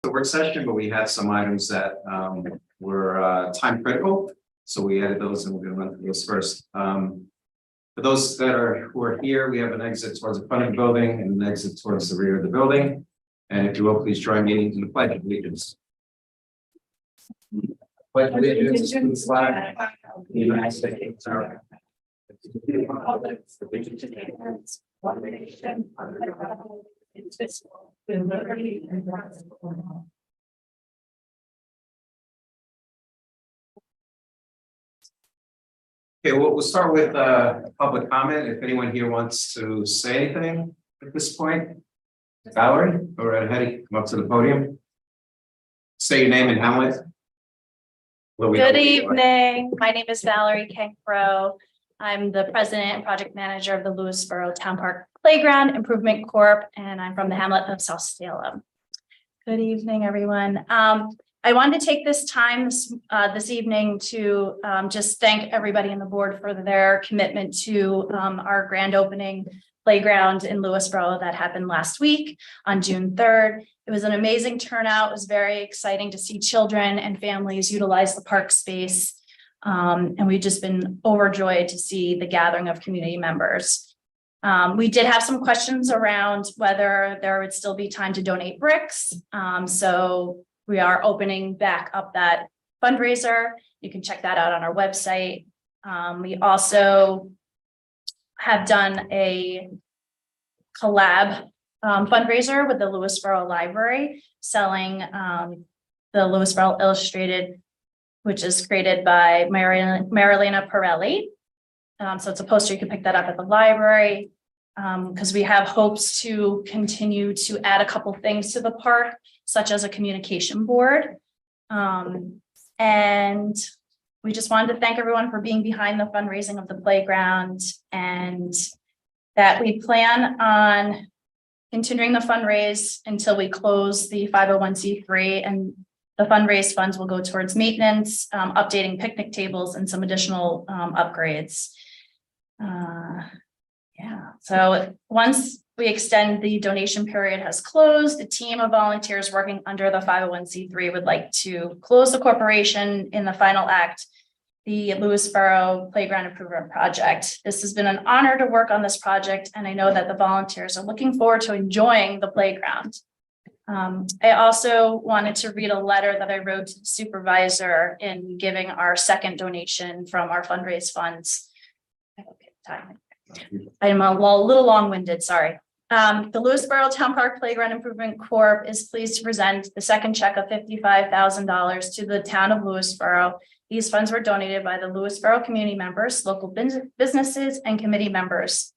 the work session, but we had some items that were time critical. So we added those and we're going to run through those first. For those that who are here, we have an exit towards the front of the building and an exit towards the rear of the building. And if you will, please join me in the Pledge of Allegiance. Pledge allegiance to the flag of the United States of America. One nation under God, indivisible, with liberty and justice for all. Okay, well, we'll start with public comment. If anyone here wants to say anything at this point, Valerie, go right ahead, come up to the podium. Say your name and hamlet. Good evening. My name is Valerie Cancro. I'm the president and project manager of the Lewisboro Town Park Playground Improvement Corp, and I'm from the hamlet of South Salem. Good evening, everyone. I wanted to take this time this evening to just thank everybody on the board for their commitment to our grand opening playground in Lewisboro that happened last week on June 3rd. It was an amazing turnout. It was very exciting to see children and families utilize the park space. And we've just been overjoyed to see the gathering of community members. We did have some questions around whether there would still be time to donate bricks. So we are opening back up that fundraiser. You can check that out on our website. We also have done a collab fundraiser with the Lewisboro Library, selling the Lewisboro Illustrated, which is created by Marilena Pirelli. So it's a poster, you can pick that up at the library, because we have hopes to continue to add a couple things to the park, such as a communication board. And we just wanted to thank everyone for being behind the fundraising of the playground, and that we plan on continuing the fundraise until we close the 501c3, and the fundraised funds will go towards maintenance, updating picnic tables, and some additional upgrades. Yeah, so once we extend the donation period has closed, a team of volunteers working under the 501c3 would like to close the corporation in the final act, the Lewisboro Playground Improvement Project. This has been an honor to work on this project, and I know that the volunteers are looking forward to enjoying the playground. I also wanted to read a letter that I wrote to the supervisor in giving our second donation from our fundraise funds. I'm a little long-winded, sorry. The Lewisboro Town Park Playground Improvement Corp is pleased to present the second check of $55,000 to the town of Lewisboro. These funds were donated by the Lewisboro community members, local businesses, and committee members.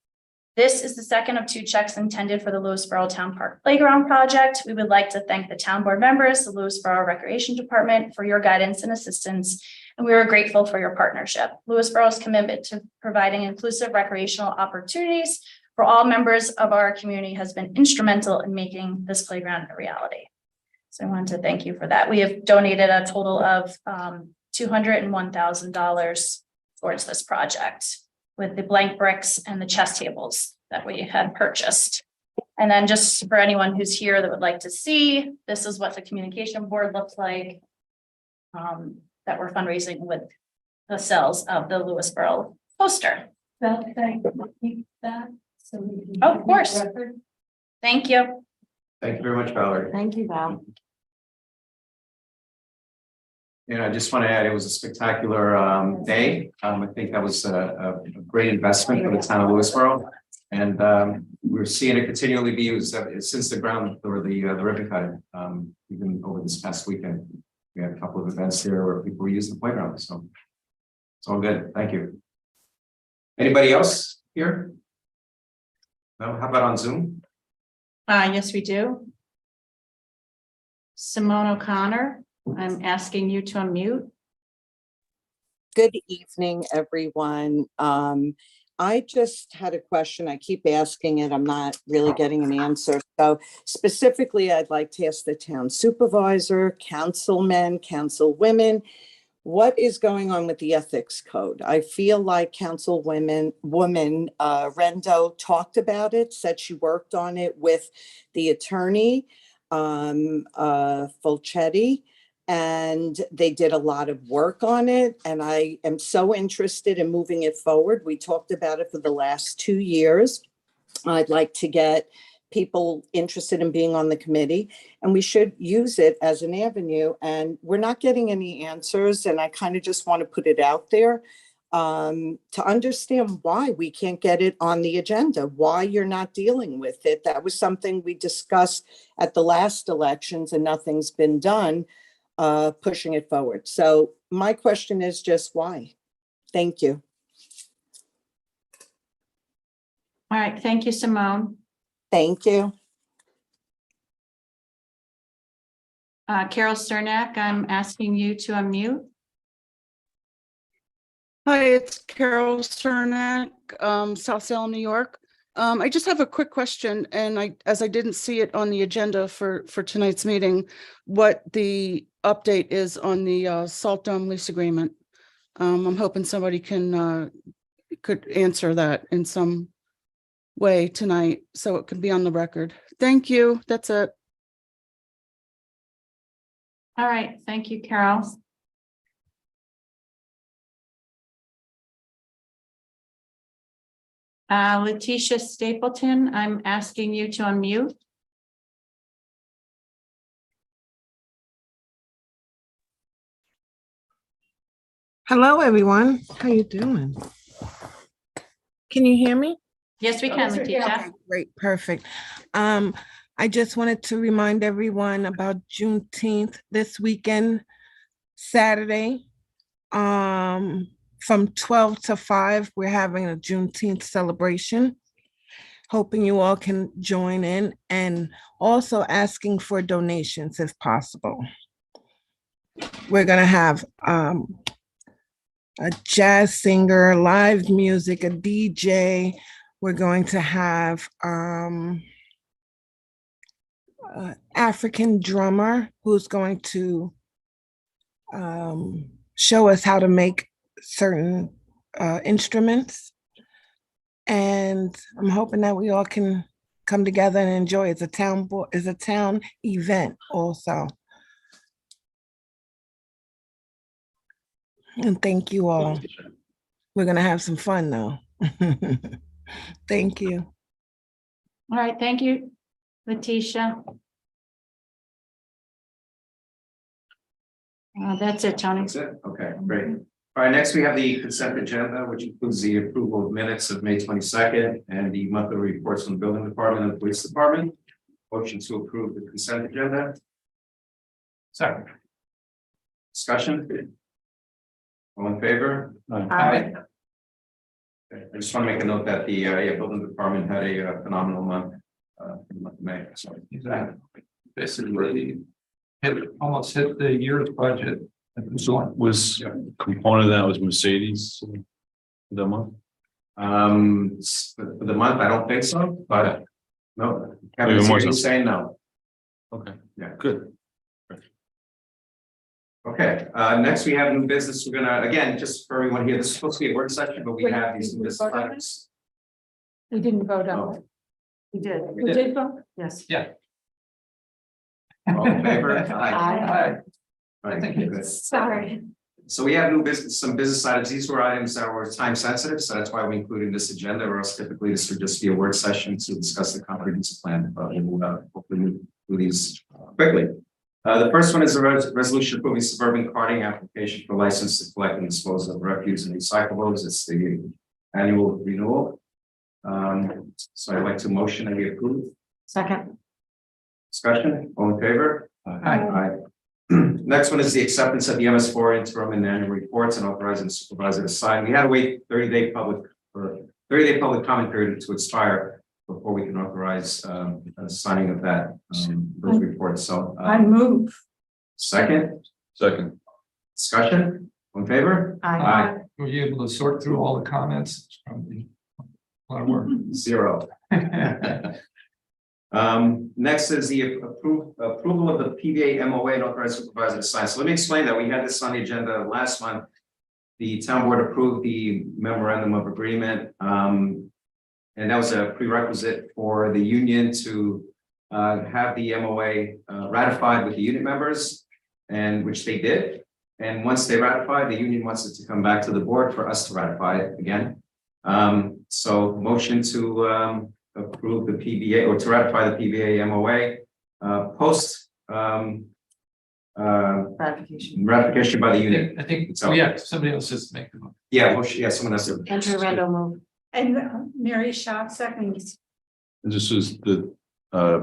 This is the second of two checks intended for the Lewisboro Town Park Playground project. We would like to thank the town board members, the Lewisboro Recreation Department, for your guidance and assistance, and we are grateful for your partnership. Lewisboro's commitment to providing inclusive recreational opportunities for all members of our community has been instrumental in making this playground a reality. So I wanted to thank you for that. We have donated a total of $201,000 towards this project, with the blank bricks and the chess tables that we had purchased. And then just for anyone who's here that would like to see, this is what the communication board looks like, that we're fundraising with the sales of the Lewisboro poster. Well, thank you for that. So we can Of course. record. Thank you. Thank you very much, Valerie. Thank you, Val. And I just want to add, it was a spectacular day. I think that was a great investment for the town of Lewisboro. And we're seeing it continually be used since the ground or the ribbon cutting, even over this past weekend. We had a couple of events there where people were using the playground. So it's all good. Thank you. Anybody else here? No, how about on Zoom? Yes, we do. Simone O'Connor, I'm asking you to unmute. Good evening, everyone. I just had a question. I keep asking it. I'm not really getting an answer. So specifically, I'd like to ask the town supervisor, councilmen, councilwomen, what is going on with the ethics code? I feel like woman Rendo talked about it, said she worked on it with the attorney. Fulchetti, and they did a lot of work on it. And I am so interested in moving it forward. We talked about it for the last 2 years. I'd like to get people interested in being on the committee, and we should use it as an avenue. And we're not getting any answers. And I kind of just want to put it out there to understand why we can't get it on the agenda, why you're not dealing with it. That was something we discussed at the last elections and nothing's been done, pushing it forward. So my question is just why? Thank you. All right, thank you, Simone. Thank you. Carol Cernak, I'm asking you to unmute. Hi, it's Carol Cernak, South Salem, New York. I just have a quick question, and as I didn't see it on the agenda for tonight's meeting, what the update is on the Salt Dome lease agreement. I'm hoping somebody could answer that in some way tonight, so it can be on the record. Thank you. That's it. All right, thank you, Carol. Letitia Stapleton, I'm asking you to unmute. Hello, everyone. How you doing? Can you hear me? Yes, we can, Letitia. Okay, great, perfect. I just wanted to remind everyone about Juneteenth this weekend, Saturday. From 12 to 5, we're having a Juneteenth celebration. Hoping you all can join in, and also asking for donations if possible. We're gonna have a jazz singer, live music, a DJ. We're going to have African drummer who's going to show us how to make certain instruments. And I'm hoping that we all can come together and enjoy. It's a town event also. And thank you all. We're gonna have some fun though. Thank you. All right, thank you, Letitia. That's it, Tony. That's it? Okay, great. All right, next we have the consent agenda, which includes the approval of minutes of May 22nd and the monthly reports from the building department and the police department. Motion to approve the consent agenda. Second. Discussion? All in favor? Aye. Okay, I just want to make a note that the building department had a phenomenal month in the month of May. So Basically almost hit the year's budget. Was component of that was Mercedes the month? for the month, I don't think so, but no. Kevin, Maybe more so. saying no. Okay, Yeah. good. Okay, next we have new business. We're gonna, again, just for everyone here, this is supposed to be a work session, but we Wait, have these new we business voted on items. We didn't vote on Oh, it. We did. we We did. did vote? Yes. All in favor? Aye. All right, thank you. Good. Sorry. So we have new business, some business items. These were items that were time sensitive, so that's why we included in this agenda, or else typically this would just be a work session to discuss the comprehensive plan. But we'll hopefully move through these quickly. The first one is a resolution approving suburban carting application for license to collect and dispose of refuse and recyclables. It's the annual renewal. So I'd like to motion that we approve. Second. Discussion, all in favor? Aye. Next one is the acceptance of the MS4 interim and annual reports and authorizing the supervisor to sign. We had to wait 30-day public comment period to expire before we can authorize signing of that those reports. So I move. second discussion, all in favor? Aye. Were you able to sort through all the comments? It's probably a lot of work. 0. Next is the approval of the PVA MOA and authorized supervisor to sign. So let me explain that. We had this on the agenda last month. The town board approved the memorandum of agreement. And that was a prerequisite for the union to have the MOA ratified with the union members, and which they did. And once they ratify, the union wants it to come back to the board for us to ratify it again. So motion to approve the PBA or to ratify the PBA MOA post ratification by the union. I think, So- yeah, somebody else has to make the motion. Yeah, motion, yeah, someone else. Andrew Randall move. And Mary Shaw seconds. And just as the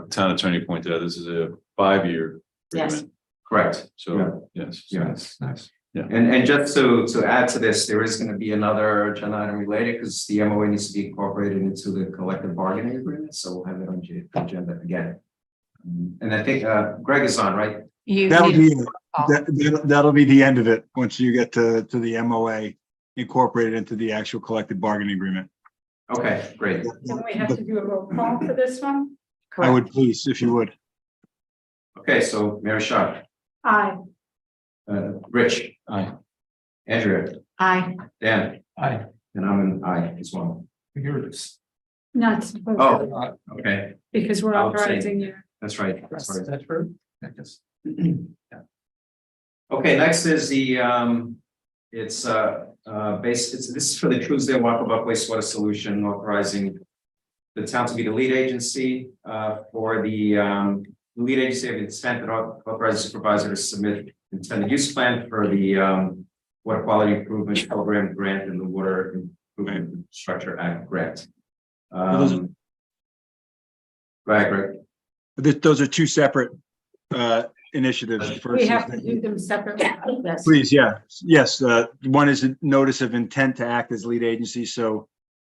town attorney pointed out, this is a 5-year Yes. agreement. Correct. So, yes. Yeah. Nice. And just to add to this, there is going to be another agenda item related because the MOA needs to be incorporated into the collective bargaining agreement. So we'll have it on the agenda again. And I think Greg is on, right? That'll be, that'll be the end of it, once you get to the MOA incorporated into the actual collective bargaining agreement. Okay, great. Don't we have to do a roll call for this one? I would please, if you would. Okay, so Mary Shaw, Aye. Rich, Aye. Andrea, Aye. Dan, Aye. and I'm an aye as well. Here it is. Not supposed Oh. to, Okay, because we're I'll abstain. authorizing you. that's right. That's right. That's true. I guess. Okay, next is the it's this is for the Truesdale Walkabout wastewater solution, authorizing the town to be the lead agency for the lead agency of intent that authorizes supervisor to submit intended use plan for the water quality improvement program grant and the water improvement infrastructure act grant. those are- Go ahead, Greg. Those are two separate initiatives. First We is have to that- do them separately. Yes. Please, yeah, yes, one is a notice of intent to act as lead agency, so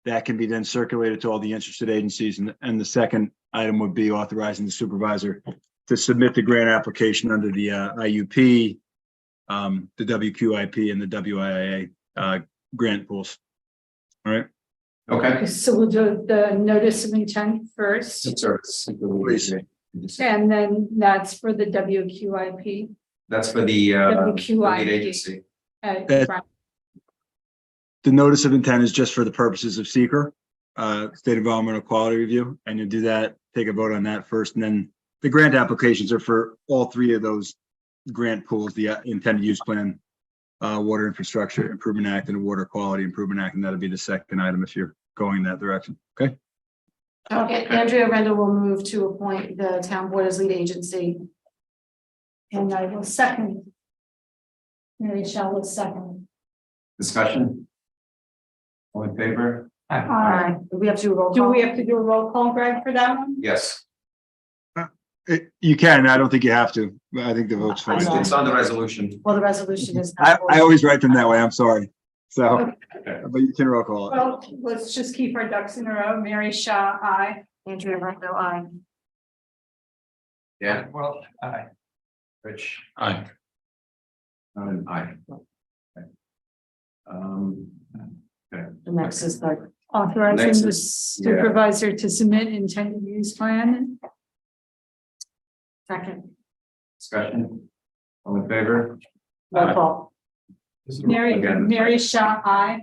that can be then circulated to all the interested agencies, and the second item would be authorizing the supervisor to submit the grant application under the IUP, the WQIP and the WIA grant pools. All right, Okay. So we'll do the notice of intent first, Please. and then that's for the WQIP. That's for the WQIP. lead agency. Right. the notice of intent is just for the purposes of seeker, state environmental quality review, and you do that, take a vote on that first, and then the grant applications are for all three of those grant pools, the intended use plan, Water Infrastructure Improvement Act, and the Water Quality Improvement Act, and that'll be the second item if you're going in that direction. Okay. Okay, Andrea Randall will move to appoint the town board as lead agency. And I will second. Mary Shaw will second. Discussion? All in favor? Aye. Do we have to roll Do call? we have to do a roll call, Greg, for that one? Yes, You can, I don't think you have to, but I think the vote's fine. know. it's on the resolution. Well, the resolution is. I always write them that way, I'm sorry. So, Okay. but you can roll call it. Well, let's just keep our ducks in a row. Mary Shaw, aye. Andrea Randall, aye. Yeah, Well, aye. Rich, Aye. I'm an aye. Okay. The next is the, Authorizing Next the is- yeah. supervisor to submit intended use plan. second, Discussion? All in favor? roll call. This is- Mary, Again. Mary Shaw, aye.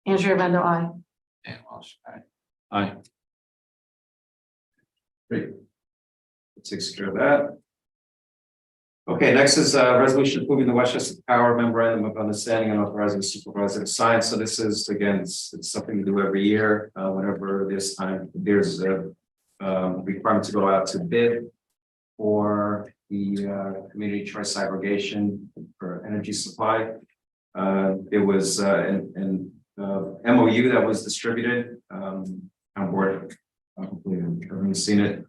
Andrea Randall, aye. Dan Walsh, aye. Aye. Great. That takes care of that. Okay, next is a resolution approving the Westchester Power Memorandum of Understanding and authorizing the supervisor to sign. So this is, again, it's something we do every year, whenever there's a requirement to go out to bid for the community choice aggregation for energy supply. There was an MOU that was distributed on board. Hopefully everyone's seen it.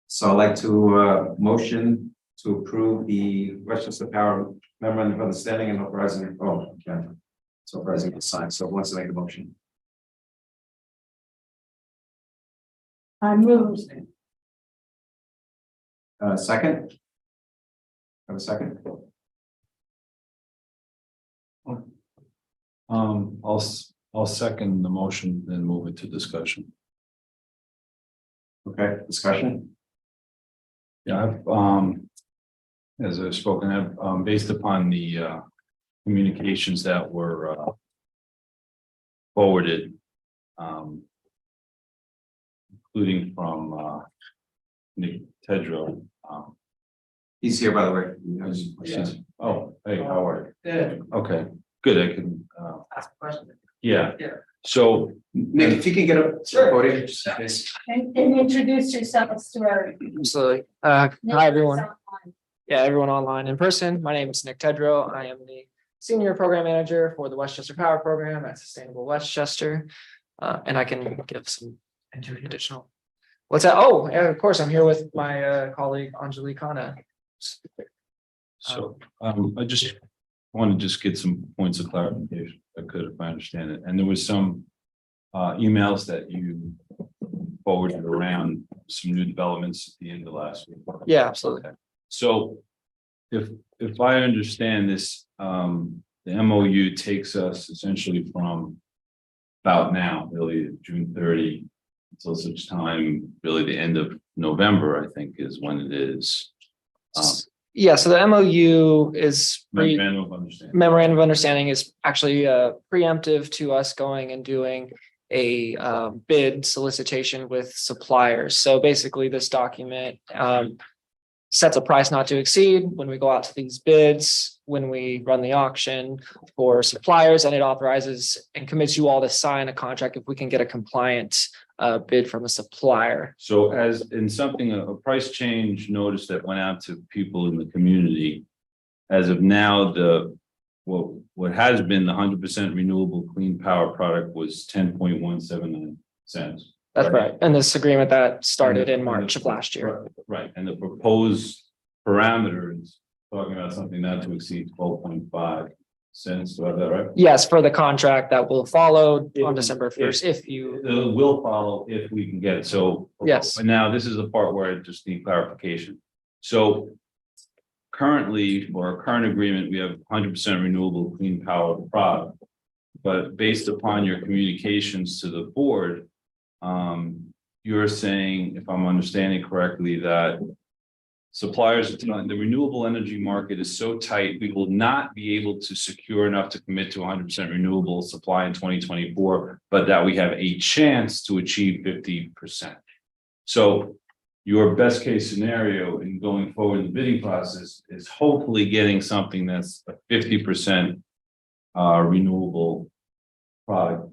So I'd like to motion to approve the Westchester Power Memorandum of Understanding and authorizing, it's authorizing to sign. So who wants to make a motion? I move. Second? Have a second? I'll second the motion and move it to discussion. Okay, discussion? Yeah, as I've spoken, based upon the communications that were forwarded including from Nick Tedrow. He's here, by the way. Oh, hey, how are you? Okay, good, I can, Ask a question. yeah, so. Nick, if you can get up. Podium, just, please. And introduce yourselves to our. Absolutely. Hi, everyone. Yeah, everyone online in person. My name is Nick Tedrow. I am the Senior Program Manager for the Westchester Power Program at Sustainable Westchester. And I can give some additional. What's that? Oh, yeah, of course, I'm here with my colleague Anjali Khanna. So, I just want to just get some points of clarification, if I could, if I understand it. And there was some emails that you forwarded around some new developments at the end of last week. Yeah, absolutely. So if I understand this, the MOU takes us essentially from about now, really June 30 until such time, really the end of November, I think is when it is. Yeah, so the MOU is Memorandum of Understanding. memorandum of understanding is actually preemptive to us going and doing a bid solicitation with suppliers. So basically, this document sets a price not to exceed when we go out to these bids, when we run the auction for suppliers, and it authorizes and commits you all to sign a contract if we can get a compliant bid from a supplier. So as in something, a price change notice that went out to people in the community, as of now, what has been the 100% renewable clean power product was 10.179 cents. That's right. And this agreement that started in March of last year. Right, and the proposed parameters, talking about something not to exceed 12.5 cents, do I have that right? Yes, for the contract that will follow on December 1st, if you, It will follow if we can get it, so. Yes. But now this is the part where I just need clarification. So currently, for our current agreement, we have 100% renewable clean power product. But based upon your communications to the board, you're saying, if I'm understanding correctly, that suppliers, the renewable energy market is so tight, we will not be able to secure enough to commit to 100% renewable supply in 2024, but that we have a chance to achieve 50%. So your best case scenario in going forward in the bidding process is hopefully getting something that's a 50% renewable product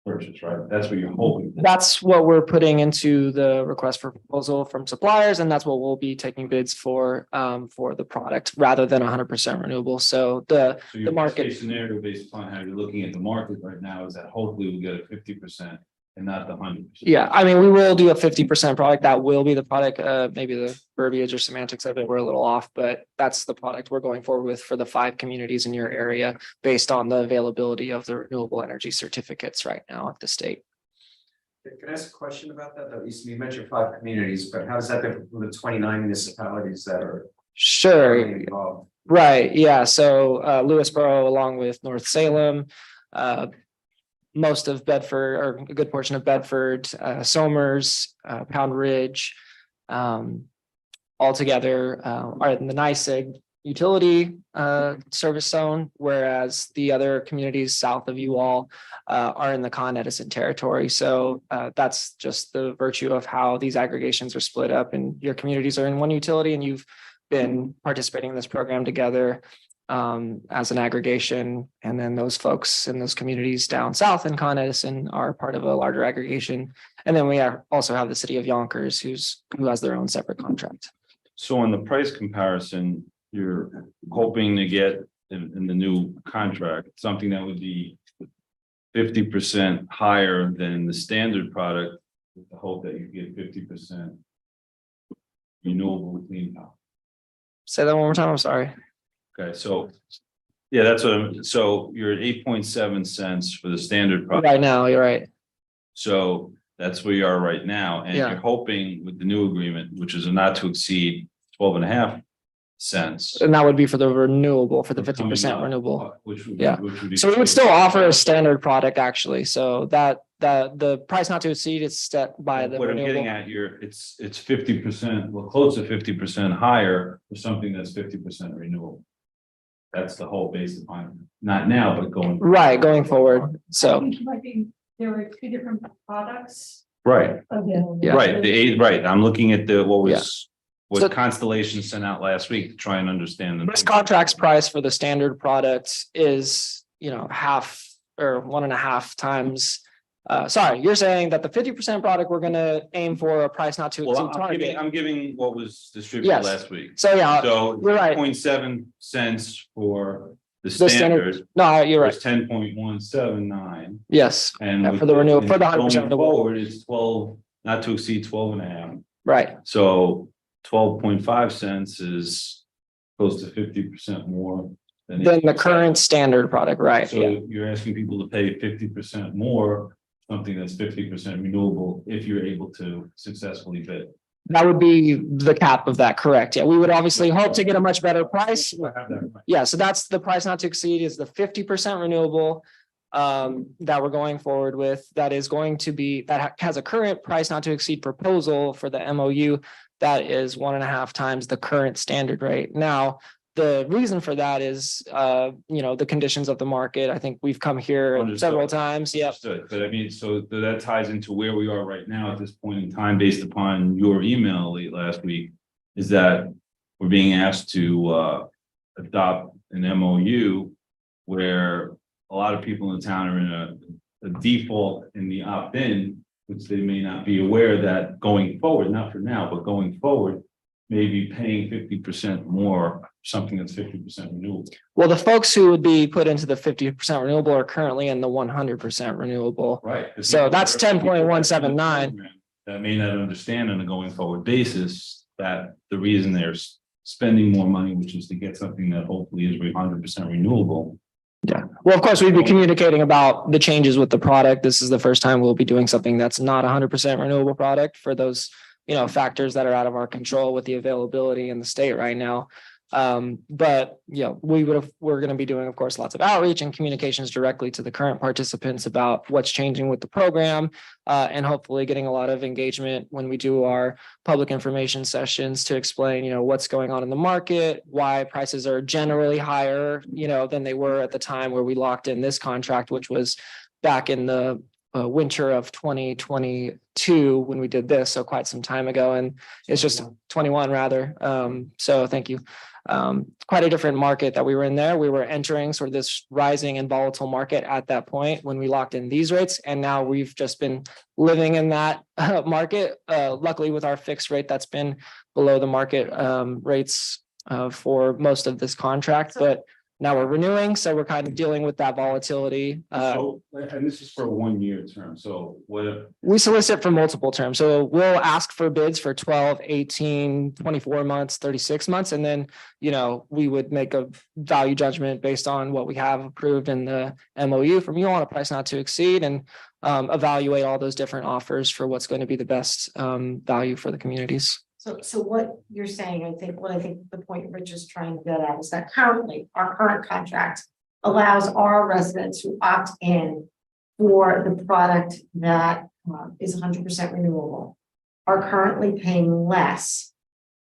purchase, right? That's what you're hoping. that's what we're putting into the request for proposal from suppliers, and that's what we'll be taking bids for the product rather than 100% renewable. So So your the best market, case scenario based upon how you're looking at the market right now is that hopefully we'll get a 50% and not the 100%. yeah, I mean, we will do a 50% product. That will be the product. Maybe the verbiage or semantics of it were a little off, but that's the product we're going forward with for the 5 communities in your area based on the availability of the renewable energy certificates right now at the state. Can I ask a question about that? Though you mentioned 5 communities, but how does that differ from the 29 municipalities that are Sure. involved? Right, yeah, so Lewisboro along with North Salem, most of Bedford, or a good portion of Bedford, Somers, Pound Ridge, altogether are in the NYSEG utility service zone, whereas the other communities south of you all are in the Con Edison territory. So that's just the virtue of how these aggregations are split up, and your communities are in one utility, and you've been participating in this program together as an aggregation, and then those folks in those communities down south in Con Edison are part of a larger aggregation. And then we also have the city of Yonkers who has their own separate contract. So on the price comparison, you're hoping to get in the new contract, something that would be 50% higher than the standard product, with the hope that you get 50% renewable clean power. Say that one more time, I'm sorry. Okay, so, yeah, that's what so you're at 8.7 cents for the standard product. Right now, you're right. So that's where you are right now, and Yeah. you're hoping with the new agreement, which is a not to exceed 12.5 cents. And that would be for the renewable, for the coming 50% up, renewable. Which would, Yeah. which would be. So we would still offer a standard product, actually. So that the price not to exceed is set by the What I'm getting renewable. at, it's 50%, well, close to 50% higher for something that's 50% renewable. That's the whole base upon, not now, but going. Right, going forward. I So, think it might be, there were 2 different products. Right, available. Yeah. right, right, I'm looking at what Yeah. was, So- what Constellation sent out last week to try and understand. This contract's price for the standard product is, half or 1.5 times. Sorry, you're saying that the 50% product, we're gonna aim for a price not to Well, exceed I'm giving, target. I'm giving what was distributed Yes. last week. So yeah, So you're right. 0.7 cents for the The standard No, you're right. was 10.179. Yes, And Yeah, with for the renewal, for the going 100% renewable. forward, it's 12, not to exceed 12.5. right. So 12.5 cents is close to 50% more than. Then the current standard product, right? So Yeah. you're asking people to pay 50% more, something that's 50% renewable, if you're able to successfully bid. That would be the cap of that, correct? Yeah, we would obviously hope to get a much better price. I have that right. Yeah, so that's the price not to exceed is the 50% renewable that we're going forward with. That is going to be, has a current price not to exceed proposal for the MOU. That is 1.5 times the current standard rate. Now, the reason for that is, the conditions of the market. I think we've come here Understood. several times. Yep. Understood. But I mean, so that ties into where we are right now at this point in time, based upon your email late last week, is that we're being asked to adopt an MOU where a lot of people in town are in a default in the opt-in, which they may not be aware that going forward, not for now, but going forward, maybe paying 50% more, something that's 50% renewable. Well, the folks who would be put into the 50% renewable are currently in the 100% renewable. Right. So that's 10.179. That may not understand on a going forward basis that the reason they're spending more money, which is to get something that hopefully is 100% renewable. Yeah. Well, of course, we'd be communicating about the changes with the product. This is the first time we'll be doing something that's not 100% renewable product for those, factors that are out of our control with the availability in the state right now. But we're going to be doing, of course, lots of outreach and communications directly to the current participants about what's changing with the program, and hopefully getting a lot of engagement when we do our public information sessions to explain, what's going on in the market, why prices are generally higher, than they were at the time where we locked in this contract, which was back in the winter of 2022 when we did this, so quite some time ago, and it's just 21 rather. So thank you. Quite a different market that we were in there. We were entering sort of this rising and volatile market at that point when we locked in these rates, and now we've just been living in that market. Luckily, with our fixed rate, that's been below the market rates for most of this contract, but now we're renewing, so we're kind of dealing with that volatility. So, and this is for a 1-year term, so what? We solicit for multiple terms. So we'll ask for bids for 12, 18, 24 months, 36 months. And then, we would make a value judgment based on what we have approved in the MOU from you on a price not to exceed, and evaluate all those different offers for what's going to be the best value for the communities. So what you're saying, I think the point Rich is trying to get at is that currently our current contract allows our residents who opt in for the product that is 100% renewable are currently paying less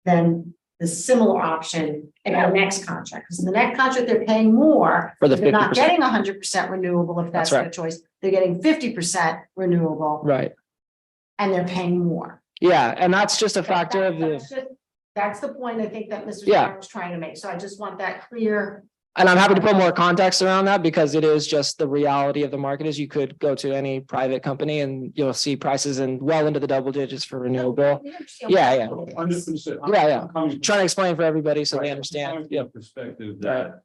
than the similar option in our next contract. Because in the next contract, they're paying more. For the They're not 50%. getting 100% renewable if that's That's their choice. They're getting 50% renewable Right. and they're paying more. Yeah. And that's just a factor of That's the point I think that Mr. Yeah. Starr was trying to make. So I just want that clear. and I'm happy to put more context around that because it is just the reality of the market is you could go to any private company and you'll see prices well into the double digits for renewable. Yeah, yeah. Yeah. Trying to explain for everybody so they understand. Yeah. Perspective that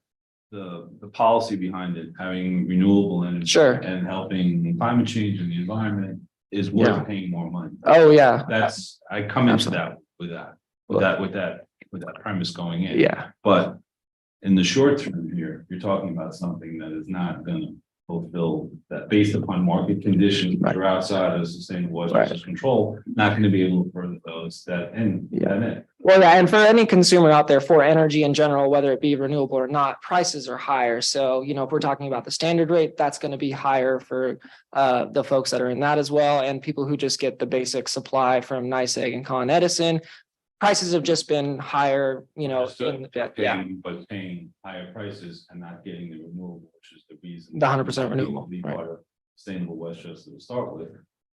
the policy behind it, having renewable energy. Sure. And helping climate change and the environment is worth Yeah. paying more money. Oh, yeah. I come into that with that premise going in. Yeah. But in the short term here, you're talking about something that is not gonna fulfill that based upon market conditions that are outside of sustainable resources control, not gonna be able to further those that end. Well, yeah, and for any consumer out there for energy in general, whether it be renewable or not, prices are higher. So, if we're talking about the standard rate, that's going to be higher for the folks that are in that as well. And people who just get the basic supply from NYSEG and Con Edison, prices have just been higher, But paying higher prices and not getting the renewable, which is the reason. The 100% renewable, Be right. part of sustainable Westchester to start with.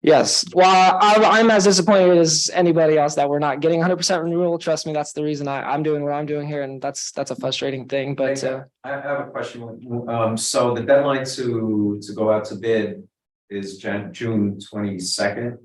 Yes, well, I'm as disappointed as anybody else that we're not getting 100% renewable. Trust me, that's the reason I'm doing what I'm doing here, and that's a frustrating thing. But I have a question. So the deadline to go out to bid is June 22nd.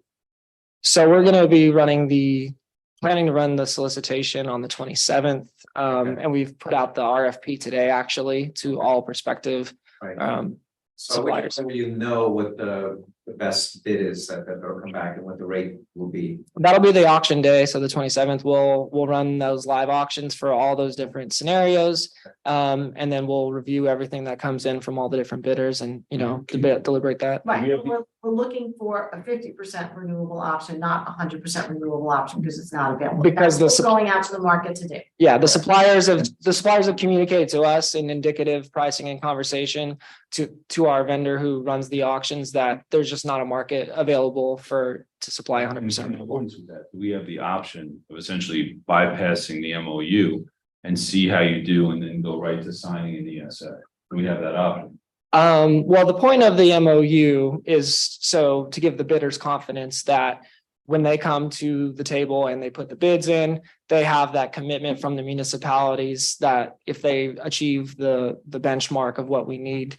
so we're going to be planning to run the solicitation on the 27th, and we've put out the RFP today actually to all prospective Right. So suppliers. when you know what the best bid is that'll come back and what the rate will be. That'll be the auction day. So the 27th, we'll run those live auctions for all those different scenarios. And then we'll review everything that comes in from all the different bidders and, deliberate that. Right, we're looking for a 50% renewable option, not a 100% renewable option, because it's not available. Because That's what we're going out to the market to do. Yeah, the suppliers have communicated to us in indicative pricing and conversation to our vendor who runs the auctions that there's just not a market available to supply 100% renewable. Do we have the option of essentially bypassing the MOU and see how you do and then go right to signing an ESA? Do we have that option? Well, the point of the MOU is so to give the bidders confidence that when they come to the table and they put the bids in, they have that commitment from the municipalities that if they achieve the benchmark of what we need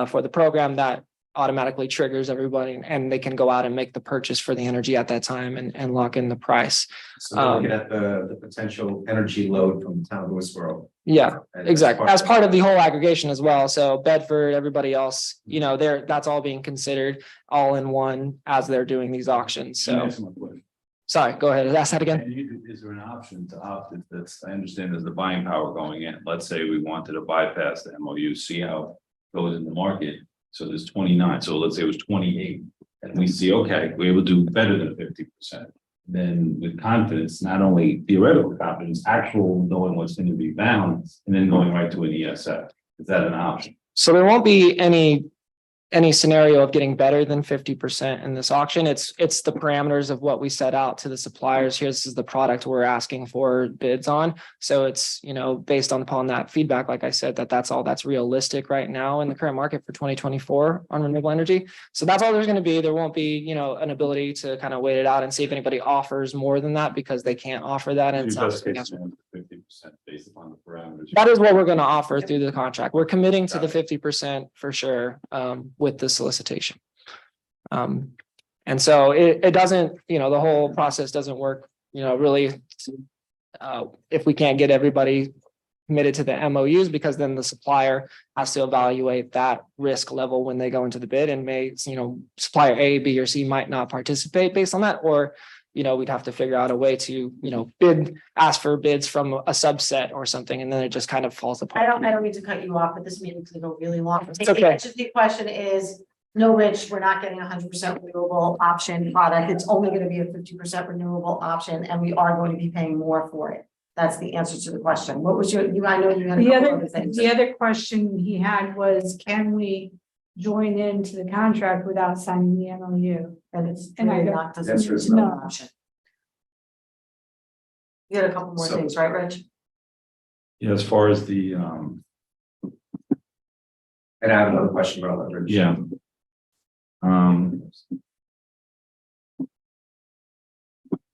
for the program, that automatically triggers everybody and they can go out and make the purchase for the energy at that time and lock in the price. So we're looking at the potential energy load from the town of Lewisboro. Yeah, exactly. As part of the whole aggregation as well. So Bedford, everybody else, that's all being considered all in one as they're doing these auctions. So sorry, go ahead. Ask that again. Is there an option to opt if that's, I understand there's the buying power going in. Let's say we wanted to bypass the MOU, see how it goes in the market. So there's 29. So let's say it was 28. And we see, okay, we're able to do better than 50%. Then with confidence, not only theoretical confidence, actual knowing what's going to be bound, and then going right to an ESF. Is that an option? So there won't be any scenario of getting better than 50% in this auction. It's the parameters of what we set out to the suppliers. This is the product we're asking for bids on. So it's, based upon that feedback, like I said, that's all that's realistic right now in the current market for 2024 on renewable energy. So that's all there's going to be. There won't be, an ability to kind of wait it out and see if anybody offers more than that because they can't offer that. And So 50% based upon the parameters. that is what we're going to offer through the contract. We're committing to the 50% for sure. With the solicitation. And so it doesn't, the whole process doesn't work, really, if we can't get everybody committed to the MOUs, because then the supplier has to evaluate that risk level when they go into the bid and may, supplier A, B, or C might not participate based on that, or, we'd have to figure out a way to, ask for bids from a subset or something, and then it just kind of falls apart. I don't mean to cut you off, but this meeting's gonna go really long. It's okay. Just the question is, no, Rich, we're not getting 100% renewable option product. It's only gonna be a 50% renewable option, and we are going to be paying more for it. That's the answer to the question. What was I know you had a couple other things. The other question he had was, can we join into the contract without signing the MOU? And it's And I really don't- not, That's doesn't right. no option. You had a couple more So- things, right, Rich? Yeah, as far as the, And I have another question about that. yeah.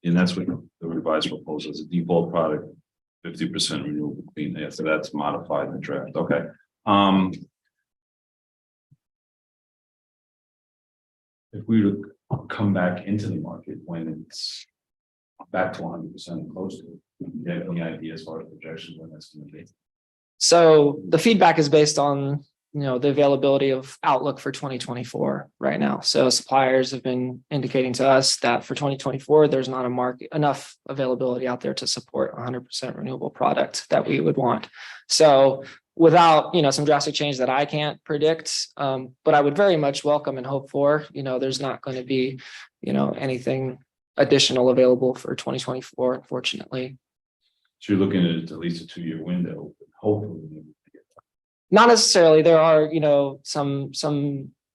And that's what the revised proposal is, a default product, 50% renewable clean. Yeah, so that's modified in the draft. Okay. If we were to come back into the market when it's back to 100% close to it, do you have any idea as far as projections when that's going to be? So the feedback is based on, the availability of outlook for 2024 right now. So suppliers have been indicating to us that for 2024, there's not enough availability out there to support 100% renewable product that we would want. So without, some drastic change that I can't predict, but I would very much welcome and hope for, there's not going to be, anything additional available for 2024, unfortunately. So you're looking at least a 2-year window, hopefully. Not necessarily. There are, some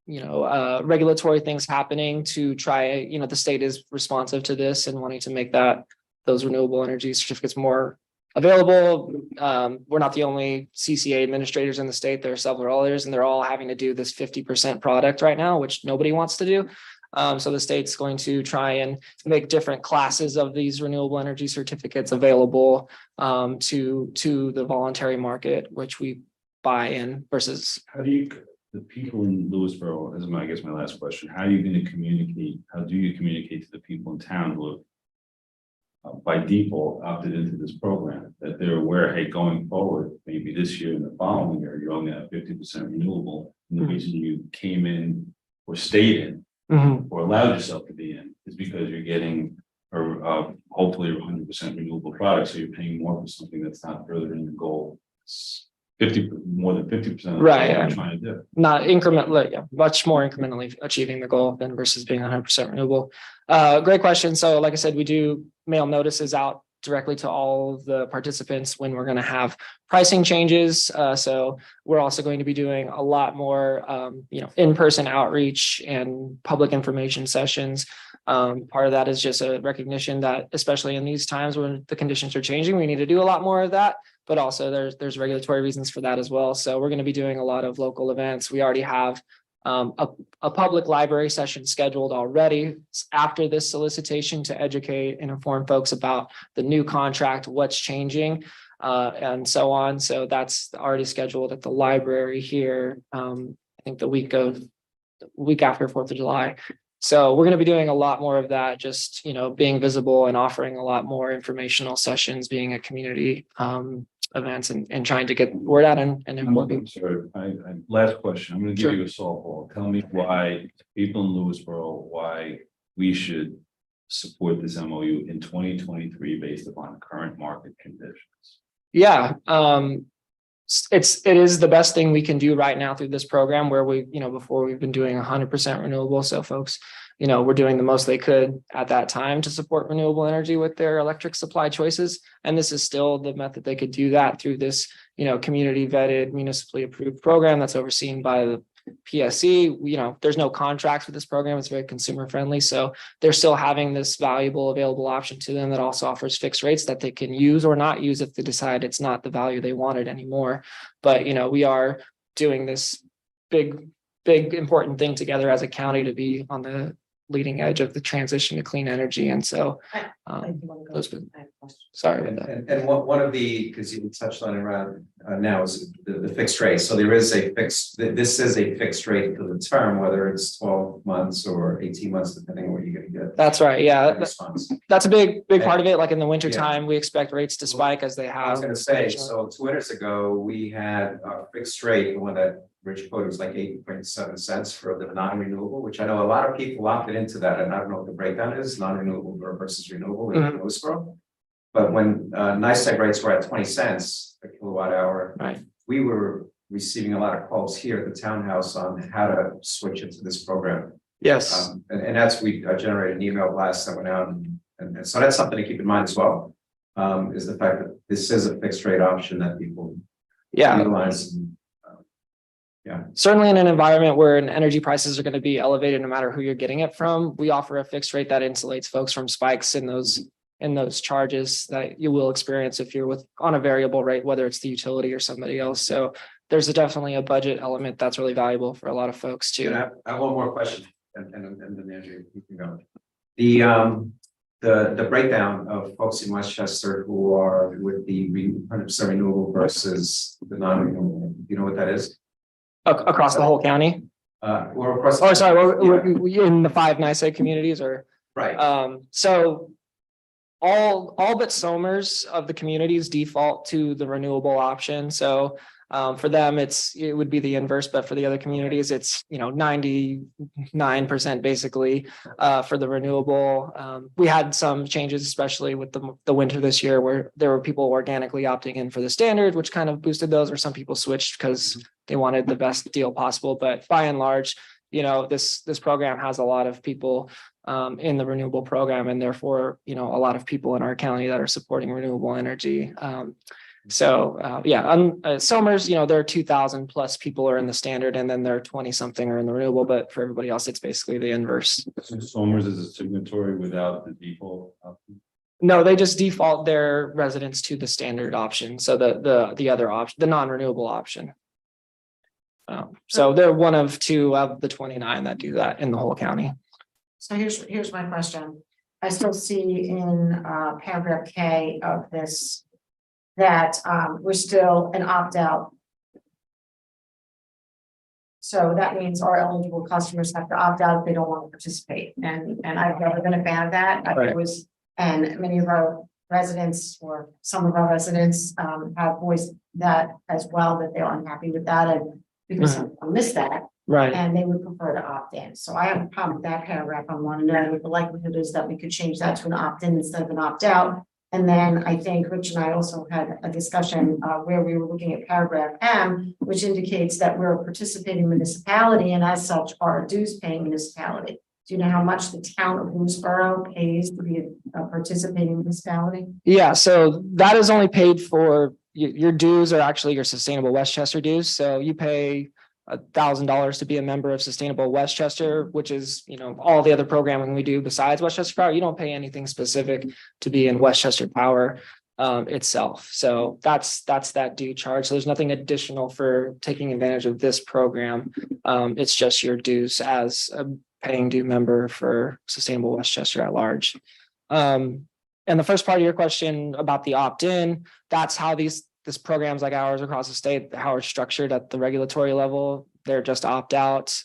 regulatory things happening to try, the state is responsive to this and wanting to make those renewable energy certificates more available. We're not the only CCA administrators in the state. There are several others, and they're all having to do this 50% product right now, which nobody wants to do. So the state's going to try and make different classes of these renewable energy certificates available to the voluntary market, which we buy in versus. How do you, the people in Lewisboro, as I guess my last question, how are you going to communicate? How do you communicate to the people in town who have by default opted into this program, that they're aware, hey, going forward, maybe this year and the following year, you're only at 50% renewable. And the reason you came in or stayed in or allowed yourself to be in is because you're getting or hopefully 100% renewable products. So you're paying more for something that's not further in the goal. It's 50, more than 50%. Right, What yeah. you're trying to do. Not incrementally, yeah, much more incrementally achieving the goal than versus being 100% renewable. Great question. So like I said, we do mail notices out directly to all of the participants when we're going to have pricing changes. So we're also going to be doing a lot more, in-person outreach and public information sessions. Part of that is just a recognition that, especially in these times when the conditions are changing, we need to do a lot more of that. But also there's regulatory reasons for that as well. So we're going to be doing a lot of local events. We already have a public library session scheduled already after this solicitation to educate and inform folks about the new contract, what's changing, and so on. So that's already scheduled at the library here. I think the week after 4th of July. So we're going to be doing a lot more of that, just, being visible and offering a lot more informational sessions, being a community events and trying to get word out and inform people. I'm sorry. Last question. I'm going to give Sure. you a softball. Tell me why people in Lewisboro, why we should support this MOU in 2023 based upon current market conditions. Yeah. It is the best thing we can do right now through this program where we, before we've been doing 100% renewable. So folks, we're doing the most they could at that time to support renewable energy with their electric supply choices. And this is still the method they could do that through this, community vetted, municipally approved program that's overseen by the PSC. There's no contracts with this program. It's very consumer friendly. So they're still having this valuable available option to them that also offers fixed rates that they can use or not use if they decide it's not the value they wanted anymore. But, we are doing this big, important thing together as a county to be on the leading edge of the transition to clean energy. And so sorry about that. And one of the, because you touched on it around now is the fixed rate. So there is this is a fixed rate for the term, whether it's 12 months or 18 months, depending on what you're going to get. That's right. Yeah. Response. That's a big part of it. Like in the winter time, we expect rates to spike as they have. I was going to say, so 2 winters ago, we had a fixed rate, the one that Rich quoted was like 8.7 cents for the non-renewable, which I know a lot of people opted into that. And I don't know what the breakdown is, non-renewable versus renewable in Lewisboro. But when NICEAG rates were at 20 cents a kilowatt hour, right, we were receiving a lot of calls here at the townhouse on how to switch into this program. Yes. And that's, we generated an email blast that went out. And so that's something to keep in mind as well, is the fact that this is a fixed rate option that people utilize. Certainly in an environment where energy prices are going to be elevated, no matter who you're getting it from, we offer a fixed rate that insulates folks from spikes in those charges that you will experience if you're on a variable rate, whether it's the utility or somebody else. So there's definitely a budget element that's really valuable for a lot of folks too. And I have one more question, and then Andrew, you can go. The breakdown of folks in Westchester who are with the 100% renewable versus the non-renewable, you know what that is? Across the whole county? Or across. Oh, sorry, we in the 5 NICEAG communities or? Right. So all but Somers of the communities default to the renewable option. So for them, it would be the inverse, but for the other communities, it's 99% basically for the renewable. We had some changes, especially with the winter this year, where there were people organically opting in for the standard, which kind of boosted those, or some people switched because they wanted the best deal possible. But by and large, this program has a lot of people in the renewable program, and therefore, a lot of people in our county that are supporting renewable energy. Somers, there are 2,000 plus people are in the standard, and then there are 20 something are in the renewable, but for everybody else, it's basically the inverse. So Somers is a signatory without the default option? No, they just default their residents to the standard option. So the other option, the non-renewable option. So they're one of 2 of the 29 that do that in the whole county. So here's my question. I still see in paragraph K of this that we're still an opt-out. So that means our eligible customers have to opt out if they don't want to participate. And I've never been a fan of that. Right. It was, and many of our residents or some of our residents have voiced that as well, that they're unhappy with that and because some miss that. Right. And they would prefer to opt in. So I have a problem with that paragraph. I want to know what the likelihood is that we could change that to an opt-in instead of an opt-out. And then I think Rich and I also had a discussion where we were looking at paragraph M, which indicates that we're a participating municipality and as such are a dues paying municipality. Do you know how much the town of Lewisboro pays to be a participating municipality? Yeah, so that is only paid for, your dues are actually your Sustainable Westchester dues, so you pay $1,000 to be a member of Sustainable Westchester, which is, all the other programming we do besides Westchester Power. You don't pay anything specific to be in Westchester Power itself. So that's that due charge. So there's nothing additional for taking advantage of this program. It's just your dues as a paying due member for Sustainable Westchester at large. And the first part of your question about the opt-in, that's how this programs like ours across the state, how it's structured at the regulatory level. They're just opt-out.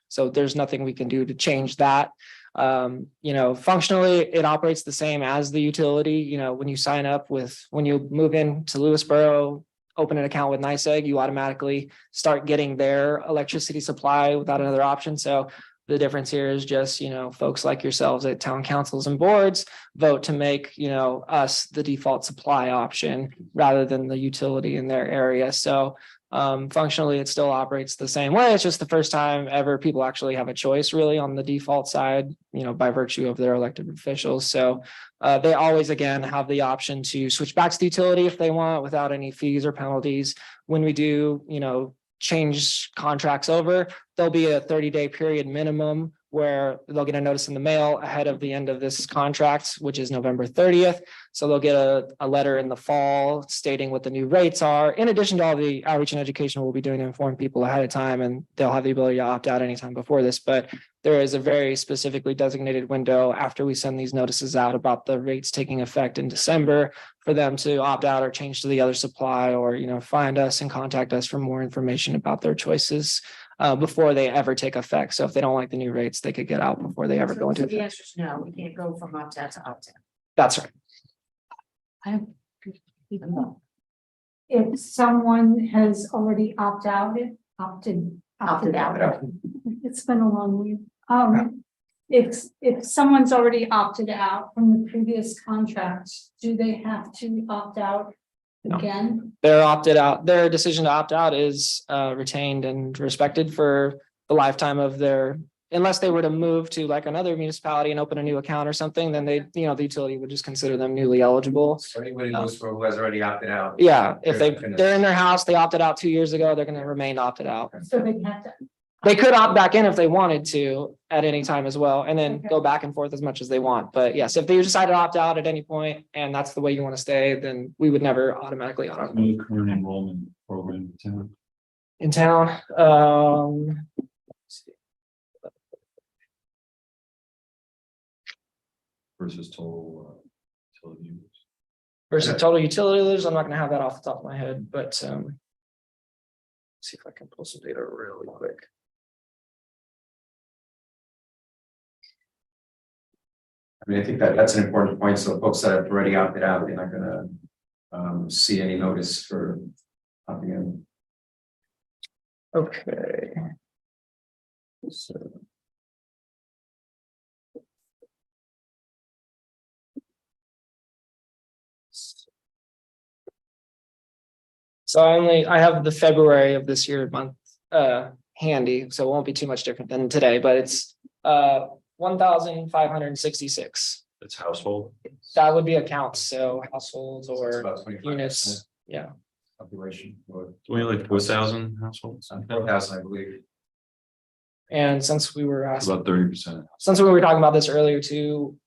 So there's nothing we can do to change that. Functionally, it operates the same as the utility. When you sign up when you move into Lewisboro, open an account with NYSEG, you automatically start getting their electricity supply without another option. So the difference here is just, folks like yourselves at town councils and boards vote to make, us the default supply option rather than the utility in their area. So functionally, it still operates the same way. It's just the first time ever people actually have a choice really on the default side, by virtue of their elected officials. So they always, again, have the option to switch back to the utility if they want without any fees or penalties. When we do, change contracts over, there'll be a 30-day period minimum where they'll get a notice in the mail ahead of the end of this contract, which is November 30th. So they'll get a letter in the fall stating what the new rates are, in addition to all the outreach and education we'll be doing to inform people ahead of time, and they'll have the ability to opt out anytime before this. But there is a very specifically designated window after we send these notices out about the rates taking effect in December for them to opt out or change to the other supply, or, find us and contact us for more information about their choices before they ever take effect. So if they don't like the new rates, they could get out before they ever go into The effect. answer is no, we can't go from opt-out to opt-in. That's right. If someone has already opted out. It's been a long week. If someone's already opted out from the previous contract, do they have to opt out No. again? They're opted out. Their decision to opt out is retained and respected for the lifetime of unless they were to move to like another municipality and open a new account or something, then the utility would just consider them newly eligible. So anybody who has already opted out. Yeah, if they're in their house, they opted out 2 years ago, they're going to remain opted out. So they have to. They could opt back in if they wanted to at any time as well, and then Okay. go back and forth as much as they want. But yes, if they decide to opt out at any point and that's the way you want to stay, then we would never automatically opt out. No current enrollment program In town. versus total use. Versus total utility users, I'm not gonna have that off the top of my head, but see if I can pull some data really quick. I think that's an important point. So folks that have already opted out, they're not gonna see any notice for opting in. Okay. So. So I have the February of this year month handy, so it won't be too much different than today, but it's 1,566. That's household. That would be accounts, so households It's or about 25% units, yeah. population, or We like 4,000 households. 4,000, I believe. And since we were asked, About 30%. since we were talking about this earlier too,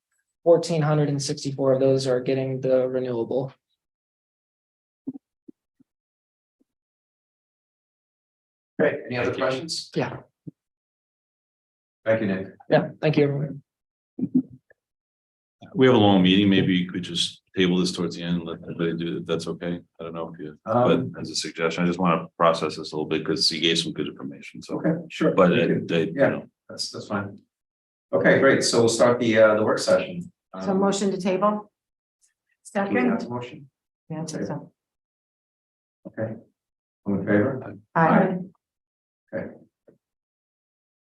1,464 of those are getting the renewable. Great. Any other Thank you. questions? Yeah. Thank you, Nick. Yeah, thank you, everyone. We have a long meeting. Maybe you could just table this towards the end and let everybody do it. That's okay. I don't know if you, but as a suggestion, I just want to process this a little bit because he gave some good information. So, Okay, sure. but Thank you. they, Yeah. That's fine. Okay, great. So we'll start the work session. So motion to table? Do we have Second? a motion? Yeah, I think so. Okay. All in favor? Aye.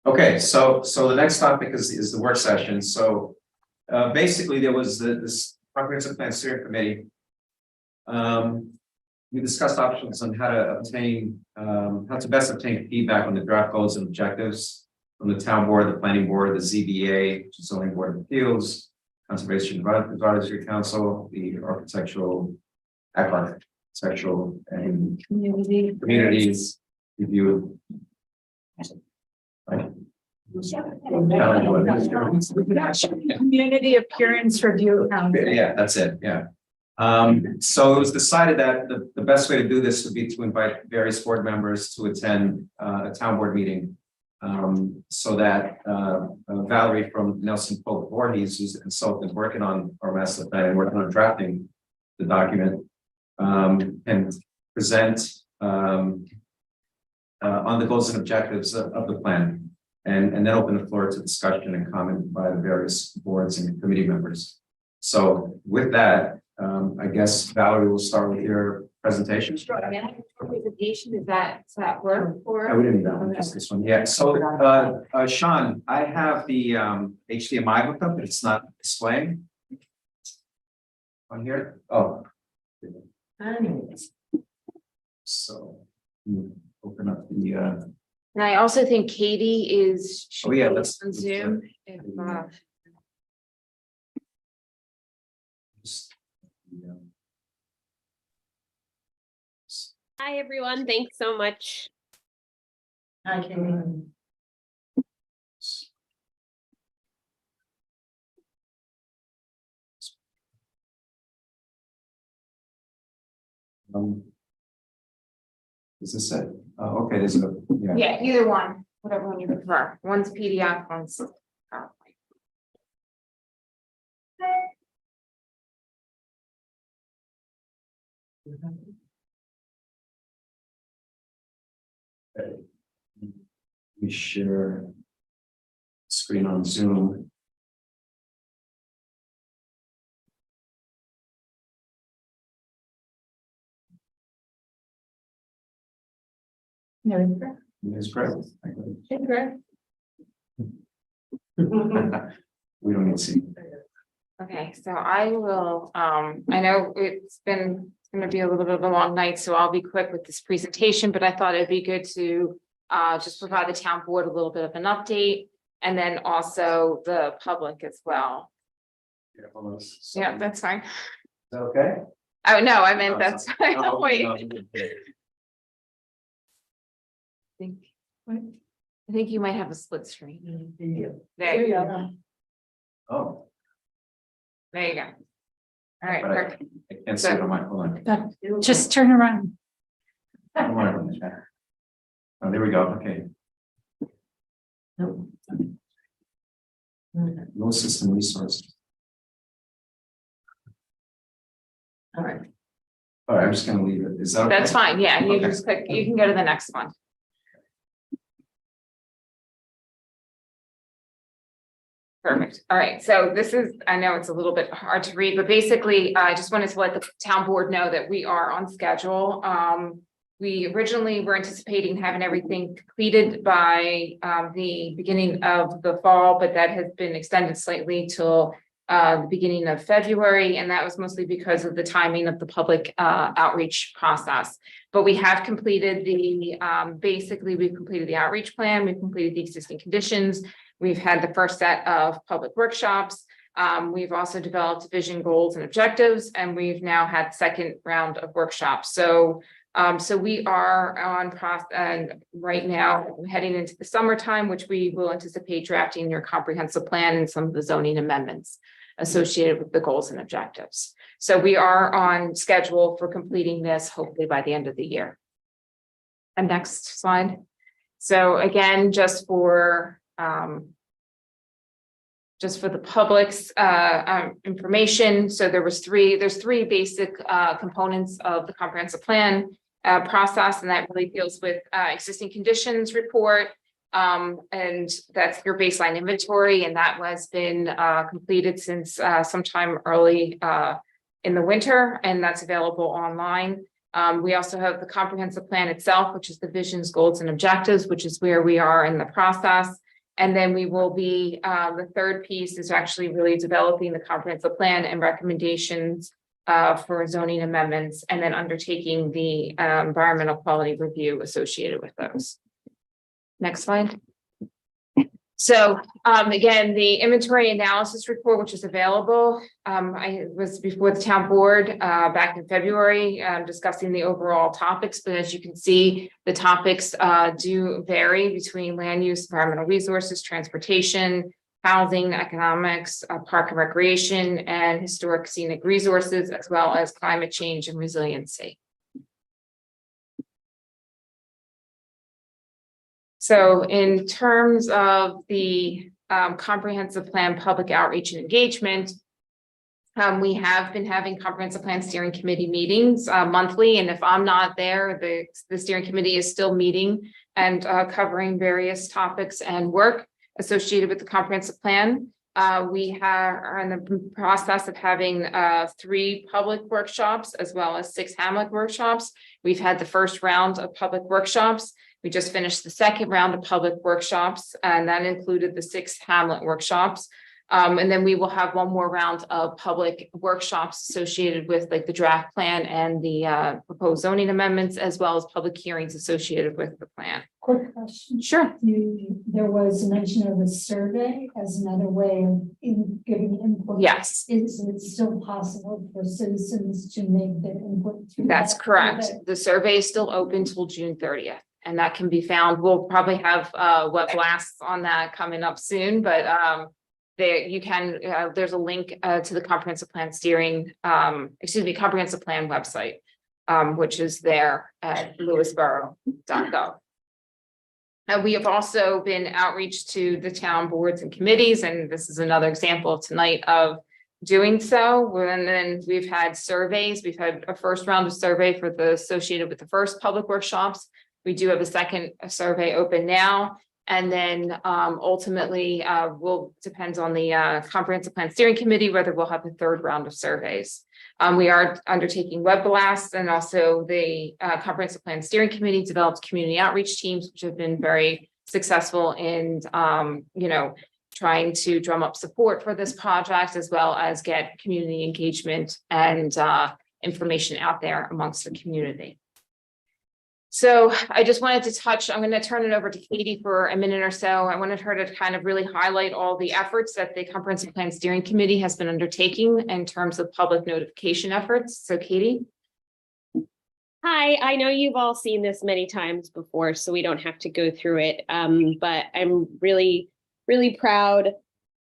Okay, so the next topic is the work session. So basically, there was this comprehensive plan steering committee. We discussed options on how to obtain, how to best obtain feedback on the draft goals and objectives from the town board, the planning board, the ZBA, which is zoning board of appeals, conservation advisory council, the architectural and communities review. Right. Community appearance review. Yeah, that's it, yeah. So it was decided that the best way to do this would be to invite various board members to attend a town board meeting. So that Valerie from Nelson Pope Voorhees, who's a consultant working on our master plan and working on drafting the document, can present on the goals and objectives of the plan, and then open the floor to discussion and comment by the various boards and committee members. So with that, I guess Valerie will start with your presentation. Presentation, does that work for? I would need that one, just this one. Yeah, so Sean, I have the HDMI hooked up, but it's not displaying on here. Oh. So open up the And I also think Katie is. Oh, yeah, that's- On Zoom. Hi, everyone. Thanks so much. I can. Is this it? Oh, okay, there's a, yeah. Yeah, either one, whatever one you prefer. One's PDF, one's PowerPoint. We share screen on Zoom. No, It's great. great. We don't need to see. Okay, so I will, I know it's gonna be a little bit of a long night, so I'll be quick with this presentation, but I thought it'd be good to just provide the town board a little bit of an update, and then also the public as well. Yeah, hold on. Yeah, that's fine. Is that okay? Oh, no, I meant Oh, that's. Oh, Wait. no, I think you might have a split screen. There you go. Oh, There you go. All right, but perfect. I can't see it on my, hold on. Just turn around. Don't worry about the chat. Oh, there we go, okay. No system resources. All right. All right, I'm just gonna leave it. Is that okay? That's fine. Yeah, you Okay. just click, you can go to the next one. Perfect. All right. So this is, I know it's a little bit hard to read, but basically, I just wanted to let the town board know that we are on schedule. We originally were anticipating having everything completed by the beginning of the fall, but that has been extended slightly till the beginning of February, and that was mostly because of the timing of the public outreach process. But we have completed the, basically, we've completed the outreach plan, we've completed the existing conditions. We've had the first set of public workshops. We've also developed vision goals and objectives, and we've now had second round of workshops. So we are on process, and right now heading into the summertime, which we will anticipate drafting your comprehensive plan and some of the zoning amendments associated with the goals and objectives. So we are on schedule for completing this hopefully by the end of the year. And next slide. So again, just for just for the public's information, so there's three basic components of the comprehensive plan process, and that really deals with existing conditions report. And that's your baseline inventory, and that has been completed since sometime early in the winter, and that's available online. We also have the comprehensive plan itself, which is the visions, goals, and objectives, which is where we are in the process. And then we will be, the third piece is actually really developing the comprehensive plan and recommendations for zoning amendments, and then undertaking the environmental quality review associated with those. Next slide. So again, the inventory analysis report, which is available, I was before the town board back in February discussing the overall topics, but as you can see, the topics do vary between land use, environmental resources, transportation, housing, economics, park and recreation, and historic scenic resources, as well as climate change and resiliency. So in terms of the comprehensive plan public outreach and engagement, we have been having comprehensive plan steering committee meetings monthly, and if I'm not there, the steering committee is still meeting and covering various topics and work associated with the comprehensive plan. We are in the process of having 3 public workshops as well as 6 Hamlet workshops. We've had the first round of public workshops. We just finished the second round of public workshops, and that included the 6 Hamlet workshops. And then we will have one more round of public workshops associated with like the draft plan and the proposed zoning amendments, as well as public hearings associated with the plan. Quick question. Sure. There was mention of a survey as another way of giving input. Yes. Is it still possible for citizens to make their input? That's correct. The survey is still open till June 30th. And that can be found. We'll probably have web blasts on that coming up soon, but there you can. There's a link to the comprehensive plan steering, comprehensive plan website, which is there at lewisboro.gov. We have also been outreach to the town boards and committees, and this is another example tonight of doing so. And then we've had surveys. We've had a first round of survey for the associated with the first public workshops. We do have a second survey open now, and then ultimately will depend on the comprehensive plan steering committee whether we'll have a third round of surveys. We are undertaking web blasts, and also the comprehensive plan steering committee developed community outreach teams, which have been very successful in trying to drum up support for this project, as well as get community engagement and information out there amongst the community. So I just wanted to touch, I'm going to turn it over to Katie for a minute or so. I wanted her to kind of really highlight all the efforts that the Comprehensive Plan Steering Committee has been undertaking in terms of public notification efforts. So Katie. Hi, I know you've all seen this many times before, so we don't have to go through it. But I'm really, really proud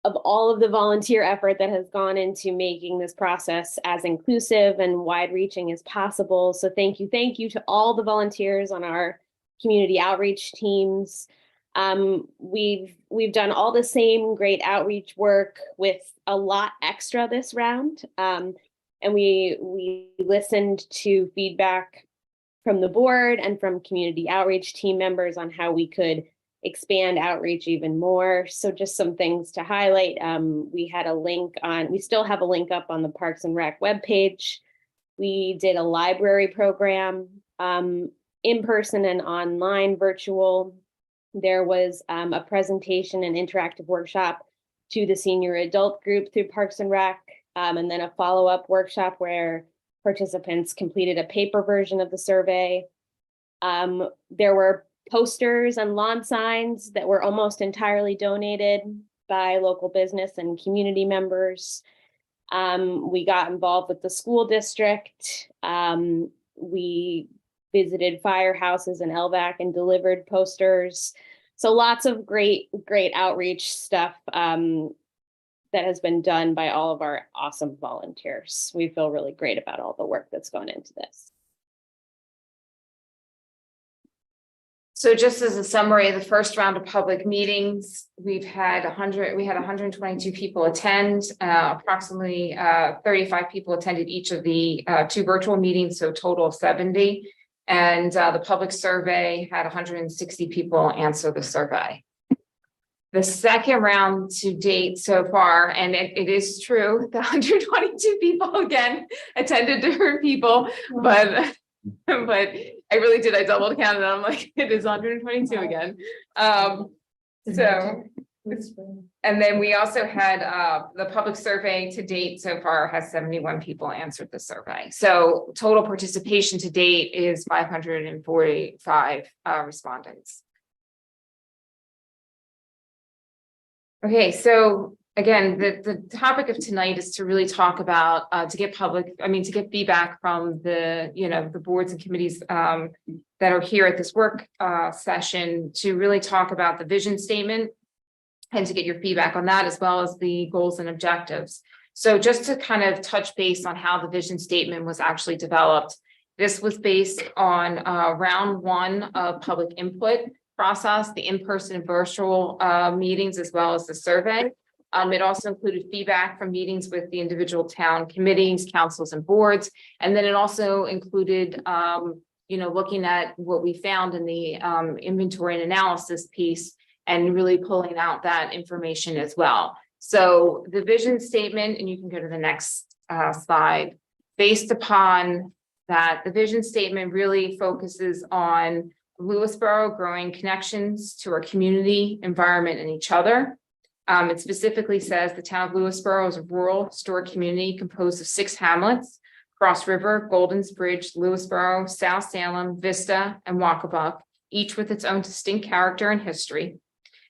of all of the volunteer effort that has gone into making this process as inclusive and wide-reaching as possible. So thank you to all the volunteers on our community outreach teams. We've done all the same great outreach work with a lot extra this round. And we listened to feedback from the board and from community outreach team members on how we could expand outreach even more. So just some things to highlight. We still have a link up on the Parks and Rec webpage. We did a library program, in person and online virtual. There was a presentation and interactive workshop to the senior adult group through Parks and Rec, and then a follow-up workshop where participants completed a paper version of the survey. There were posters and lawn signs that were almost entirely donated by local business and community members. We got involved with the school district. We visited firehouses in LVAC and delivered posters. So lots of great outreach stuff that has been done by all of our awesome volunteers. We feel really great about all the work that's gone into this. So just as a summary of the first round of public meetings, we had 122 people attend, approximately 35 people attended each of the 2 virtual meetings, so a total of 70. And the public survey had 160 people answer the survey. The second round to date so far, and it is true, the 122 people again attended different people, but I really did. I double counted. I'm like, it is 122 again. So, and then we also had the public survey to date so far has 71 people answered the survey. So total participation to date is 545 respondents. Okay, so again, the topic of tonight is to really talk about to get feedback from the boards and committees that are here at this work session to really talk about the vision statement and to get your feedback on that, as well as the goals and objectives. So just to kind of touch base on how the vision statement was actually developed, this was based on round 1 of public input process, the in-person and virtual meetings, as well as the survey. It also included feedback from meetings with the individual town committees, councils, and boards. And then it also included, looking at what we found in the inventory and analysis piece and really pulling out that information as well. So the vision statement, and you can go to the next slide, based upon that, the vision statement really focuses on Lewisboro growing connections to our community, environment, and each other. It specifically says the town of Lewisboro is a rural historic community composed of 6 hamlets: Cross River, Golden's Bridge, Lewisboro, South Salem, Vista, and Wacabuck, each with its own distinct character and history.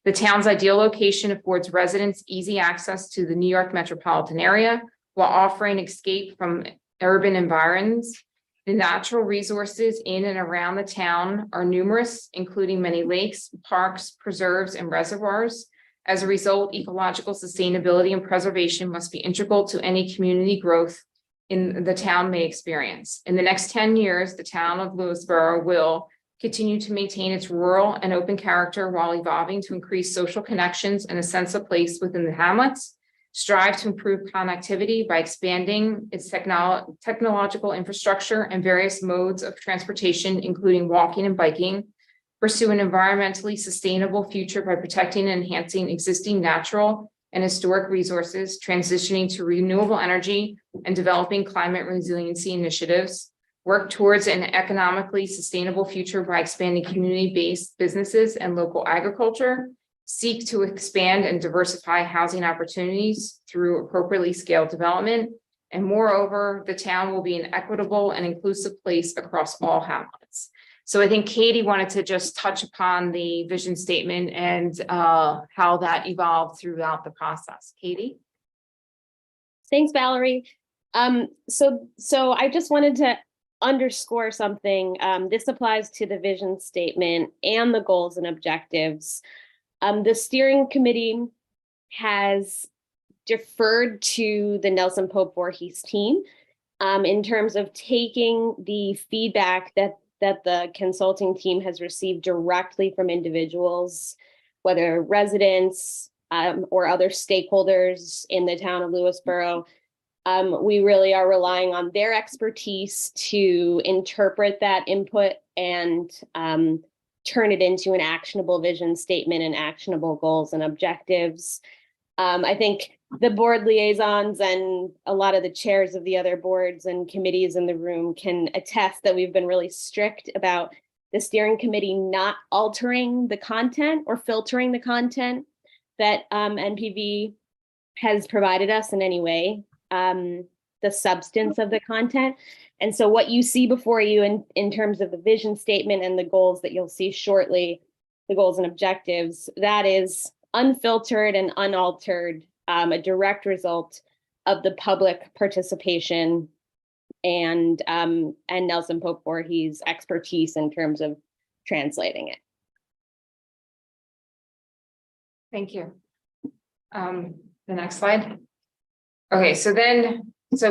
The town's ideal location affords residents easy access to the New York metropolitan area while offering escape from urban environs. The natural resources in and around the town are numerous, including many lakes, parks, preserves, and reservoirs. As a result, ecological sustainability and preservation must be integral to any community growth in the town may experience. In the next 10 years, the town of Lewisboro will continue to maintain its rural and open character while evolving to increase social connections and a sense of place within the hamlets, strive to improve connectivity by expanding its technological infrastructure and various modes of transportation, including walking and biking, pursue an environmentally sustainable future by protecting and enhancing existing natural and historic resources, transitioning to renewable energy and developing climate resiliency initiatives, work towards an economically sustainable future by expanding community-based businesses and local agriculture, seek to expand and diversify housing opportunities through appropriately scaled development, and moreover, the town will be an equitable and inclusive place across all hamlets. So I think Katie wanted to just touch upon the vision statement and how that evolved throughout the process. Katie? Thanks, Valerie. So I just wanted to underscore something. This applies to the vision statement and the goals and objectives. The steering committee has deferred to the Nelson Pope Voorhees team in terms of taking the feedback that the consulting team has received directly from individuals, whether residents or other stakeholders in the town of Lewisboro. We really are relying on their expertise to interpret that input and turn it into an actionable vision statement and actionable goals and objectives. I think the board liaisons and a lot of the chairs of the other boards and committees in the room can attest that we've been really strict about the steering committee not altering the content or filtering the content that NPV has provided us in any way, the substance of the content. And so what you see before you in terms of the vision statement and the goals that you'll see shortly, the goals and objectives, that is unfiltered and unaltered, a direct result of the public participation and Nelson Pope Voorhees' expertise in terms of translating it. Thank you. The next slide. Okay, so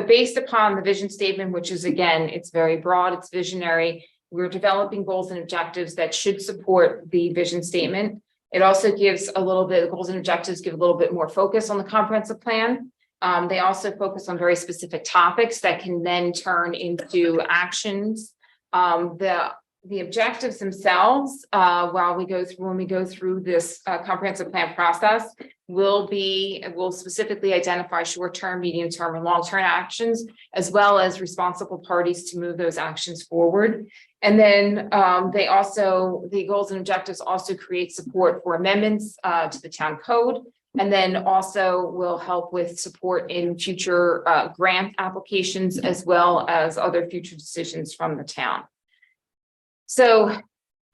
based upon the vision statement, which is, again, it's very broad, it's visionary, we're developing goals and objectives that should support the vision statement. It also gives a little bit, goals and objectives give a little bit more focus on the comprehensive plan. They also focus on very specific topics that can then turn into actions. The objectives themselves, when we go through this comprehensive plan process, will specifically identify short-term, medium-term, and long-term actions, as well as responsible parties to move those actions forward. And then the goals and objectives also create support for amendments to the town code, and then also will help with support in future grant applications, as well as other future decisions from the town. So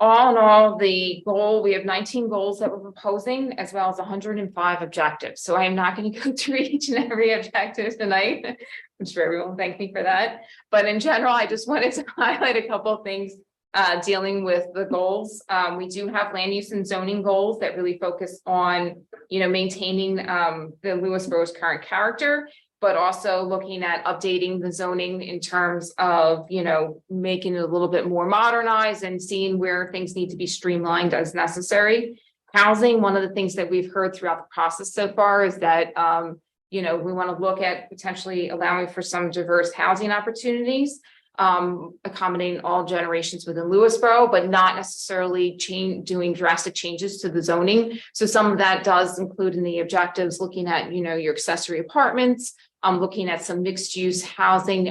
all in all, we have 19 goals that we're proposing, as well as 105 objectives. So I am not going to go through each and every objective tonight. I'm sure everyone will thank me for that. But in general, I just wanted to highlight a couple of things dealing with the goals. We do have land use and zoning goals that really focus on, maintaining the Lewisboro's current character, but also looking at updating the zoning in terms of, making it a little bit more modernized and seeing where things need to be streamlined as necessary. Housing, one of the things that we've heard throughout the process so far is that, we want to look at potentially allowing for some diverse housing opportunities, accommodating all generations within Lewisboro, but not necessarily doing drastic changes to the zoning. So some of that does include in the objectives, looking at, your accessory apartments, looking at some mixed use housing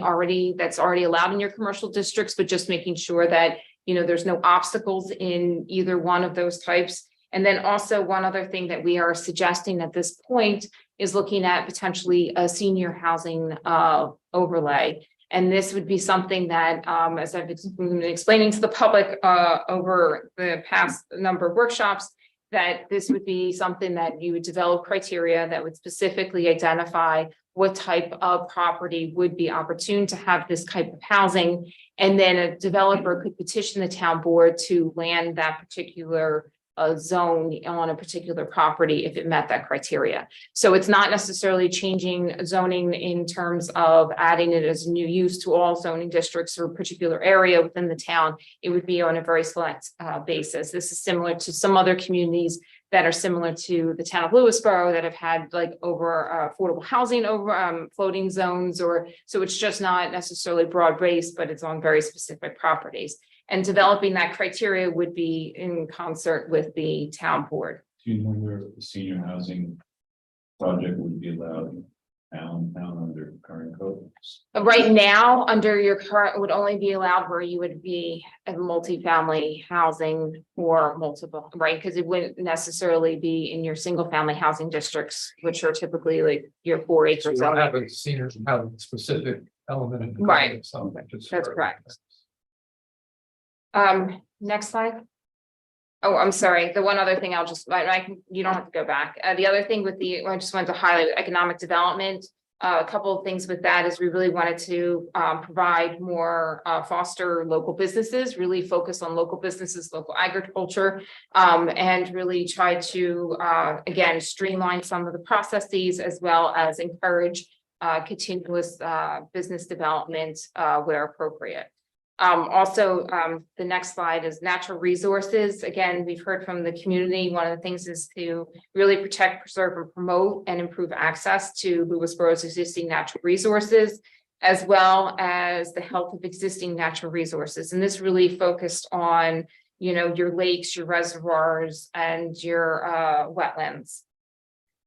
that's already allowed in your commercial districts, but just making sure that, there's no obstacles in either one of those types. And then also one other thing that we are suggesting at this point is looking at potentially a senior housing overlay. And this would be something that, as I've been explaining to the public over the past number of workshops, that this would be something that you would develop criteria that would specifically identify what type of property would be opportune to have this type of housing. And then a developer could petition the town board to land that particular zone on a particular property if it met that criteria. So it's not necessarily changing zoning in terms of adding it as a new use to all zoning districts or a particular area within the town. It would be on a very select basis. This is similar to some other communities that are similar to the town of Lewisboro that have had over affordable housing over floating zones, so it's just not necessarily broad based, but it's on very specific properties. And developing that criteria would be in concert with the town board. Do you know where the senior housing project would be allowed in town under current codes? Right now, under your current, would only be allowed where you would be a multifamily housing or multiple, right? Because it wouldn't necessarily be in your single family housing districts, which are typically like your 4 acres. So you don't have a senior housing specific element in the code Right. itself, That's correct. Next slide. Oh, I'm sorry. The one other thing you don't have to go back. The other thing I just wanted to highlight economic development. A couple of things with that is we really wanted to provide more foster local businesses, really focus on local businesses, local agriculture, and really try to, again, streamline some of the processes as well as encourage continuous business development where appropriate. The next slide is natural resources. Again, we've heard from the community. One of the things is to really protect, preserve, and promote and improve access to Lewisboro's existing natural resources, as well as the health of existing natural resources. And this really focused on, your lakes, your reservoirs, and your wetlands.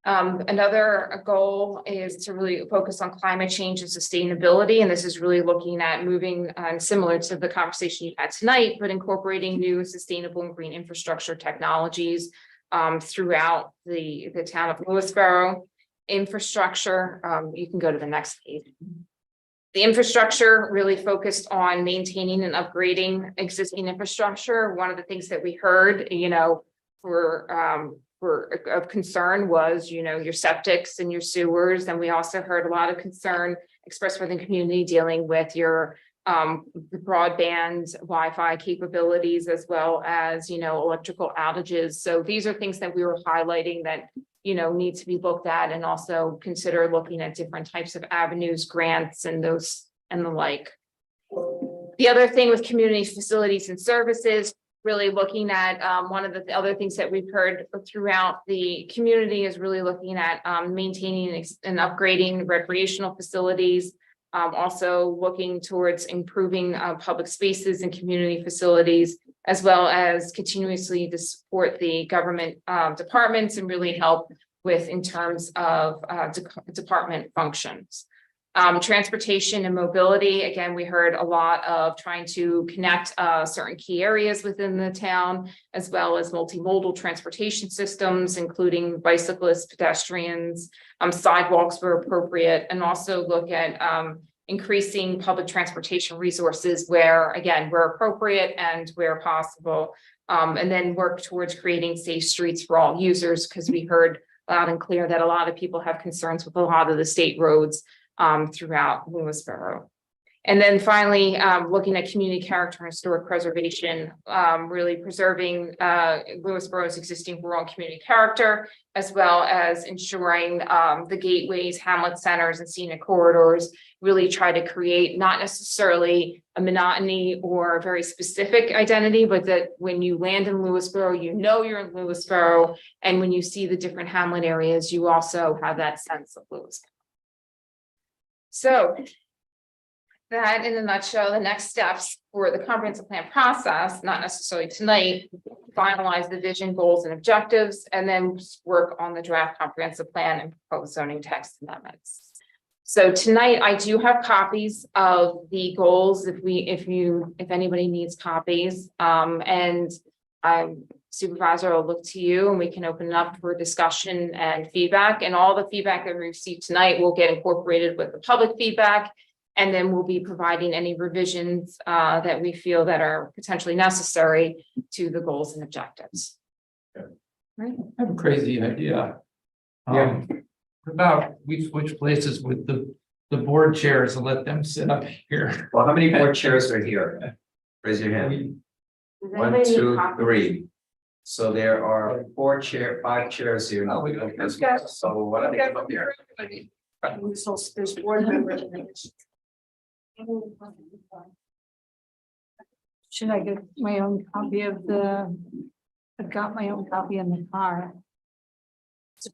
Another goal is to really focus on climate change and sustainability. And this is really looking at moving similar to the conversation you had tonight, but incorporating new sustainable and green infrastructure technologies throughout the town of Lewisboro. Infrastructure, you can go to the next page. The infrastructure really focused on maintaining and upgrading existing infrastructure. One of the things that we heard, of concern was, your septics and your sewers. And we also heard a lot of concern expressed within the community dealing with your broadband Wi-Fi capabilities, as well as, electrical outages. So these are things that we were highlighting that, need to be looked at, and also consider looking at different types of avenues, grants, and the like. The other thing with community facilities and services, really looking at, one of the other things that we've heard throughout the community is really looking at, maintaining and upgrading recreational facilities. Also looking towards improving, public spaces and community facilities, as well as continuously to support the government, departments and really help with in terms of, department functions. Transportation and mobility, again, we heard a lot of trying to connect certain key areas within the town, as well as multimodal transportation systems, including bicyclists, pedestrians, sidewalks were appropriate, and also look at increasing public transportation resources where, again, where appropriate and where possible, and then work towards creating safe streets for all users, because we heard loud and clear that a lot of people have concerns with a lot of the state roads throughout Lewisboro. And then finally, looking at community character and historic preservation, really preserving Lewisboro's existing rural community character, as well as ensuring the gateways, hamlet centers, and scenic corridors really try to create not necessarily a monotony or a very specific identity, but that when you land in Lewisboro, you know you're in Lewisboro, and when you see the different hamlet areas, you also have that sense of Lewisboro. So that in a nutshell, the next steps for the comprehensive plan process, not necessarily tonight, finalize the vision, goals, and objectives, and then work on the draft comprehensive plan and proposed zoning text amendments. So tonight I do have copies of the goals if anybody needs copies. And Supervisor, I'll look to you and we can open it up for discussion and feedback, and all the feedback that we received tonight will get incorporated with the public feedback. And then we'll be providing any revisions that we feel that are potentially necessary to the goals and objectives. I have a crazy idea. About we switch places with the board chairs and let them sit up here. Well, how many board chairs are here? Raise your hand. 1, 2, 3. So there are 5 chairs here. No, we don't. So what do they come up here? So there's board members. Should I get my own copy of the, I've got my own copy in the car. We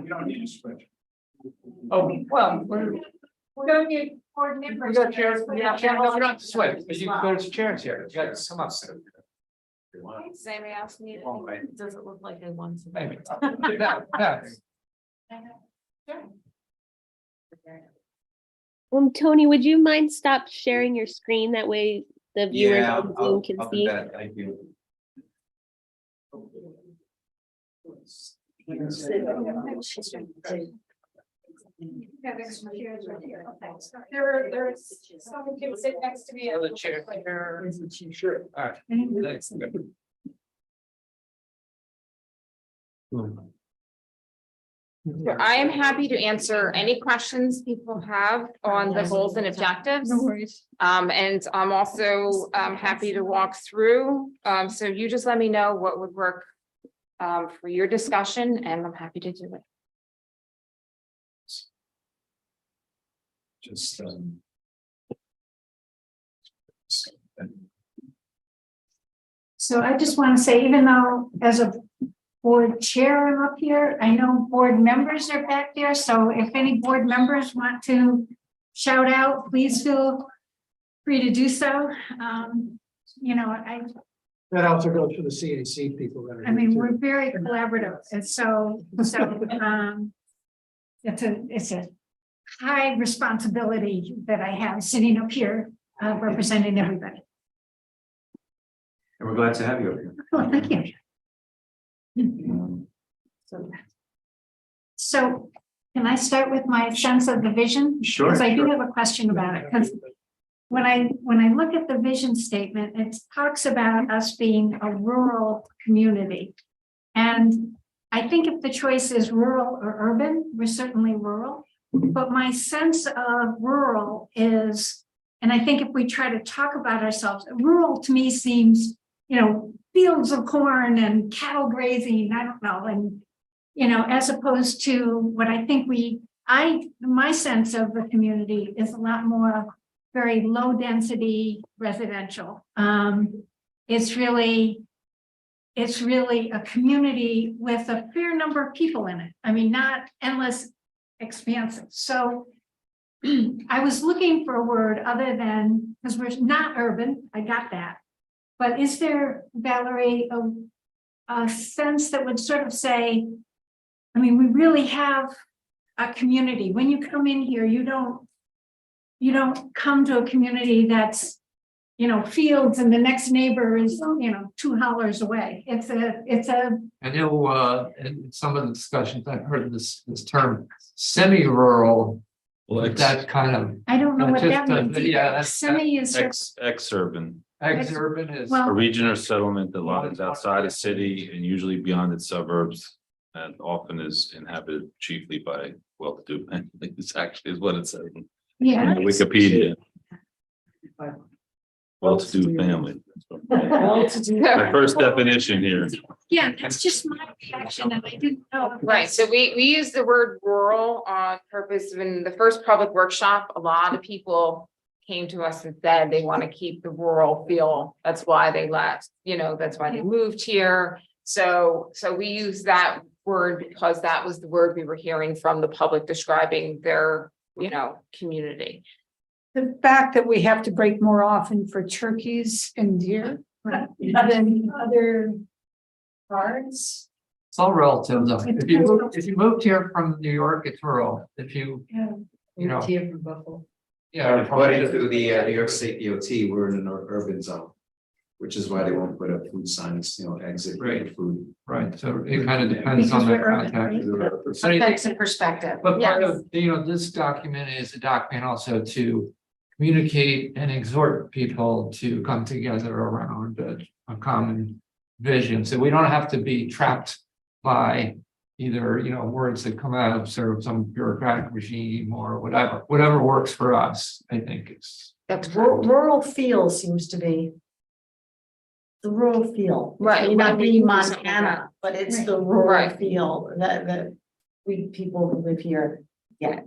don't need to switch. Oh, well, we're gonna be board members. We got chairs, we don't have to switch, but you can go to chairs here. You guys come up. Sammy asked me, Oh, right. does it look like I want to? Maybe. Yeah. Tony, would you mind stop sharing your screen? That way the viewers Yeah, on Zoom I'll can do see. that. Thank you. There's someone can sit next to me. The chair. Sure. All right. Thanks. So I am happy to answer any questions people have on the goals and objectives. No worries. And I'm also happy to walk through. So you just let me know what would work for your discussion, and I'm happy to do it. Just So I just want to say, even though as a board chair I'm up here, I know board members are back there. So if any board members want to shout out, please feel free to do so. You know, That also goes for the CAC people that are. I mean, we're very collaborative, and so it's a high responsibility that I have sitting up here representing everybody. And we're glad to have you up here. Oh, thank you. So can I start with my sense of the vision? Sure. Because I do have a question about it, because when I look at the vision statement, it talks about us being a rural community. And I think if the choice is rural or urban, we're certainly rural. But my sense of rural is, and I think if we try to talk about ourselves, rural to me seems, you know, fields of corn and cattle grazing, I don't know, and you know, as opposed to what I think my sense of the community is a lot more very low density residential. It's really a community with a fair number of people in it. I mean, not endless expansive. So I was looking for a word other than, because we're not urban, I got that. But is there, Valerie, a sense that would sort of say, I mean, we really have a community. When you come in here, you don't come to a community that's, you know, fields and the next neighbor is, you know, 2 hollers away. It's a. I know, in some of the discussions, I've heard this term semi-rural, Well, that kind of. I don't know what that just, means. yeah, that's- Semi is. Ex-urban, Ex-urban is. Well- a region or settlement that lies outside a city and usually beyond its suburbs. And often is inhabited chiefly by well-to-do families, actually is what it says in Yeah. Wikipedia. Well-to-do family. My first definition here. Yeah, that's just my reaction and I didn't know. if Right, that's- so we use the word rural on purpose. In the first public workshop, a lot of people came to us and said they want to keep the rural feel. That's why they left, you know, that's why they moved here. So we use that word because that was the word we were hearing from the public describing their, you know, community. The fact that we have to break more often for turkeys and deer than other birds. It's all relative though. If you moved here from New York, it's rural. If you, you know. Here from Buffalo. Yeah. According to the New York State DOT, we're in an urban zone, which is why they won't put up food signs, you know, exit Right. food. Right, so it kind of depends on Because the we're urban, context. That's a perspective. But part of, you know, this document is a document also to communicate and exhort people to come together around a common vision. So we don't have to be trapped by either, you know, words that come out of sort of some bureaucratic regime or whatever works for us, I think is. That's rural feel seems to be. The rural feel. Right, It may not be something like that. Montana, but it's the rural Right. feel that we people who live here get.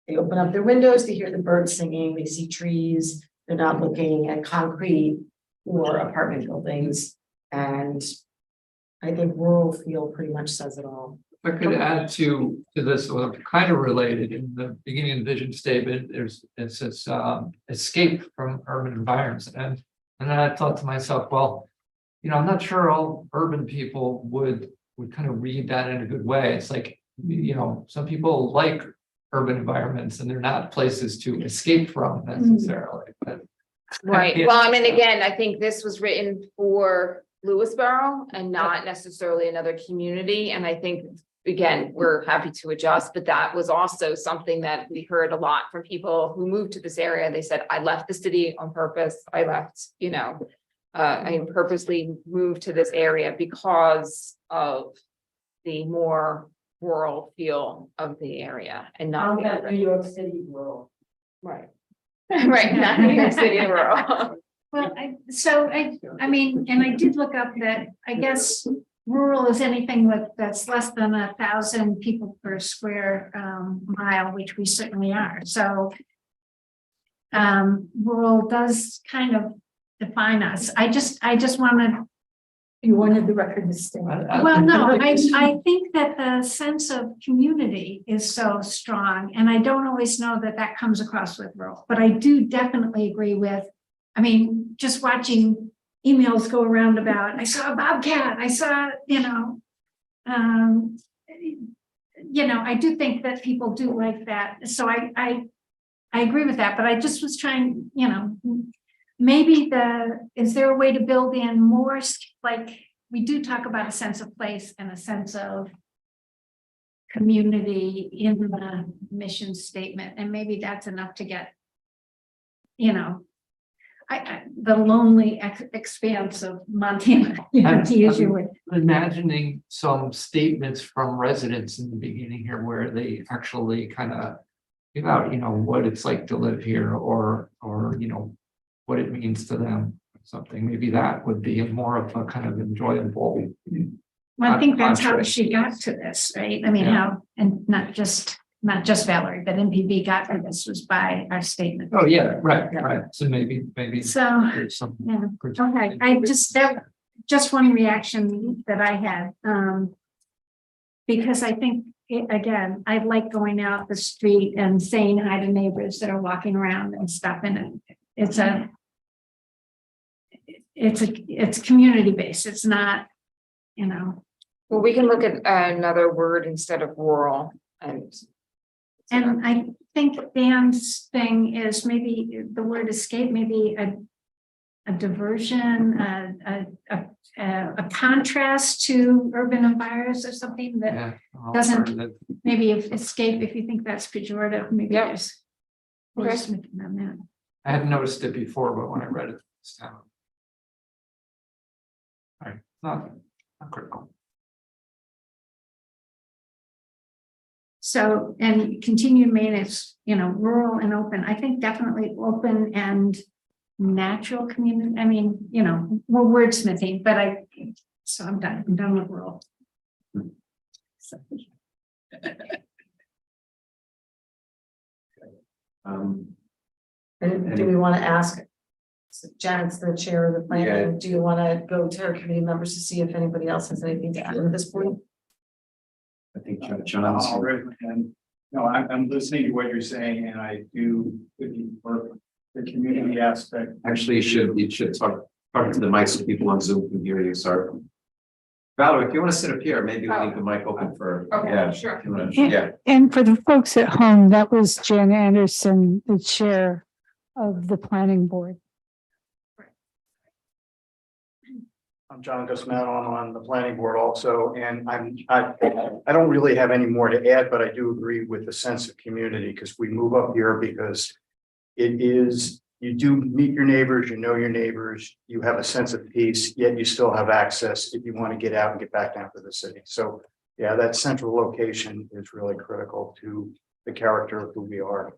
They open up their windows, they hear the birds singing, they see trees, they're not looking at concrete or apartment buildings. And I think rural feel pretty much says it all. If I could add to this, well, kind of related, in the beginning of the vision statement, it says escape from urban environments. And then I thought to myself, well, you know, I'm not sure all urban people would kind of read that in a good way. It's like, you know, some people like urban environments and they're not places to escape from necessarily. But Right, Yeah. well, I mean, again, I think this was written for Lewisboro and not necessarily another community, and I think. Again, we're happy to adjust, but that was also something that we heard a lot from people who moved to this area. They said, I left the city on purpose. I left, you know, I purposely moved to this area because of the more rural feel of the area and not. the urban. York City rural. Right. Right, not New York City rural. Well, I mean, and I did look up that, I guess rural is anything that's less than 1,000 people per square mile, which we certainly are. So rural does kind of define us. I just wanted. You wanted the record to stand. Well, no, I think that the sense of community is so strong, and I don't always know that comes across with rural, but I do definitely agree with, I mean, just watching emails go around about, I saw a bobcat, I saw, you know, I do think that people do like that. So I agree with that, but I just was trying, you know, maybe is there a way to build in more, like, we do talk about a sense of place and a sense of community in the mission statement, and maybe that's enough to get, you know, the lonely expanse of Montana, you know, to use your word. Imagining some statements from residents in the beginning here where they actually kind of give out, you know, what it's like to live here or, you know, what it means to them, something, maybe that would be more of a kind of enjoyable Well, I think that's how Contrary. she got to this, right? I mean, Yeah. how, and not just Valerie, but NPV got to this was by our statement. Oh, yeah, right. So maybe So, there's some. yeah, okay, just one reaction that I had, because I think, again, I like going out the street and saying hi to neighbors that are walking around and stuff, and it's community based, it's not, you know. Well, we can look at another word instead of rural and. And I think Dan's thing is maybe the word escape, maybe a diversion, a contrast to urban environs or something that Yeah. doesn't, maybe if escape, if you think that's pejorative, maybe Yep. there's. Okay. wordsmithing on that. I hadn't noticed it before, but when I read it this time. All right, not critical. So, and continued maintenance, rural and open, I think definitely open and natural community, I mean, we're wordsmithing, but I'm done with rural. So, And do we want to ask? So Janet's the chair of the planning. Do you want to go to her committee members to see if anybody else has anything to add at this point? I think John's. And, no, I'm listening to what you're saying, and I do, for the community aspect. Actually, you should talk to the mic so people on Zoom can hear you, sorry. Valerie, if you want to sit up here, maybe we'll leave the mic open for, Okay, yeah. sure. if you wanna- Yeah, And for the folks at home, that was Jan Anderson, the chair of the planning board. I'm John Gusmano, I'm on the planning board also, and I don't really have any more to add, but I do agree with the sense of community, because we move up here because it is, you do meet your neighbors, you know your neighbors, you have a sense of peace, yet you still have access if you want to get out and get back down to the city. So yeah, that central location is really critical to the character of who we are.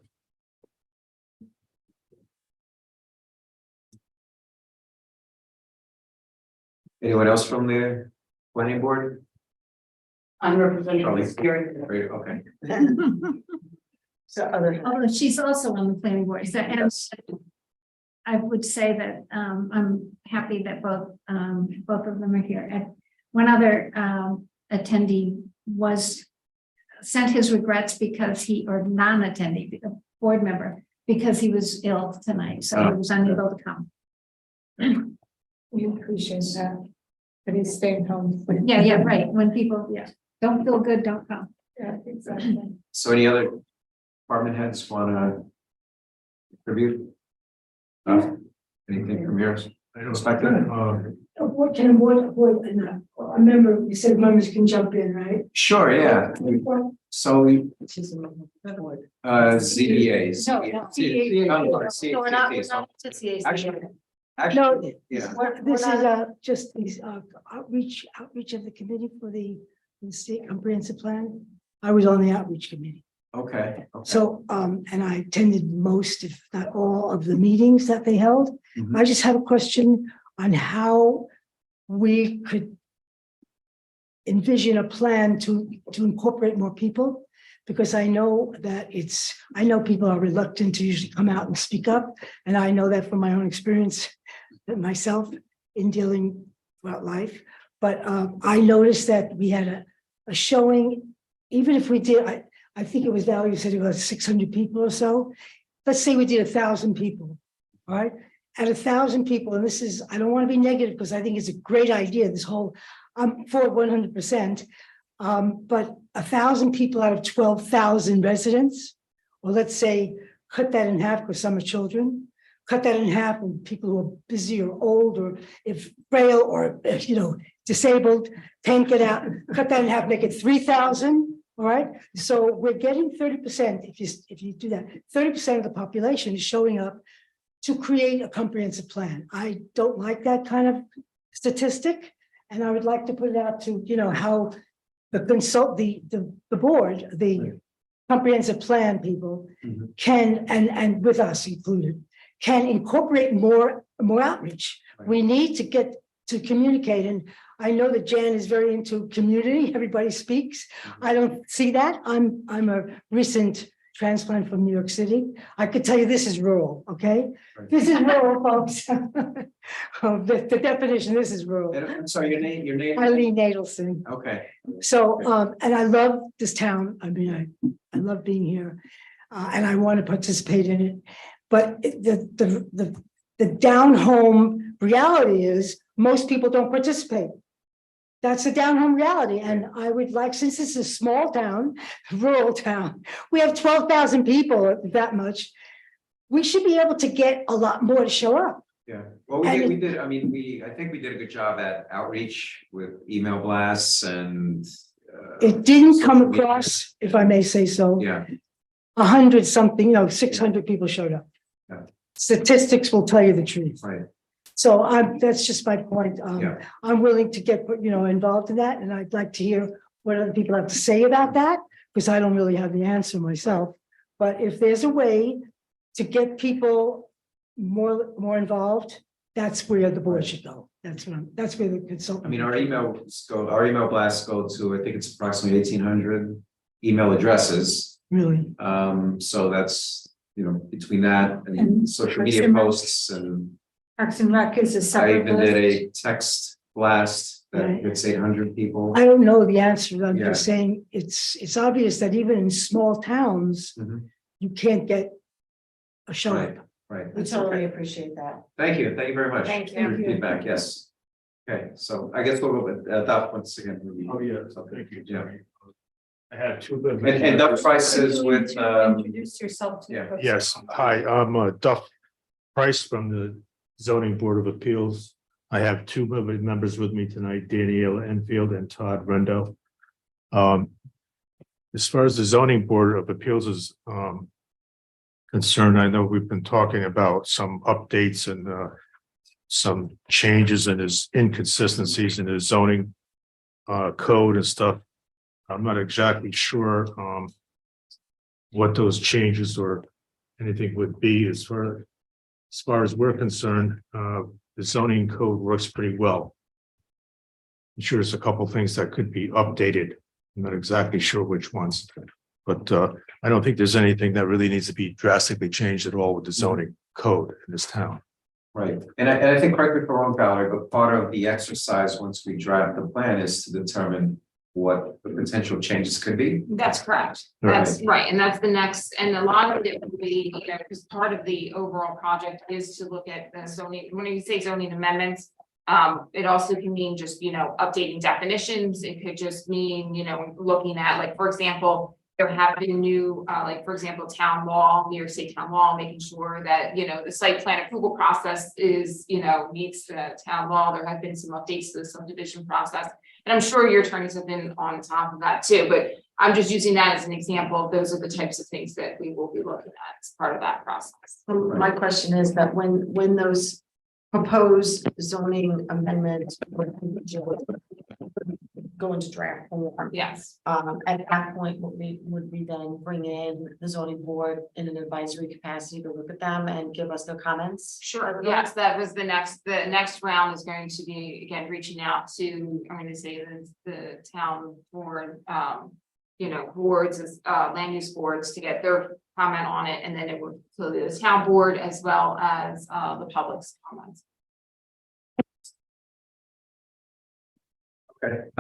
anyone else from the planning board? I'm representing Oh, the it's- steering. Great, okay. So other. although she's also on the planning board, so, and I would say that, I'm happy that both of them are here. And one other, attendee sent his regrets because or non-attendee, a board member, because he was ill tonight, so he was unable to come. We appreciate that. But he's staying home. Yeah, right, when people, don't feel good, don't come. Yeah, exactly. So any other department heads want to contribute? Anything from yours? Perspective? What can a member, you said members can jump in, right? Sure, yeah. So we, ZBAs. No, we're not to CAC. Actually, yeah. This is just these outreach of the committee for the state comprehensive plan. I was on the outreach committee. Okay. So, and I attended most, if not all, of the meetings that they held. Mhm. I just have a question on how we could envision a plan to incorporate more people. Because I know that I know people are reluctant to usually come out and speak up. And I know that from my own experience myself in dealing throughout life. But I noticed that we had a showing, even if we did, I think it was Valerie said it was 600 people or so. Let's say we did 1,000 people, all right? At 1,000 people, and this is, I don't want to be negative because I think it's a great idea, this whole, I'm for 100%. But 1,000 people out of 12,000 residents, or let's say, cut that in half because some are children, cut that in half and people who are busy or old, or if frail or, disabled, can't get out, cut that in half, make it 3,000. All right, so we're getting 30%. If you do that, 30% of the population is showing up to create a comprehensive plan. I don't like that kind of statistic, and I would like to put it out to how the board, the comprehensive plan people can and with us included can incorporate more outreach. We need to get to communicate. And I know that Jan is very into community. Everybody speaks. I don't see that. I'm a recent transplant from New York City. I could tell you this is rural, okay? This is rural, folks. The definition, this is rural. I'm sorry, your name? Eileen Nadelson. Okay. So, and I love this town. I mean, I love being here. And I want to participate in it. But the down home reality is most people don't participate. That's the down home reality. And I would like, since this is a small town, rural town, we have 12,000 people, that much. We should be able to get a lot more to show up. Yeah, well, we did, I mean, I think we did a good job at outreach with email blasts and. It didn't social come media. across, if I may say so. Yeah, 100 something, 600 people showed up. Yeah. Statistics will tell you the truth. right, So that's just my point. Yeah. I'm willing to get, involved in that, and I'd like to hear what other people have to say about that, because I don't really have the answer myself. But if there's a way to get people more involved, that's where the board should go. That's where the consultant. I mean, our email blasts go to, I think it's approximately 1,800 email addresses. Really. So that's, between that and And social media Parks and Rec. posts and Parks and Rec is a I separate even did list. a text blast that Right. hits 800 people. I don't know the answer. I'm Yeah. just saying it's obvious that even in small towns, Mhm. you can't get a show up. Right. We totally appreciate that. Thank you very much. Thank for your you. feedback, yes. Okay, so I guess we'll adopt once again. Oh, yeah, thank you. Yeah. I have two. good- And the prices with, Introduce yourself to. yeah. Yes, hi, I'm Duff Price from the Zoning Board of Appeals. I have two members with me tonight, Danielle Enfield and Todd Rendo. As far as the Zoning Board of Appeals is concerned, I know we've been talking about some updates and some changes and his inconsistencies in his zoning code and stuff. I'm not exactly sure what those changes or anything would be as far as we're concerned. The zoning code works pretty well. I'm sure there's a couple things that could be updated. I'm not exactly sure which ones, but I don't think there's anything that really needs to be drastically changed at all with the zoning code in this town. Right, and I think, correct me if I'm wrong, Valerie, but part of the exercise, once we draft the plan, is to determine what the potential changes could be. That's correct. Right. That's right. And that's the next, and a lot of it will be, because part of the overall project is to look at the zoning, when you say zoning amendments. It also can mean just, updating definitions. It could just mean, looking at, like, for example, there have been new, like, for example, town law, New York State town law, making sure that, the site plan approval process is, meets the town law. There have been some updates to the subdivision process. And I'm sure your attorneys have been on top of that too, but I'm just using that as an example. Those are the types of things that we will be looking at as part of that process. So my question is that when those proposed zoning amendments would go into draft form. Yes. At that point, would we then bring in the zoning board in an advisory capacity to look at them and give us their comments? Sure, yes, that was the next round is going to be, again, reaching out to, I'm gonna say the town board, boards, land use boards to get their comment on it, and then it would, so the town board as well as, the public's comments. Okay.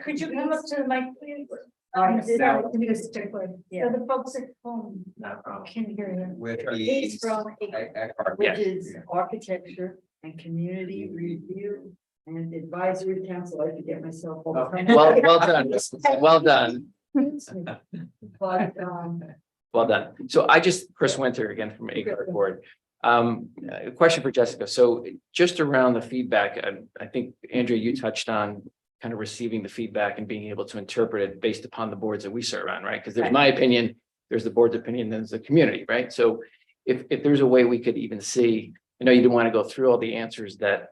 Could you come up to the mic, please? Sal. So the folks at home No problem. can hear you. With It's from Yeah. is architecture and community review and advisory council. I forget myself all the time. Well done. Well done. But, Well done. So Chris Winter again from Acre Board. A question for Jessica. So just around the feedback, I think, Andrea, you touched on kind of receiving the feedback and being able to interpret it based upon the boards that we serve on, right? Because there's my opinion, there's the board's opinion, there's the community, right? So if there's a way we could even see, I know you didn't want to go through all the answers that,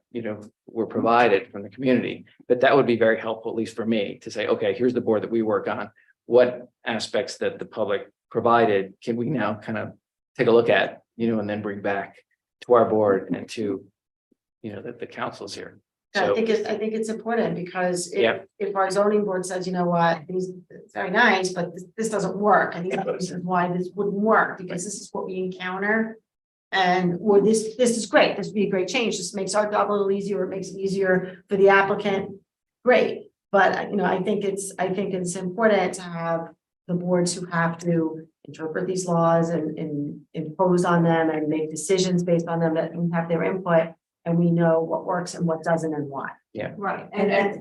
were provided from the community, but that would be very helpful, at least for me, to say, okay, here's the board that we work on. What aspects that the public provided can we now kind of take a look at and then bring back to our board and to, the councils here. I So, think it's important because Yeah. if our zoning board says, you know what, these, it's very nice, but this doesn't work. I think that's the reason why this wouldn't work, because this is what we encounter. And or this is great. This would be a great change. This makes our job a little easier. It makes it easier for the applicant. Great. But I think it's important to have the boards who have to interpret these laws and impose on them and make decisions based on them, that have their input, and we know what works and what doesn't and why. Right, And I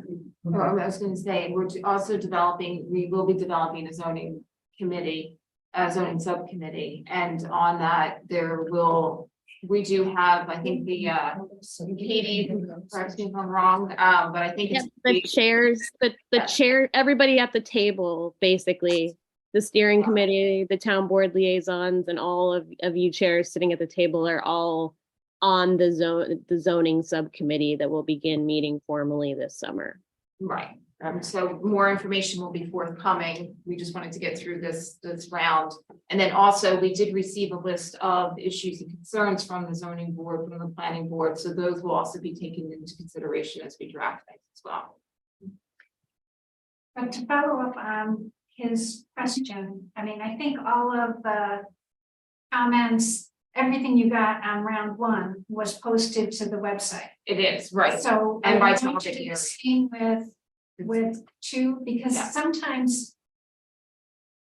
was gonna say, we will be developing a zoning committee, a zoning subcommittee, and on that, we do have, I think Katie, correct me if I'm wrong, but I think Yeah, it's. the chairs, the chair, everybody at the table, basically, the steering committee, the town board liaisons, and all of you chairs sitting at the table are all on the zoning subcommittee that will begin meeting formally this summer. Right, so more information will be forthcoming. We just wanted to get through this round. And then also, we did receive a list of issues and concerns from the zoning board, from the planning board, so those will also be taken into consideration as we draft things as well. But to follow up on his question, I mean, I think all of the comments, everything you got on round one was posted to the website. It is, right. So And by I'm going topic to be area. seeing with two, because Yeah. sometimes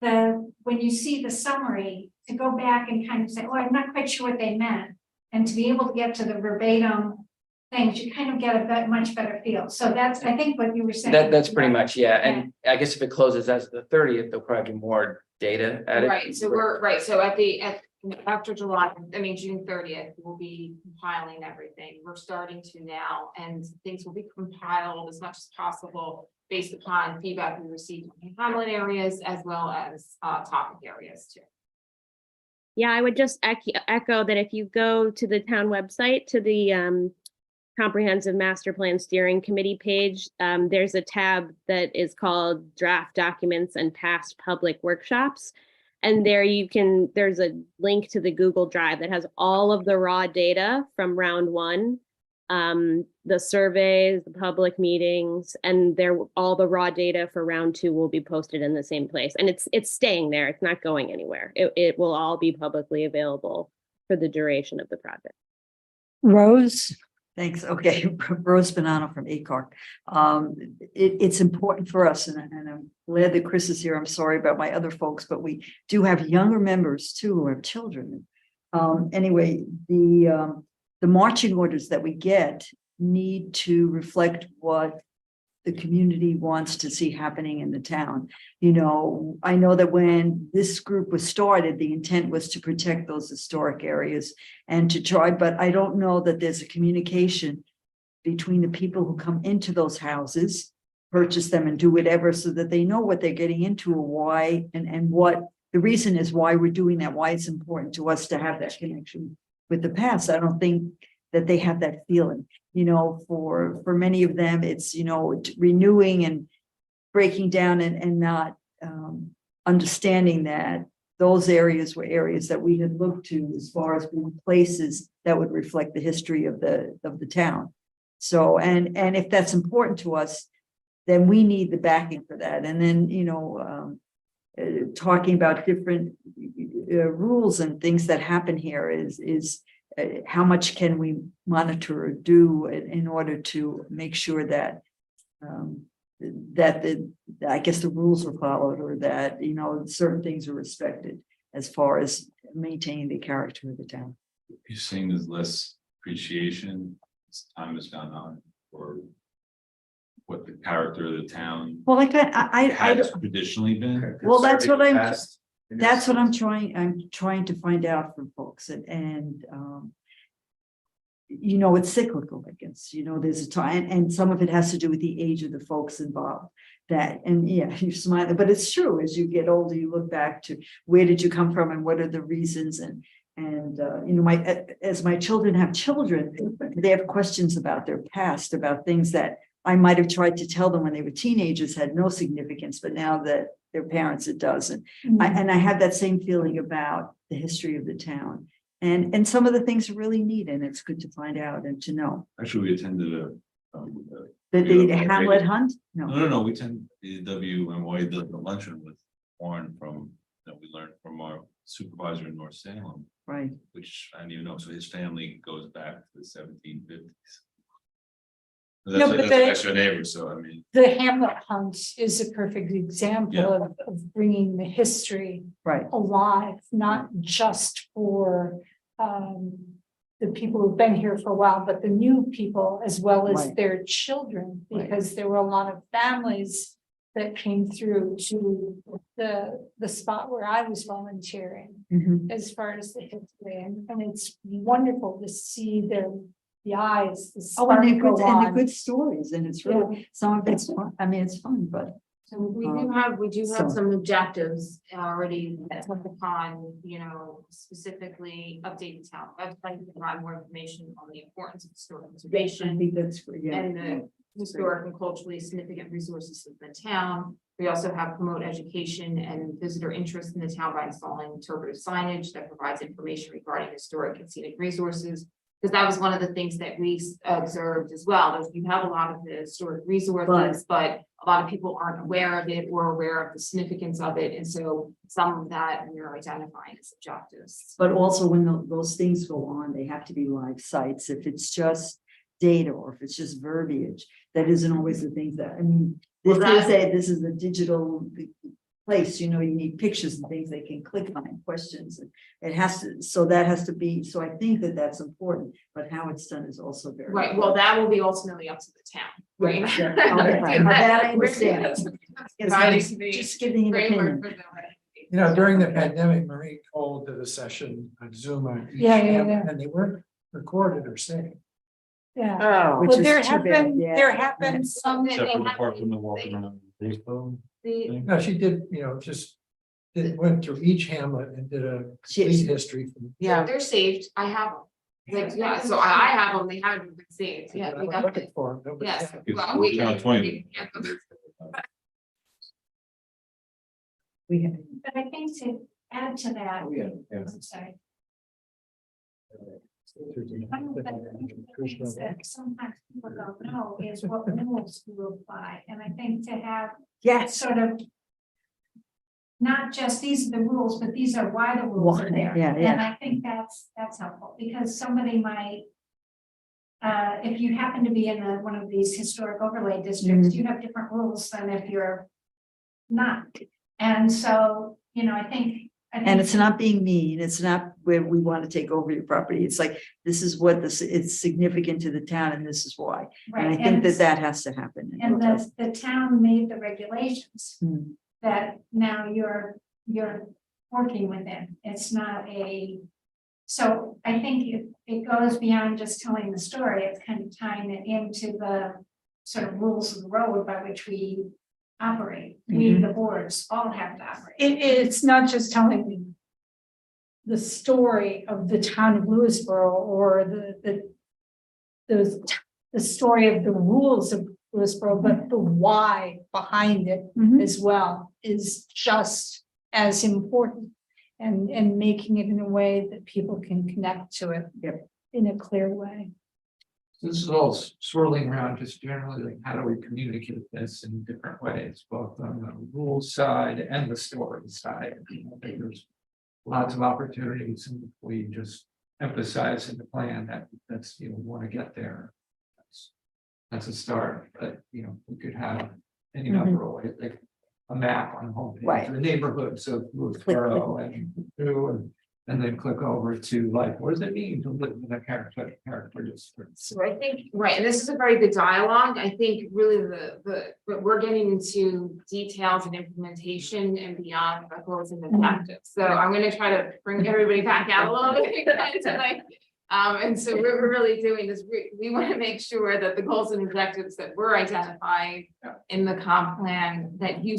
when you see the summary, to go back and kind of say, oh, I'm not quite sure what they meant, and to be able to get to the verbatim things, you kind of get a much better feel. So that's, I think, what you were saying. That's pretty much, yeah. And I guess if it closes as the 30th, there'll probably be more data added. Right, so so after June 30th, we'll be compiling everything. We're starting to now, and things will be compiled as much as possible based upon feedback we received in Hamlet areas as well as topic areas too. Yeah, I would just echo that if you go to the town website, to the Comprehensive Master Plan Steering Committee page, there's a tab that is called Draft Documents and Past Public Workshops. And there there's a link to the Google Drive that has all of the raw data from round one, the surveys, the public meetings, and all the raw data for round two will be posted in the same place. And it's staying there. It's not going anywhere. It will all be publicly available for the duration of the project. Rose? Thanks. Okay, Rose Bonanno from ACARC. It's important for us, and I'm glad that Chris is here. I'm sorry about my other folks, but we do have younger members too who have children. Anyway, the marching orders that we get need to reflect what the community wants to see happening in the town. I know that when this group was started, the intent was to protect those historic areas and to try, but I don't know that there's a communication between the people who come into those houses, purchase them and do whatever, so that they know what they're getting into or why, and what the reason is why we're doing that, why it's important to us to have that connection with the past. I don't think that they have that feeling. For many of them, it's, renewing and breaking down and not understanding that those areas were areas that we had looked to as far as being places that would reflect the history of the town. So, and if that's important to us, then we need the backing for that. And then, talking about different rules and things that happen here is how much can we monitor or do in order to make sure that I guess the rules are followed, or that certain things are respected as far as maintaining the character of the town. You're saying there's less appreciation as time has gone on, or what the character of the town Well, has traditionally been? Well, that's what I'm trying to find out from folks, and it's cyclical, I guess. There's a time, and some of it has to do with the age of the folks involved. You're smiling, but it's true. As you get older, you look back to where did you come from and what are the reasons, and as my children have children, they have questions about their past, about things that I might have tried to tell them when they were teenagers had no significance, but now that they're parents, it does. And I have that same feeling about the history of the town. And some of the things are really neat and it's good to find out and to know. Actually, we attended a. The Hamlet hunt? No, No, we attended the WMY, the luncheon with Warren that we learned from our supervisor in North Salem, right. which I didn't even know, so his family goes back to the 1750s. No, but That's your neighbor, so I mean. The Hamlet Hunt is a perfect example of bringing the history Right. alive, not just for the people who've been here for a while, but the new people as well as Right. their children, Right. because there were a lot of families that came through to the spot where I was volunteering Mhm. as far as the history, and it's wonderful to see the eyes, the Oh, and spark they're go good, and they're on. good stories, and it's really, some of it's fun, I mean, it's fun, but. So we do so- have some objectives already touched upon, specifically update the town website, to provide more information on the importance of historic I conservation think that's, yeah. and the historic and culturally significant resources of the town. We also have promote education and visitor interest in the town by installing interpretive signage that provides information regarding historic and scenic resources. Because that was one of the things that we observed as well, is you have a lot of the historic resources, but a lot of people aren't aware of it or aware of the significance of it. And so some of that we're identifying as objectives. But also when those things go on, they have to be live sites. If it's just data or if it's just verbiage, that isn't always the things that, I mean, this is a digital place, you need pictures and things they can click on and questions. And it has to, so that has to be, so I think that that's important, but how it's done is also very. Right, well, that will be ultimately up to the town, right? Yeah, okay, that I understand. Just giving an Framework opinion. for that. During the pandemic, Marie called to the session on Zoom on each Yeah. and they weren't recorded or saved. Yeah. Oh, which Well, is there too have bad, been, yeah. there have been some. Except for the part from the walking around baseball. No, she did, went through each hamlet and did a complete history from. Yeah, they're saved, I have them. Like, yeah, so I have them, they haven't been saved, yeah, we got Looking it. for them. Nobody Yes. had them. Well, we Channel can- 20. we can get them. We have. But I think to add to that, Oh, yeah. I'm sorry. One of the things that sometimes people don't know is what rules to apply, and I think to have Yes. sort of not just these are the rules, but these are why the rules are Why, there. yeah, yeah. And I think that's helpful, because somebody might, if you happen to be in one of these historic overlay districts, you have different rules than if you're not. And so, I think. And it's not being mean, it's not where we want to take over your property, it's like, this is what it's significant to the town and this is why. And I Right, think that has to happen. And the town made the regulations Hmm. that now you're working within. It's not so I think it goes beyond just telling the story. It's kind of tying it into the sort of rules of the road by which we operate. We, the boards, all have to operate. It's not just telling the story of the town of Lewisboro or the story of the rules of Lewisboro, but the why behind it as well is just as important, and making it in a way that people can connect to it in a clear way. This is all swirling around just generally, like, how do we communicate this in different ways, both on the rules side and the story side? I think there's lots of opportunities, and if we just emphasize in the plan that's, want to get there. That's a start, but, we could have any number of ways, like a map on the homepage, Right. the neighborhoods of Lewisboro and then click over to like, what does it mean to live in a character district? So I think, right, and this is a very good dialogue. I think really but we're getting into details and implementation and beyond the goals and objectives. So I'm gonna try to bring everybody back out a little bit tonight. And so what we're really doing is we want to make sure that the goals and objectives that we're identifying in the comp plan, that you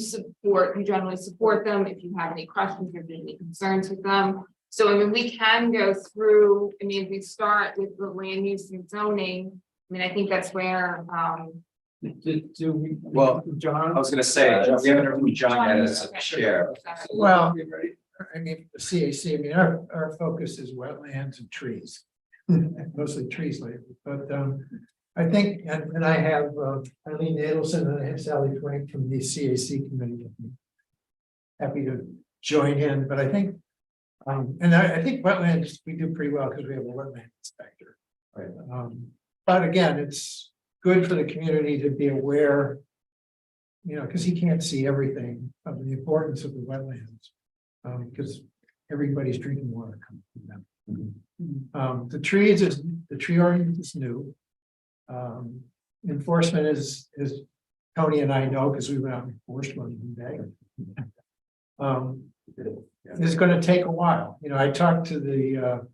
generally support them. If you have any questions or any concerns with them. So, we can go through, we start with the land use and zoning. I think that's where, Well, John? I was gonna say, we haven't heard from John yet as a chair. Well, I mean, the CAC, I mean, our focus is wetlands and trees. Mostly trees lately, but I think, and I have Eileen Adelson and I have Sally Frank from the CAC committee with me. Happy to join in, but I think, and I think wetlands, we do pretty well because we have a wetland inspector. Right. But again, it's good for the community to be aware, you know, because he can't see everything of the importance of the wetlands. Because everybody's drinking water comes from them. The tree ordinance is new. Enforcement is Tony and I know because we went out and enforced one day. It's going to take a while. You know, I talked to the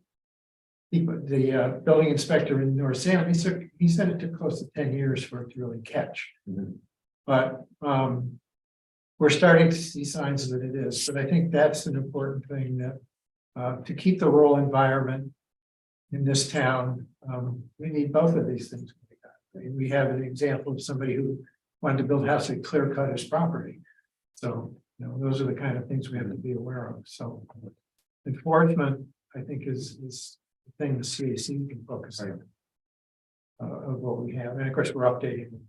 building inspector in North Salem. He said it took close to 10 years for it to really catch. But we're starting to see signs that it is. But I think that's an important thing that to keep the rural environment in this town, we need both of these things. I mean, we have an example of somebody who wanted to build a house and clear cut his property. So, you know, those are the kind of things we have to be aware of. So enforcement, I think, is the thing the CAC can focus on of what we have. And of course, we're updating the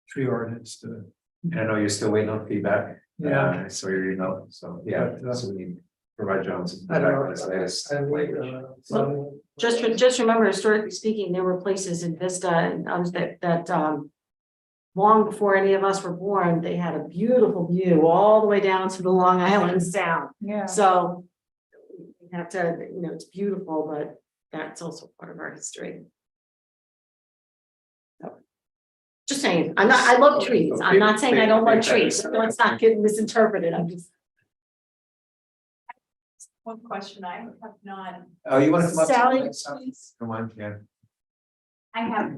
tree ordinance to. And I know you're still waiting on feedback. Yeah. So you know, so yeah, But, so we need to provide John some I don't feedback know. on this latest I language. Well, just remember, historically speaking, there were places in Vista and that long before any of us were born, they had a beautiful view all the way down to the Long Island Sound. Yeah. So we have to, you know, it's beautiful, but that's also part of our history. So, just saying, I love trees. I'm not saying I don't like trees. So let's not get misinterpreted. I'm just. One question I have not. Oh, you want to come up? Sally, please? Come on, yeah. I have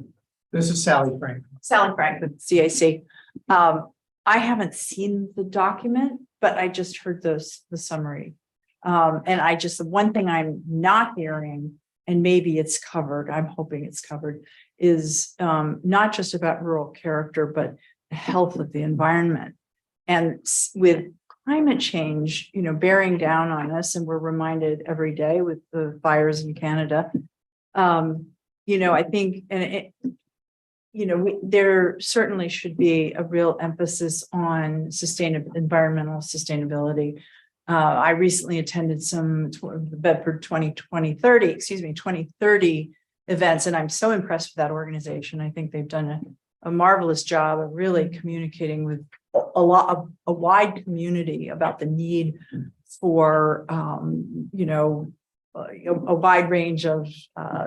This is Sally Frank. Sally Frank with CAC. I haven't seen the document, but I just heard the summary. And the one thing I'm not hearing, and maybe it's covered, I'm hoping it's covered, is not just about rural character, but the health of the environment. And with climate change, you know, bearing down on us, and we're reminded every day with the fires in Canada, you know, I think, there certainly should be a real emphasis on environmental sustainability. I recently attended some Bedford 2030 events, and I'm so impressed with that organization. I think they've done a marvelous job of really communicating with a wide community about the need for, a wide range of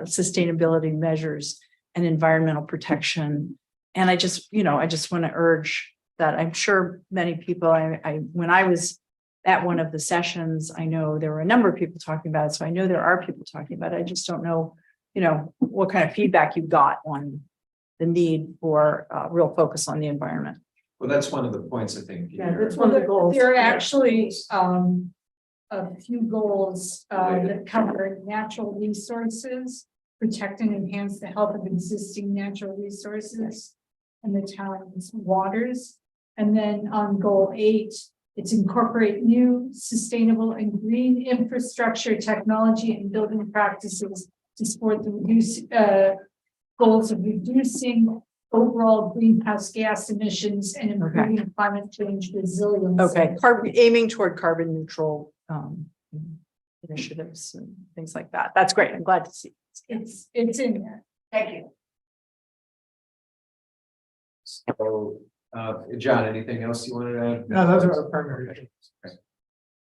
sustainability measures and environmental protection. And I just want to urge that. I'm sure many people, when I was at one of the sessions, I know there were a number of people talking about it. So I know there are people talking about it. I just don't know, what kind of feedback you got on the need for real focus on the environment. Well, that's one of the points, I think. Yeah, that's one of the goals. There are actually a few goals that cover natural resources, protect and enhance the health of existing natural resources and the town's waters. And then on goal 8, it's incorporate new sustainable and green infrastructure, technology and building practices to support the goals of reducing overall greenhouse gas emissions and improving climate change resilience. Okay, aiming toward carbon neutral initiatives and things like that. That's great. I'm glad to see. It's in there. Thank you. So, John, anything else you wanted to add? No, those are our primary things.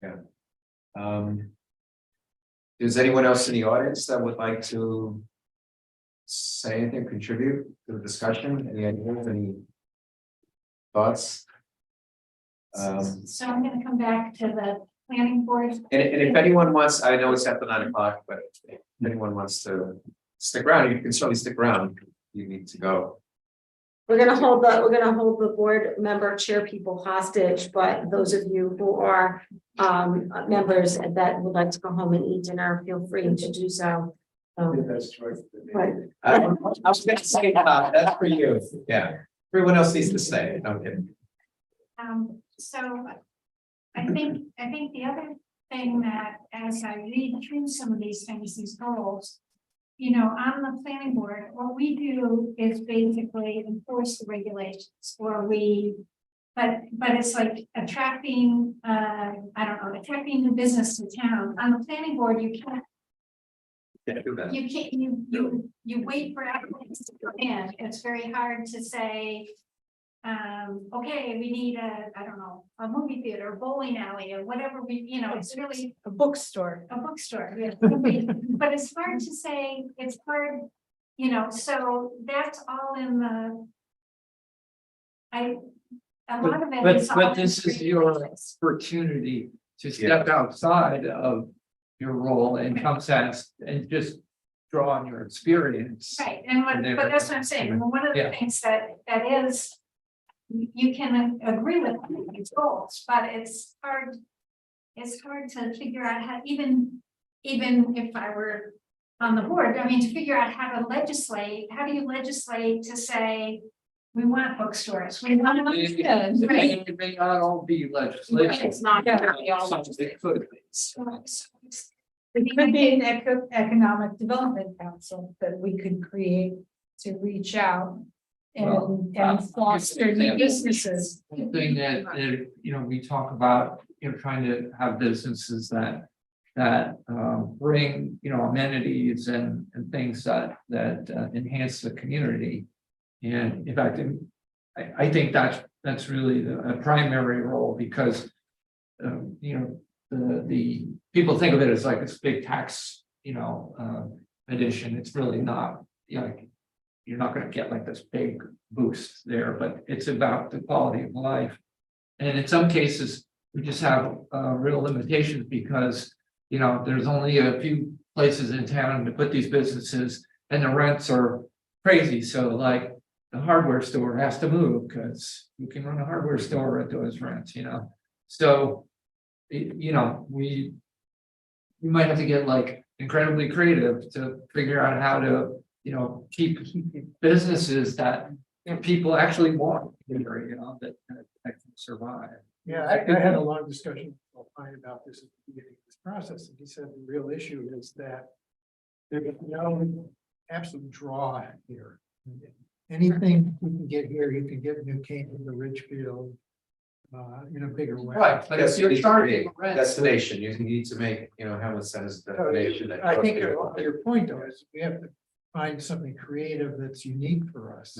Yeah. Is anyone else in the audience that would like to say anything, contribute to the discussion? Any ideas, any thoughts? So I'm going to come back to the planning board. And if anyone wants, I know it's after 9 o'clock, but if anyone wants to stick around, you can certainly stick around. You need to go. We're gonna hold the board member chair people hostage, but those of you who are members that would like to go home and eat dinner, feel free to do so. Right. I was going to say, that's for you. Yeah. Everyone else needs to stay. No kidding. So I think the other thing that as I read through some of these things, these goals, you know, on the planning board, what we do is basically enforce the regulations, or but it's like attracting, I don't know, attracting new business to town. On the planning board, you can't, you wait for applicants to come in. It's very hard to say, okay, we need I don't know, a movie theater, bowling alley, or whatever it's really A bookstore. a bookstore, yeah. But it's hard to say, it's hard, so that's all in a lot of it is. But this is your opportunity to step outside of your role and come and just draw on your experience. Right, but that's what I'm saying, one of the things that is, you can agree with these goals, but it's hard to figure out how, even if I were on the board, I mean, to figure out how to legislate, how do you legislate to say, we want bookstores, we want them. It may not all be legislation. It's not gonna be all It could be. It could be an economic development council that we could create to reach out and foster new businesses. One thing that, we talk about, trying to have businesses that bring, amenities and things that enhance the community. And in fact, I think that's really a primary role, because, the people think of it as like this big tax, addition. It's really not, you're not going to get like this big boost there, but it's about the quality of life. And in some cases, we just have real limitations because, there's only a few places in town to put these businesses, and the rents are crazy. So like the hardware store has to move because you can run a hardware store at those rents, So, we might have to get like incredibly creative to figure out how to, keep bebusinesses that people actually want, that can survive. Yeah, I had a long discussion with Brian about this at the beginning of this process, and he said the real issue is that there's no absolute draw here. Anything you can get here, you can get in New Canaan, the Ridgefield, in a bigger way. Right, but if you're charging rent. Destination, you need to make, Hamlet Center's destination. I think your point though is we have to find something creative that's unique for us.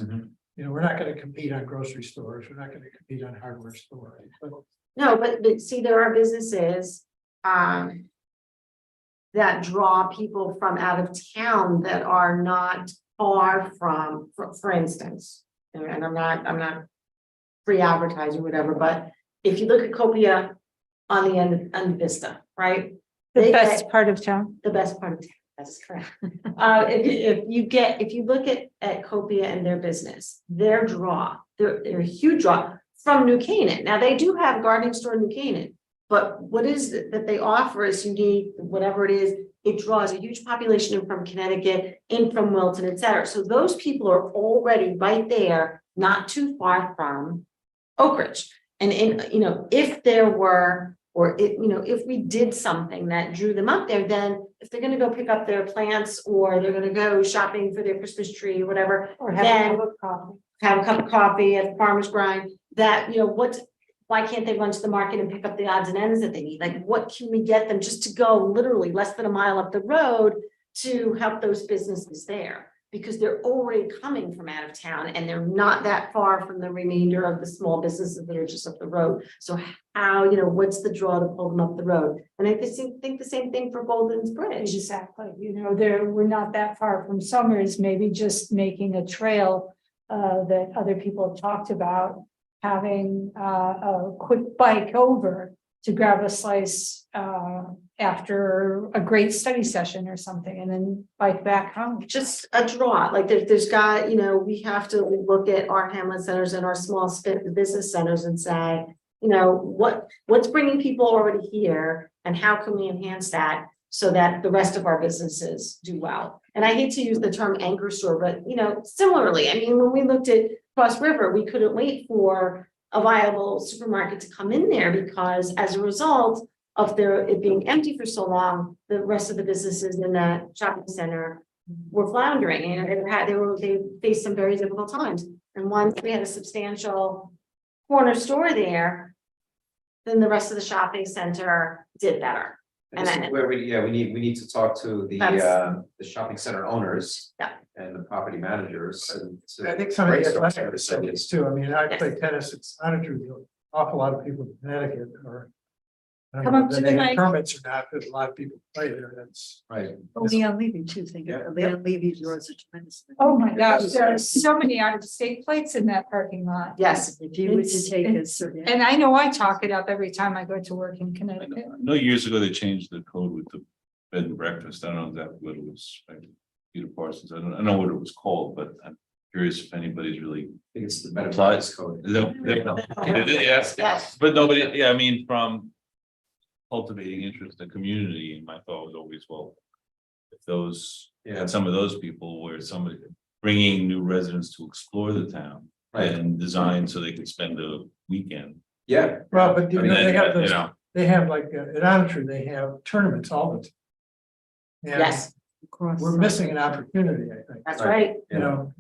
We're not going to compete on grocery stores. We're not going to compete on hardware stores. No, but see, there are businesses that draw people from out of town that are not far from, for instance, and I'm not free advertising, whatever, but if you look at Copia on the end of Vista, right? The best part of town. The best part of town, that's correct. If you look at Copia and their business, their draw, they're a huge draw from New Canaan. Now, they do have a gardening store in New Canaan, but what is it that they offer is unique, whatever it is, it draws a huge population in from Connecticut, in from Wilton, et cetera. So those people are already right there, not too far from Oak Ridge. And if there were, or if we did something that drew them up there, then if they're going to go pick up their plants, or they're going to go shopping for their Christmas tree or whatever, Or have then a cup of coffee. have a cup of coffee at the farmer's grind, that, why can't they run to the market and pick up the odds and ends that they need? Like, what can we get them just to go literally less than a mile up the road to help those businesses there? Because they're already coming from out of town, and they're not that far from the remainder of the small businesses that are just up the road. So how, what's the draw to pull them up the road? And I think the same thing for Golden's Bridge. Exactly. We're not that far from Summers, maybe just making a trail that other people have talked about, having a quick bike over to grab a slice after a great study session or something, and then bike back home. Just a draw, like there's got, we have to look at our Hamlet centers and our small business centers and say, what's bringing people already here, and how can we enhance that so that the rest of our businesses do well? And I hate to use the term anchor store, but similarly, I mean, when we looked at Cross River, we couldn't wait for a viable supermarket to come in there, because as a result, of it being empty for so long, the rest of the businesses in that shopping center were floundering and they faced some very difficult times. And once we had a substantial corner store there, then the rest of the shopping center did better. And this is where we need to talk to the shopping center owners. Yeah. And the property managers. I think some of the brainstorm athletic services. facilities too. I mean, I Yes. play tennis, it's not true, an awful lot of people in Connecticut are. I don't Come know up if to they the have mic. permits or not, but a lot of people play there, that's. Right. Leon Levy too, think of Leon Levy draws a tremendous. Oh my gosh, there are so many out of state plates in that parking lot. Yes. If you were to It's- take it's- this. And I know I talk it up every time I go to work in I Connecticut. know years ago they changed the code with the bed and breakfast. I don't know exactly what it was. Peter Parsons, I don't know what it was called, but I'm curious if anybody's really. I think it's the better applied. practice code. Yes, Yes. but nobody, yeah, I mean, from cultivating interest in the community, my thought was always, well, if those, and some of those people where somebody bringing new residents to explore the town Right. and design so they could spend a weekend. Yeah. Well, but you I mean, know, they have you those, know, they have like, at Ontrue, they have tournaments all the time. And Yes, we're missing an opportunity, I think. that's right. You know,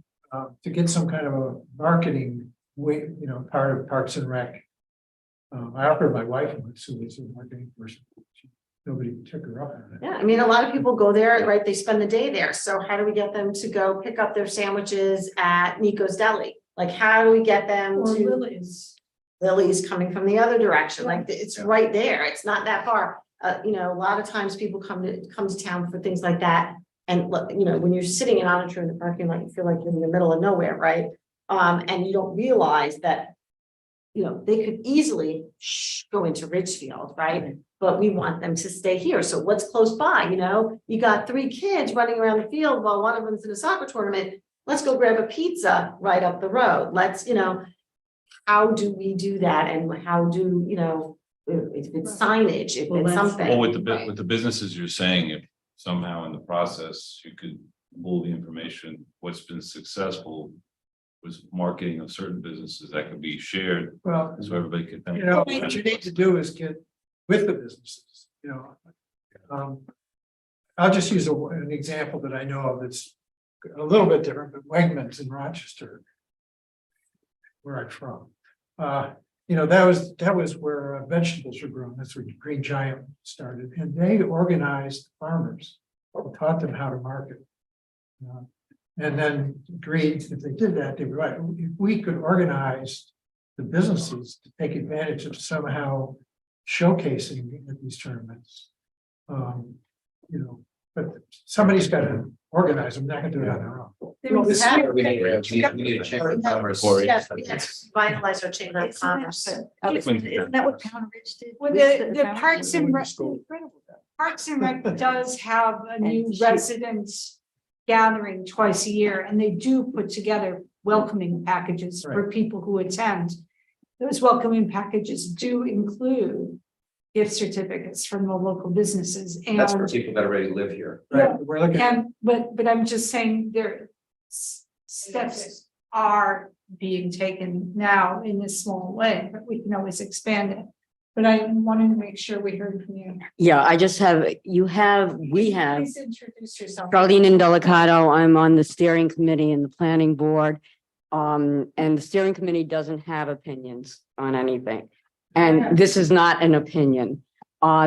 to get some kind of a marketing way, you know, part of Parks and Rec. I offered my wife once, who was a marketing person. Nobody took her up on it. Yeah, I mean, a lot of people go there, right? They spend the day there. So how do we get them to go pick up their sandwiches at Nico's Deli? Like, how do we get them Or to Lily's. Lily's coming from the other direction? Like, it's right there. It's not that far. You know, a lot of times people come to town for things like that. And look, you know, when you're sitting in Ontrue in the parking lot, you feel like you're in the middle of nowhere, right? And you don't realize that, you know, they could easily go into Ridgefield, right? But we want them to stay here. So what's close by, you know? You got 3 kids running around the field while one of them's in a soccer tournament. Let's go grab a pizza right up the road. Let's, you know, how do we do that? And how do, you know, if it's signage, if it's something. well, with the businesses you're saying, if somehow in the process, you could pull the information, what's been successful was marketing of certain businesses that could be shared, Well, so everybody could. you know, what you need to do is get with the businesses, you know. I'll just use an example that I know of that's a little bit different, but Wegmans in Rochester, where I'm from. You know, that was where vegetables were grown. That's where Green Giant started, and they organized farmers, taught them how to market. And then agreed if they did that, they were right. If we could organize the businesses to take advantage of somehow showcasing at these tournaments. You know, but somebody's got to organize them. They're not gonna do it on their own. Well, this year We need a chamber of commerce. Yes, yes, vitalize our chamber of commerce. Isn't that what Pound Ridge did? Well, With the Pound Parks Ridge? and Rec, Parks and Rec does have a new residents gathering twice a year, and they do put together welcoming packages for people who attend. Those welcoming packages do include gift certificates from the local businesses and. That's for people that already live here. Right, we're looking. And, but I'm just saying there, steps are being taken now in this small way, but we can always expand it. But I wanted to make sure we heard from you. Yeah, I just have, we have Please introduce yourself. Charlene Indelicato. I'm on the steering committee and the planning board. And the steering committee doesn't have opinions on anything. And this is not an opinion.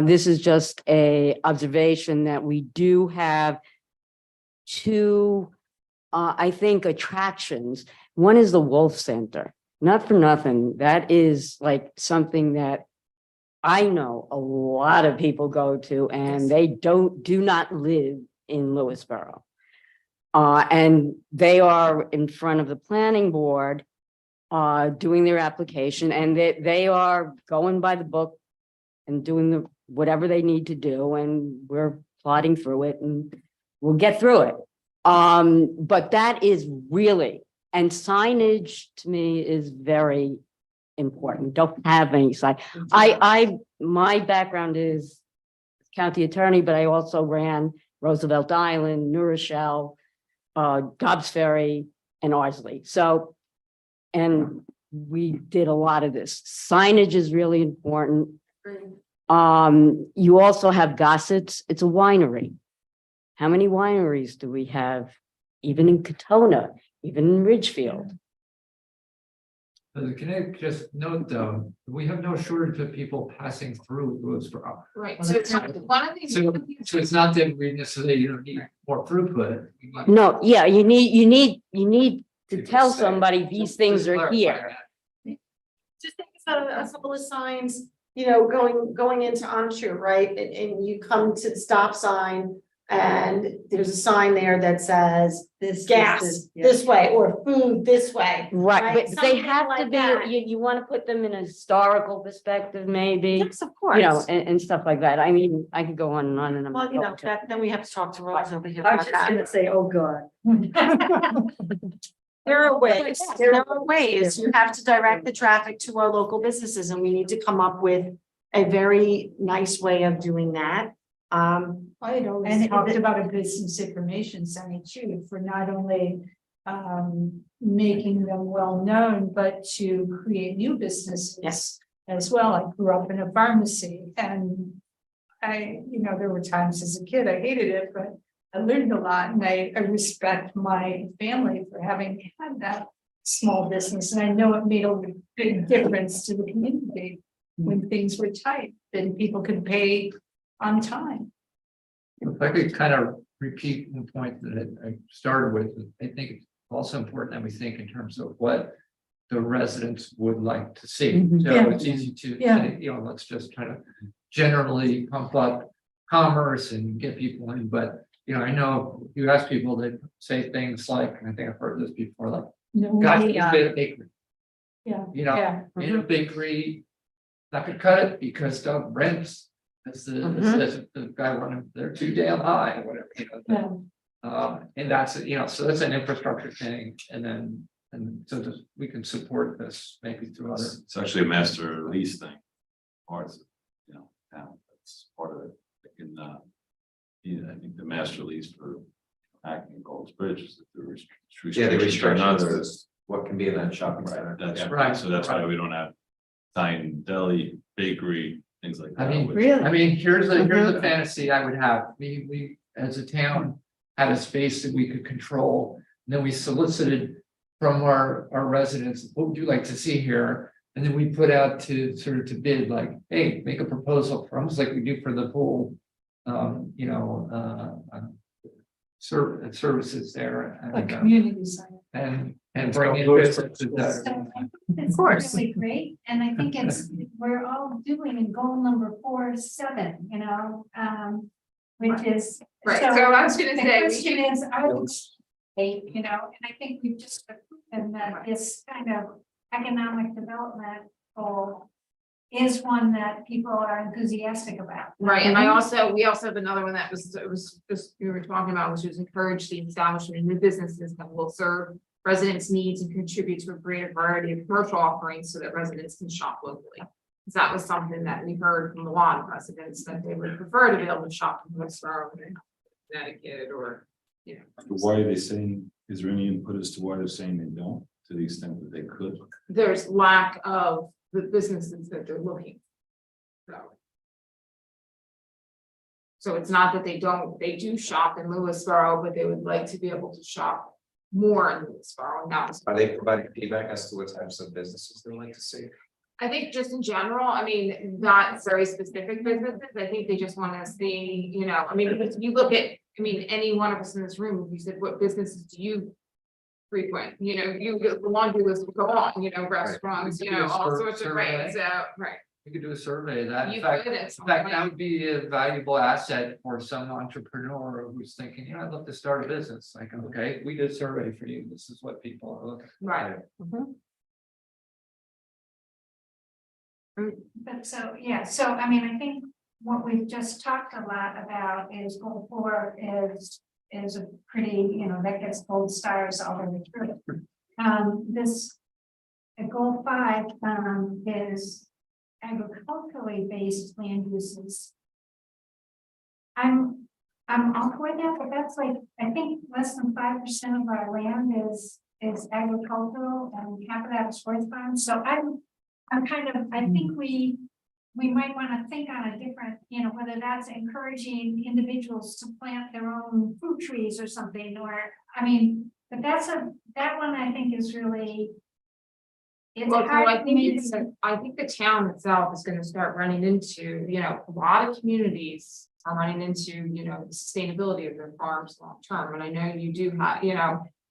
This is just a observation that we do have 2, I think, attractions. One is the Wolf Center. Not for nothing. That is like something that I know a lot of people go to, and they do not live in Lewisboro. And they are in front of the planning board doing their application, and they are going by the book and doing whatever they need to do, and we're plodding through it, and we'll get through it. But that is really, and signage to me is very important. Don't have any sign. My background is county attorney, but I also ran Roosevelt Island, New Rochelle, Dobbs Ferry, and Ardsley. So, and we did a lot of this. Signage is really important. You also have Gossett's, it's a winery. How many wineries do we have? Even in Katona, even in Ridgefield? Can I just note though, we have no shortage of people passing through Lewisboro. Right, so it's not, one of these. So it's not that we necessarily, you don't need more throughput. No, yeah, you need to tell somebody these things are here. Just think about a couple of signs, going into Anshu, right? And you come to the stop sign and there's a sign there that says gas this way or food this way. Right, but they Something have to like be, that. you want to put them in a historical perspective, maybe. Yes, of course. And stuff like that. I mean, I could go on and on and on. Well, then we have to talk to Rose over here. I about was just that. gonna say, oh, God. There are ways, you have to direct the traffic to our local businesses and we need to come up with a very nice way of doing that. I had always talked about a business information center too, for not only making them well known, but to create new businesses as well. I grew up in a pharmacy and there were times as a kid I hated it, but I learned a lot and I respect my family for having had that small business. And I know it made a big difference to the community when things were tight, then people could pay on time. If I could kind of repeat the point that I started with, I think it's also important that we think in terms of what the residents would like to see. Mhm. So Yeah. it's easy to, Yeah. say, let's just try to generally pump up commerce and get people in, but I know you ask people that say things like, and I think I've heard this before, like, No, gosh, yeah. it's a bakery. Yeah. In a bakery, not gonna cut it because the rents, as the guy running, they're too damn high, or whatever, and that's, so that's an infrastructure thing, and so just, we can support this maybe through other. It's actually a master lease thing. Or it's, town, that's part of it. I think the master lease for Acton and Gold's Bridge is that the Yeah, the restrictions others. is what can be in that shopping center. That's Yeah. right, so that's why we don't have dine, deli, bakery, things like that. I mean, which- here's a fantasy I would have. We as a town had a space that we could control. And then we solicited from our residents, what would you like to see here? And then we put out to sort of to bid, like, hey, make a proposal for almost like we do for the pool. Services there. A And, community center. and bring in businesses that So I think it's really great, and I think we're all doing in goal number 4.7, which is. Right, so I was gonna the say, we question should- is, and I think we've just proven that this kind of economic development goal is one that people are enthusiastic about. Right, and we also have another one that was just, we were talking about, which was encourage the establishment of new businesses that will serve residents' needs and contribute to a greater variety of commercial offerings so that residents can shop locally. Because that was something that we heard from a lot of residents, that they would prefer to be able to shop in Lewisboro than Connecticut or, Why are they saying, is there any input as to why they're saying they don't, to the extent that they could? there's lack of the businesses that they're looking. So it's not that they do shop in Lewisboro, but they would like to be able to shop more in Lewisboro, not. Are they providing feedback as to what types of businesses they like to see? I think just in general, not very specific businesses, I think they just want to see, because you look at, any one of us in this room, if you said, what businesses do you frequent, the laundry list will go on, restaurants, We could do a all sorts of, survey. right, so, right. We could do a survey of that. You In fact, could at some that point. would be a valuable asset for some entrepreneur who's thinking, I'd love to start a business. Like, okay, we did a survey for you. This is what people are looking for. Right. But I think what we've just talked a lot about is goal 4 is a pretty, that gets gold stars all the way through. Goal 5 is agriculturally based land uses. I'm all for that, but that's like, I think less than 5% of our land is agricultural and half of that is forest farms. So I think we we might want to think on a different, whether that's encouraging individuals to plant their own fruit trees or something, or, but that one I think is really. It's Well, so hard I for think me it's, to- I think the town itself is gonna start running into, a lot of communities are running into, the sustainability of their farms long term, and I know you do have,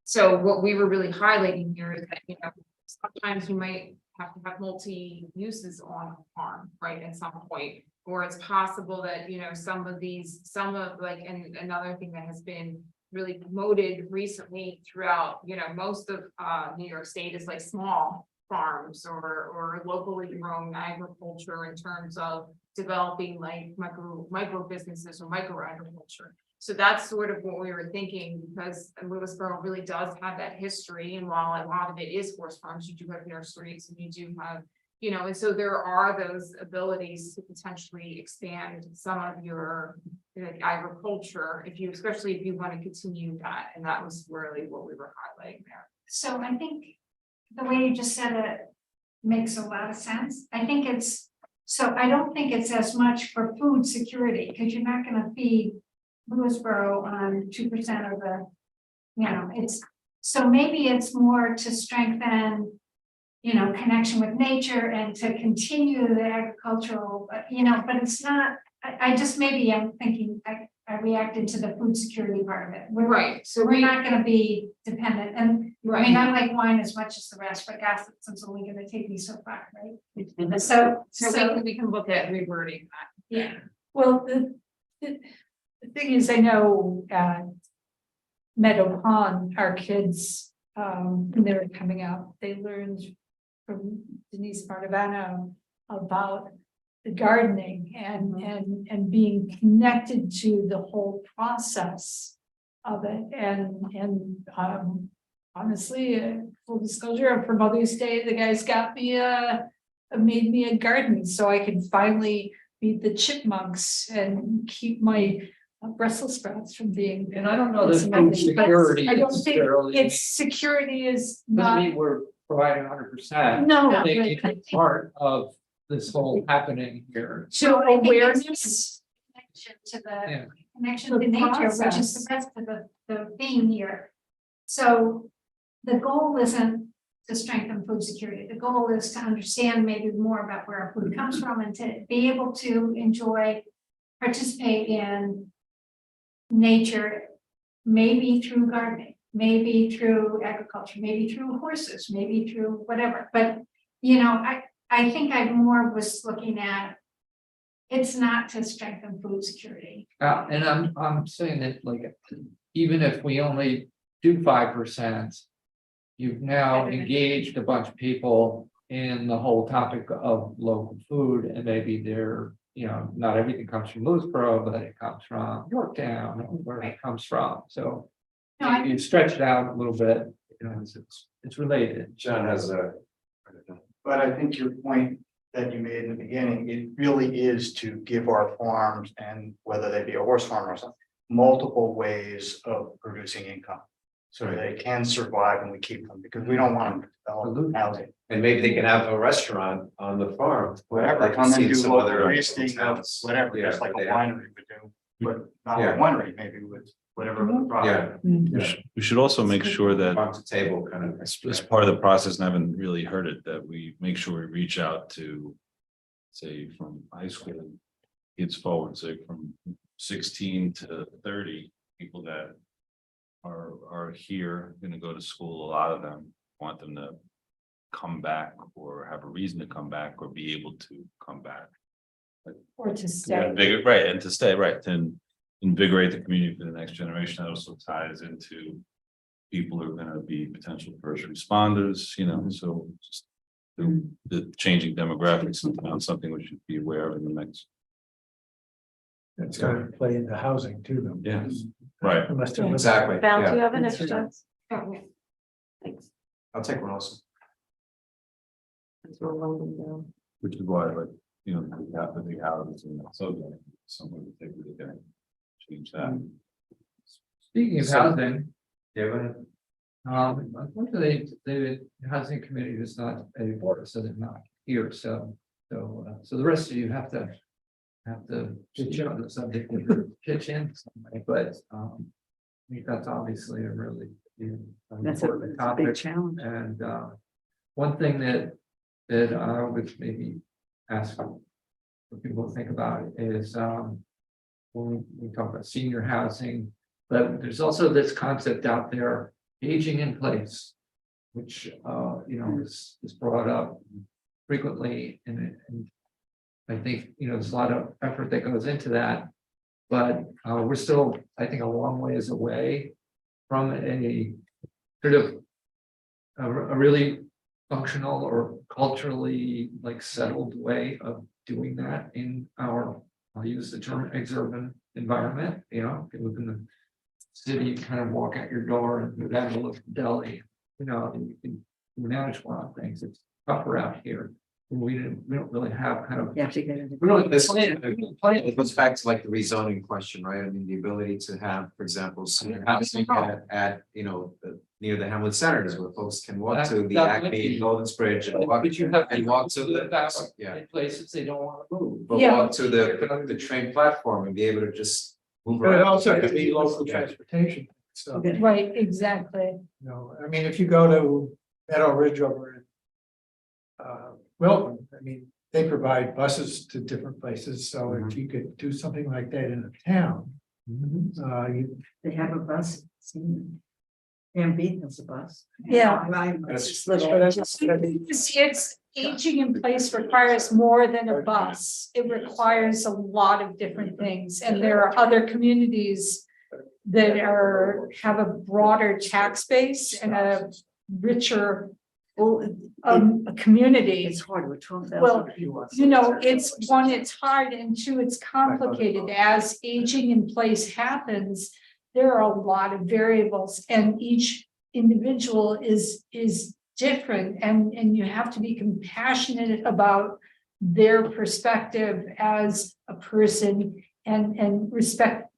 so what we were really highlighting here is that, sometimes you might have to have multi uses on a farm, right, at some point. Or it's possible that, some of like, and another thing that has been really promoted recently throughout, most of New York State is like small farms or locally grown agriculture in terms of developing like micro businesses or micro agriculture. So that's sort of what we were thinking, because Lewisboro really does have that history, and while a lot of it is horse farms, you do have nurseries and you do have, and so there are those abilities to potentially expand some of your agriculture especially if you want to continue that, and that was really what we were highlighting there. So I think the way you just said it makes a lot of sense. I don't think it's as much for food security, because you're not gonna feed Lewisboro on 2% of the, so maybe it's more to strengthen, connection with nature and to continue the agricultural, but it's not, I just, maybe I'm thinking, I reacted to the food security part of it. Right, so We're not gonna be dependent, and Right. I like wine as much as the rest, but gossip's only gonna take me so far, right? So we can look at rewording that. yeah. Well, the thing is, I know, Meadow Pond, our kids, when they were coming out, they learned from Denise Martivano about the gardening and being connected to the whole process of it. And honestly, full disclosure, for Mother's Day, the guys got me made me a garden so I could finally feed the chipmunks and keep my Brussels sprouts from being. And I don't know that food But security I don't think necessarily, it's security is doesn't not. mean we're providing 100%. No, I think but- it's part of this whole happening here. So I think it's awareness. Connection to Yeah. the connection The to nature, which is process. the rest of the theme here. So the goal isn't to strengthen food security. The goal is to understand maybe more about where our food comes from and to be able to participate in nature, maybe through gardening, maybe through agriculture, maybe through horses, maybe through whatever. But, I think I more was looking at, it's not to strengthen food security. And I'm saying that, like, even if we only do 5%, you've now engaged a bunch of people in the whole topic of local food, and maybe they're, not everything comes from Lewisboro, but it comes from Yorktown, or where it comes from. So you stretch it out a little bit, it's related. John has a. But I think your point that you made in the beginning, it really is to give our farms, and whether they be a horse farm or something, multiple ways of producing income. So they can survive and we keep them, because we don't want them to develop housing. And maybe they can have a restaurant on the farm. Whatever, Like come you've and seen do some local other tasting of towns. whatever, Yeah, just like a they have- winery would do, but not a Yeah. winery, maybe with whatever the product. We should also make sure that Farm to table kind of. as part of the process, and I haven't really heard it, that we make sure we reach out to, say, from high school kids forward, say from 16 to 30, people that are here, gonna go to school, a lot of them want them to come back or have a reason to come back or be able to come back. Or to Yeah, stay. right, and to stay, right, to invigorate the community for the next generation. That also ties into people who are gonna be potential first responders, so just the changing demographics in town, something we should be aware of in the next. It's gonna play into housing too, though. Yeah, right. Unless they're- Exactly. Val, do yeah. you have an extra? Thanks. I'll take one also. Which is why, like, we have the big houses and so someone would think we're gonna change that. Speaking of So- housing, Yeah, go ahead. unfortunately, the housing committee does not pay for it, so they're not here, so So the rest of you have to pitch in on the subject, pitch in some way, but, I think that's obviously a really That's a important big topic. challenge. And, one thing that I would maybe ask for people to think about is, when we talk about senior housing, but there's also this concept out there, aging in place, which, is brought up frequently, and I think, there's a lot of effort that goes into that. But we're still, I think, a long ways away from a sort of a really functional or culturally settled way of doing that in our, I'll use the term exurban environment. If you live in the city, you kind of walk out your door and go down to the deli, and you can manage a lot of things. It's tougher out here. We don't really have kind of. You have to get it. It goes back to the rezoning question, right? I mean, the ability to have, for example, senior housing at near the Hamlet Centers where folks can walk to the Acme, Golden's Bridge and walk to the places they don't want to move. but walk to the train platform and be able to just move But it around. also could be local transportation. So, Right, exactly. I mean, if you go to Meadow Ridge over in Wilton, I mean, they provide buses to different places, so if you could do something like that in a town. They have a bus. And Beacon has a bus. Yeah. It's little. It's aging in place requires more than a bus. It requires a lot of different things, and there are other communities that have a broader tax base and a richer a community. It's hard with 12,000 Well, people. it's one, it's hard, and two, it's complicated. As aging in place happens, there are a lot of variables, and each individual is different, and you have to be compassionate about their perspective as a person and respect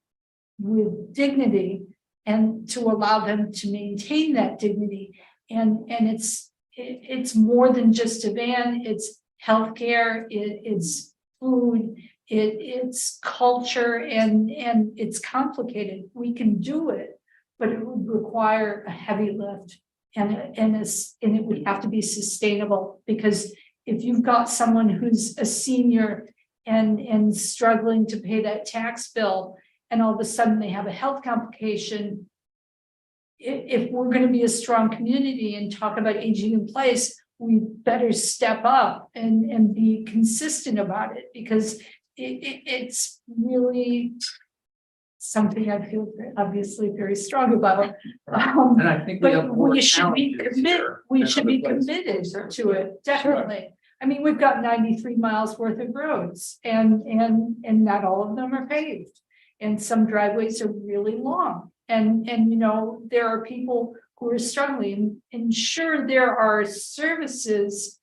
with dignity, and to allow them to maintain that dignity. And it's more than just a van, it's healthcare, it's food, it's culture, and it's complicated. We can do it, but it would require a heavy lift, and it would have to be sustainable, because if you've got someone who's a senior and struggling to pay that tax bill, and all of a sudden they have a health complication, if we're going to be a strong community and talk about aging in place, we better step up and be consistent about it, because it's really something I feel obviously very strong about. And I think we have But more we should be challenges committed, here we than should other be places. committed to it, definitely. I mean, we've got 93 miles worth of roads, and not all of them are paved. And some driveways are really long. And there are people who are struggling, and sure, there are services,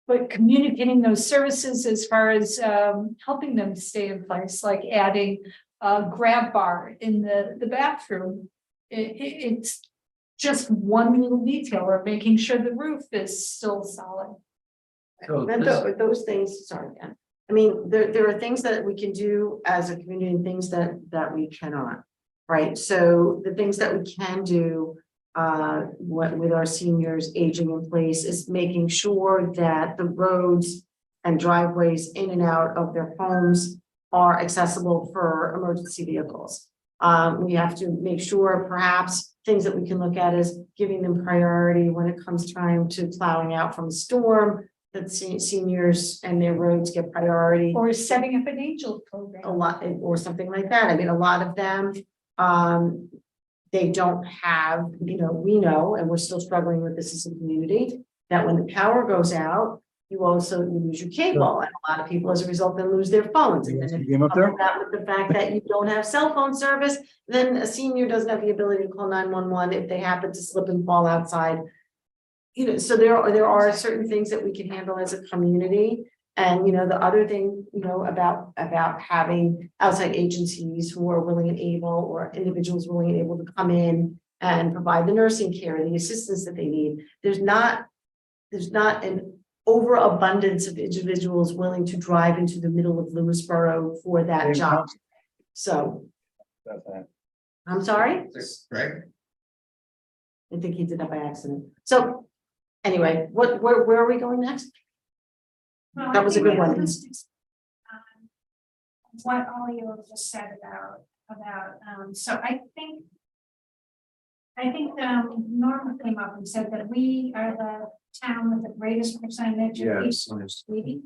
but communicating those services as far as helping them stay in place, like adding a grab bar in the bathroom. It's just one little detail, or making sure the roof is still solid. So But this- those things, sorry, Ken. I mean, there are things that we can do as a community and things that we cannot, right? So the things that we can do with our seniors aging in place is making sure that the roads and driveways in and out of their homes are accessible for emergency vehicles. We have to make sure, perhaps things that we can look at is giving them priority when it comes time to plowing out from a storm, that seniors and their roads get priority. Or setting up an angel program. A lot, or something like that. I mean, a lot of them, they don't have, we know, and we're still struggling with this as a community, that when the power goes out, you lose your cable, and a lot of people as a result then lose their phones. And then if you couple that with the fact that you don't have cell phone service, then a senior doesn't have the ability to call 911 if they happen to slip and fall outside. So there are certain things that we can handle as a community. And, the other thing, about having outside agencies who are willing and able, or individuals willing and able to come in and provide the nursing care and the assistance that they need. There's not an overabundance of individuals willing to drive into the middle of Lewisboro for that job. So, I'm sorry? Greg? I think he did that by accident. So, anyway, where are we going next? Well, That I was a think good one. What Olio just said so I think Norma came up and said that we are the town with the greatest percentage of people reading.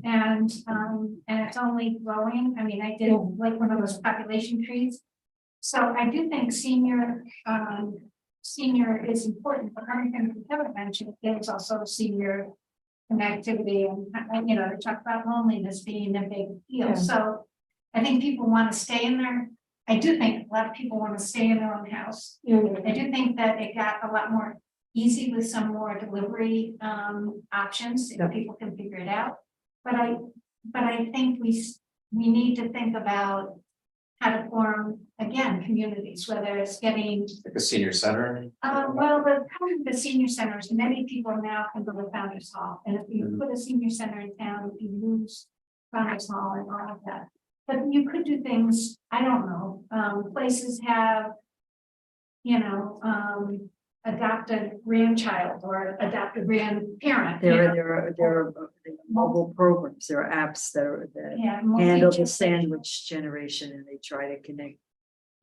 And it's only growing. I mean, I did like one of those population trees. So I do think senior is important, but one thing we haven't mentioned is also senior connectivity and, you know, they talk about loneliness being a big deal. Yeah. So I think people want to stay in their, I do think a lot of people want to stay in their own house. I do think that it got a lot more easy with some more delivery options, if people can figure it out. But I think we need to think about how to form, again, communities, whether it's getting Like a senior center? well, the problem with the senior centers, many people now can go to Founders Hall, and if you put a senior center in town, you lose Founders Hall and all of that. But you could do things, I don't know, places have, you know, adopt a grandchild or adopt a grandparent. There are mobile programs, there are apps that handle the sandwich generation, and they try to connect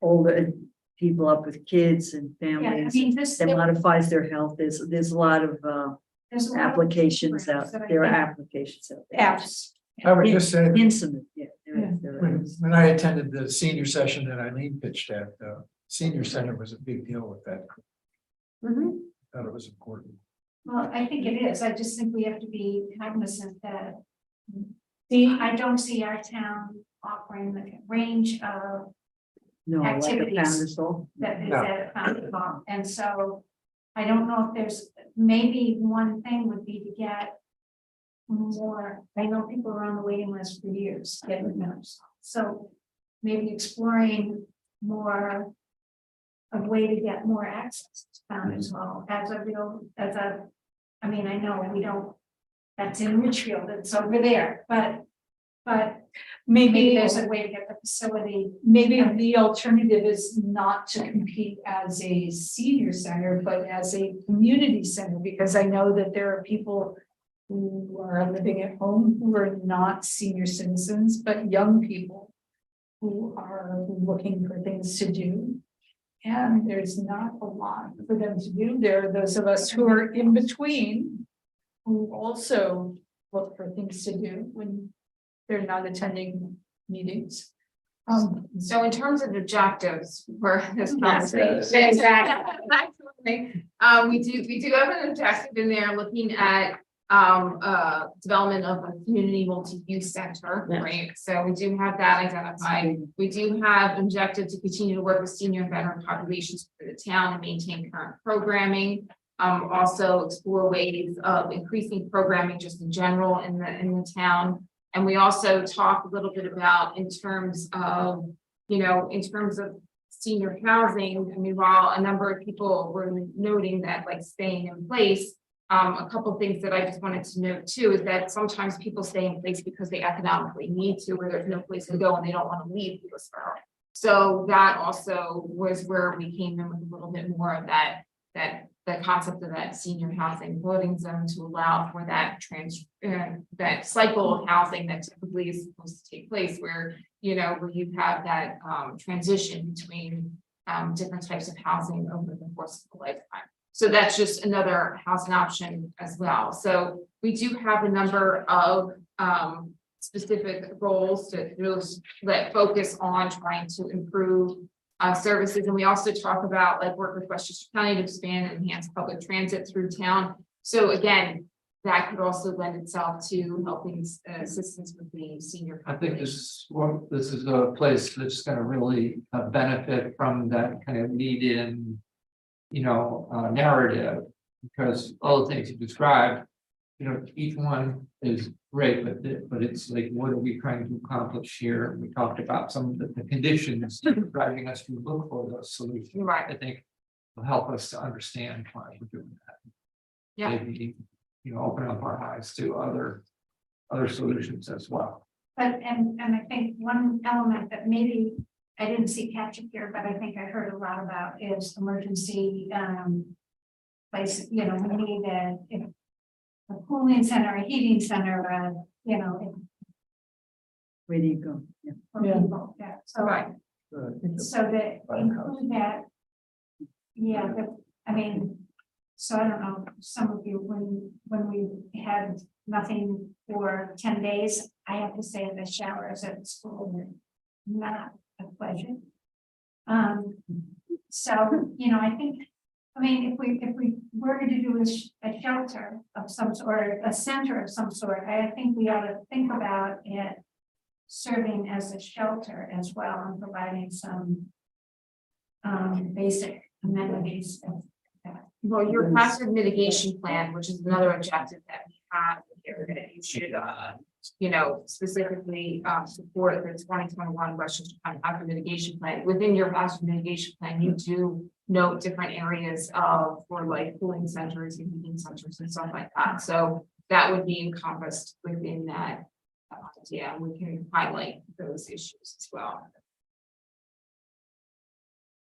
older people up with kids and families. That modifies their health. There's a lot of applications out, there are applications out there. Apps. I would just say, Intimate, yeah. there is. when I attended the senior session that Eileen pitched at, senior center was a big deal with that. Thought it was important. Well, I think it is. I just think we have to be cognizant that I don't see our town offering the range of No, like a activities Founders Hall. that is at Founders Hall. And so I don't know if there's, maybe one thing would be to get more, I know people are on the waiting list for years getting members. So maybe exploring more a way to get more access to Founders Hall I mean, I know we don't, that's in Richfield, it's over there, but maybe there's a way to get the facility. Maybe the alternative is not to compete as a senior center, but as a community center, because I know that there are people who are living at home who are not senior citizens, but young people who are looking for things to do. And there's not a lot for them to do. There are those of us who are in between who also look for things to do when they're not attending meetings. So in terms of objectives for this Yes, conversation. Exactly. We do have an objective in there looking at development of a community multi-use center, right? So we do have that identified. We do have an objective to continue to work with senior and veteran populations for the town and maintain current programming. Also explore ways of increasing programming just in general in the town. And we also talk a little bit about in terms of senior housing. I mean, while a number of people were noting that like staying in place, a couple of things that I just wanted to note too is that sometimes people stay in place because they economically need to, where there's no place to go and they don't want to leave Lewisboro. So that also was where we came in with a little bit more of that concept of that senior housing voting zone to allow for that that cycle of housing that typically is supposed to take place, where you have that transition between different types of housing over the course of a lifetime. So that's just another housing option as well. So we do have a number of specific goals to really focus on trying to improve services. And we also talk about like work with Westchester County to expand and enhance public transit through town. So again, that could also lend itself to helping assistance with the senior population. I think this is a place that's going to really benefit from that kind of lead-in, narrative, because all the things you described, each one is great, but it's like, what are we trying to accomplish here? We talked about some of the conditions driving us to look for those solutions. Right. I think will help us to understand why we're doing that. Yeah. Maybe open up our eyes to other solutions as well. But, and I think one element that maybe I didn't see captured here, but I think I heard a lot about is emergency, place, we need a cooling center, a heating center, Where do you go? Yeah. for people, yeah, so. Right. So that include that. Yeah, so I don't know, some of you, when we had nothing for 10 days, I have to say the showers at school were not a pleasure. So, I think, if we were to do a shelter of some sort, a center of some sort, I think we ought to think about it serving as a shelter as well and providing some basic amenities. Well, your hazard mitigation plan, which is another objective that we have here, that you should, specifically support the 2021 Westchester County hazard mitigation plan. Within your hazard mitigation plan, you do note different areas for like cooling centers and heating centers and stuff like that. So that would be encompassed within that. Yeah, we can highlight those issues as well.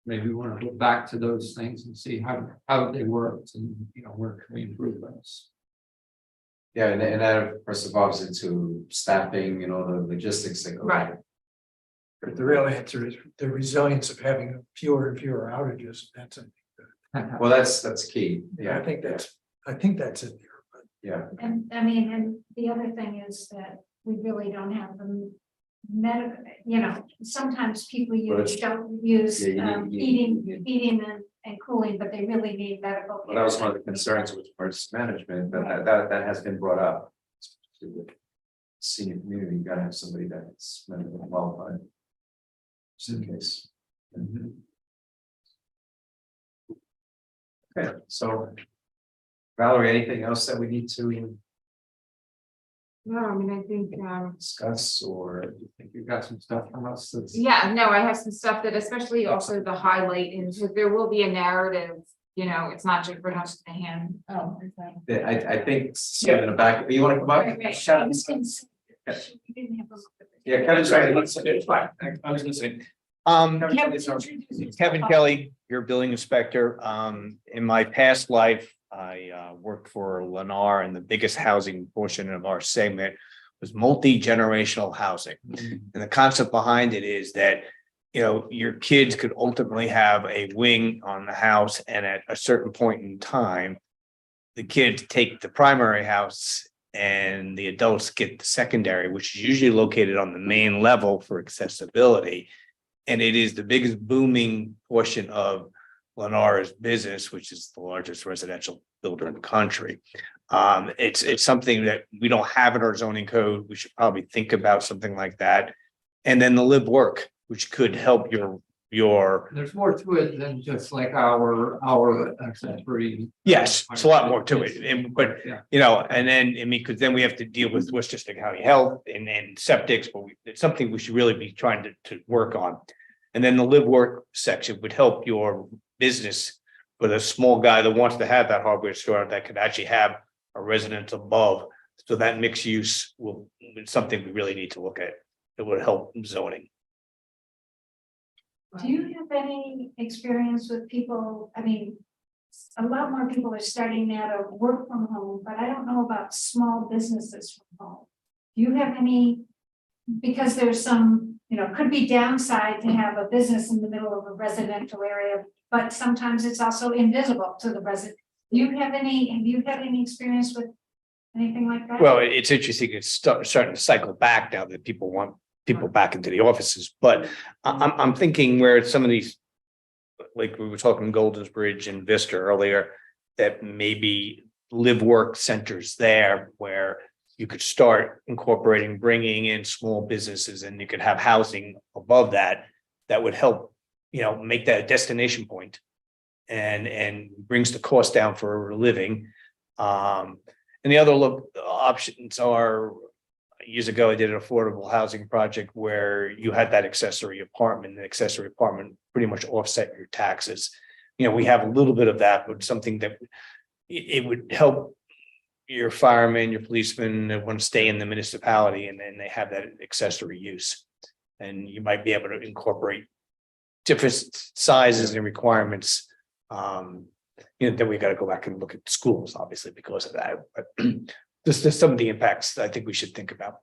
Maybe we want to go back to those things and see how they worked and, where can we improve those? Yeah, and that of course evolves into staffing, the logistics that go. Right. But the real answer is the resilience of having fewer and fewer outages. That's it. Well, that's key. Yeah, I think that's in there. But Yeah. And and the other thing is that we really don't have the medical, sometimes people use heating and cooling, but they really need medical. Well, that was one of the concerns with emergency management, that has been brought up. Senior community, you gotta have somebody that's medically qualified. Just in case. Okay, so Valerie, anything else that we need to No, I think, discuss, or do you think you've got some stuff from us? yeah, no, I have some stuff that especially also the highlight into, there will be a narrative, it's not just, we're not just a hand. Oh, is that? I think, in the back, you wanna come up? Yeah, Kevin's right. It's fine. I was listening. Kevin Kelly, your building inspector. In my past life, I worked for Lennar, and the biggest housing portion of our segment was multi-generational housing. And the concept behind it is that, your kids could ultimately have a wing on the house, and at a certain point in time, the kids take the primary house and the adults get the secondary, which is usually located on the main level for accessibility. And it is the biggest booming portion of Lennar's business, which is the largest residential builder in the country. It's something that we don't have in our zoning code. We should probably think about something like that. And then the live work, which could help your. There's more to it than just like our accessory. Yes, it's a lot more to it, but and then, because then we have to deal with Westchester County Health and septics, but it's something we should really be trying to work on. And then the live work section would help your business with a small guy that wants to have that hardware store that could actually have a residence above. So that mixed use it's something we really need to look at. It would help zoning. Do you have any experience with people? A lot more people are starting now to work from home, but I don't know about small businesses from home. Do you have any? Because there's some, could be downside to have a business in the middle of a residential area, but sometimes it's also invisible to the resident. Have you had any experience with anything like that? Well, it's interesting. It's starting to cycle back now that people want people back into the offices, but I'm thinking where some of these, like we were talking Golden's Bridge and Vista earlier, that maybe live work centers there where you could start incorporating, bringing in small businesses, and you could have housing above that would help, make that a destination point and brings the cost down for living. And the other options are, years ago, I did an affordable housing project where you had that accessory apartment. The accessory apartment pretty much offset your taxes. We have a little bit of that, but something that it would help your firemen, your policemen that want to stay in the municipality and then they have that accessory use. And you might be able to incorporate different sizes and requirements. Then we got to go back and look at schools, obviously, because of that, but there's some of the impacts that I think we should think about.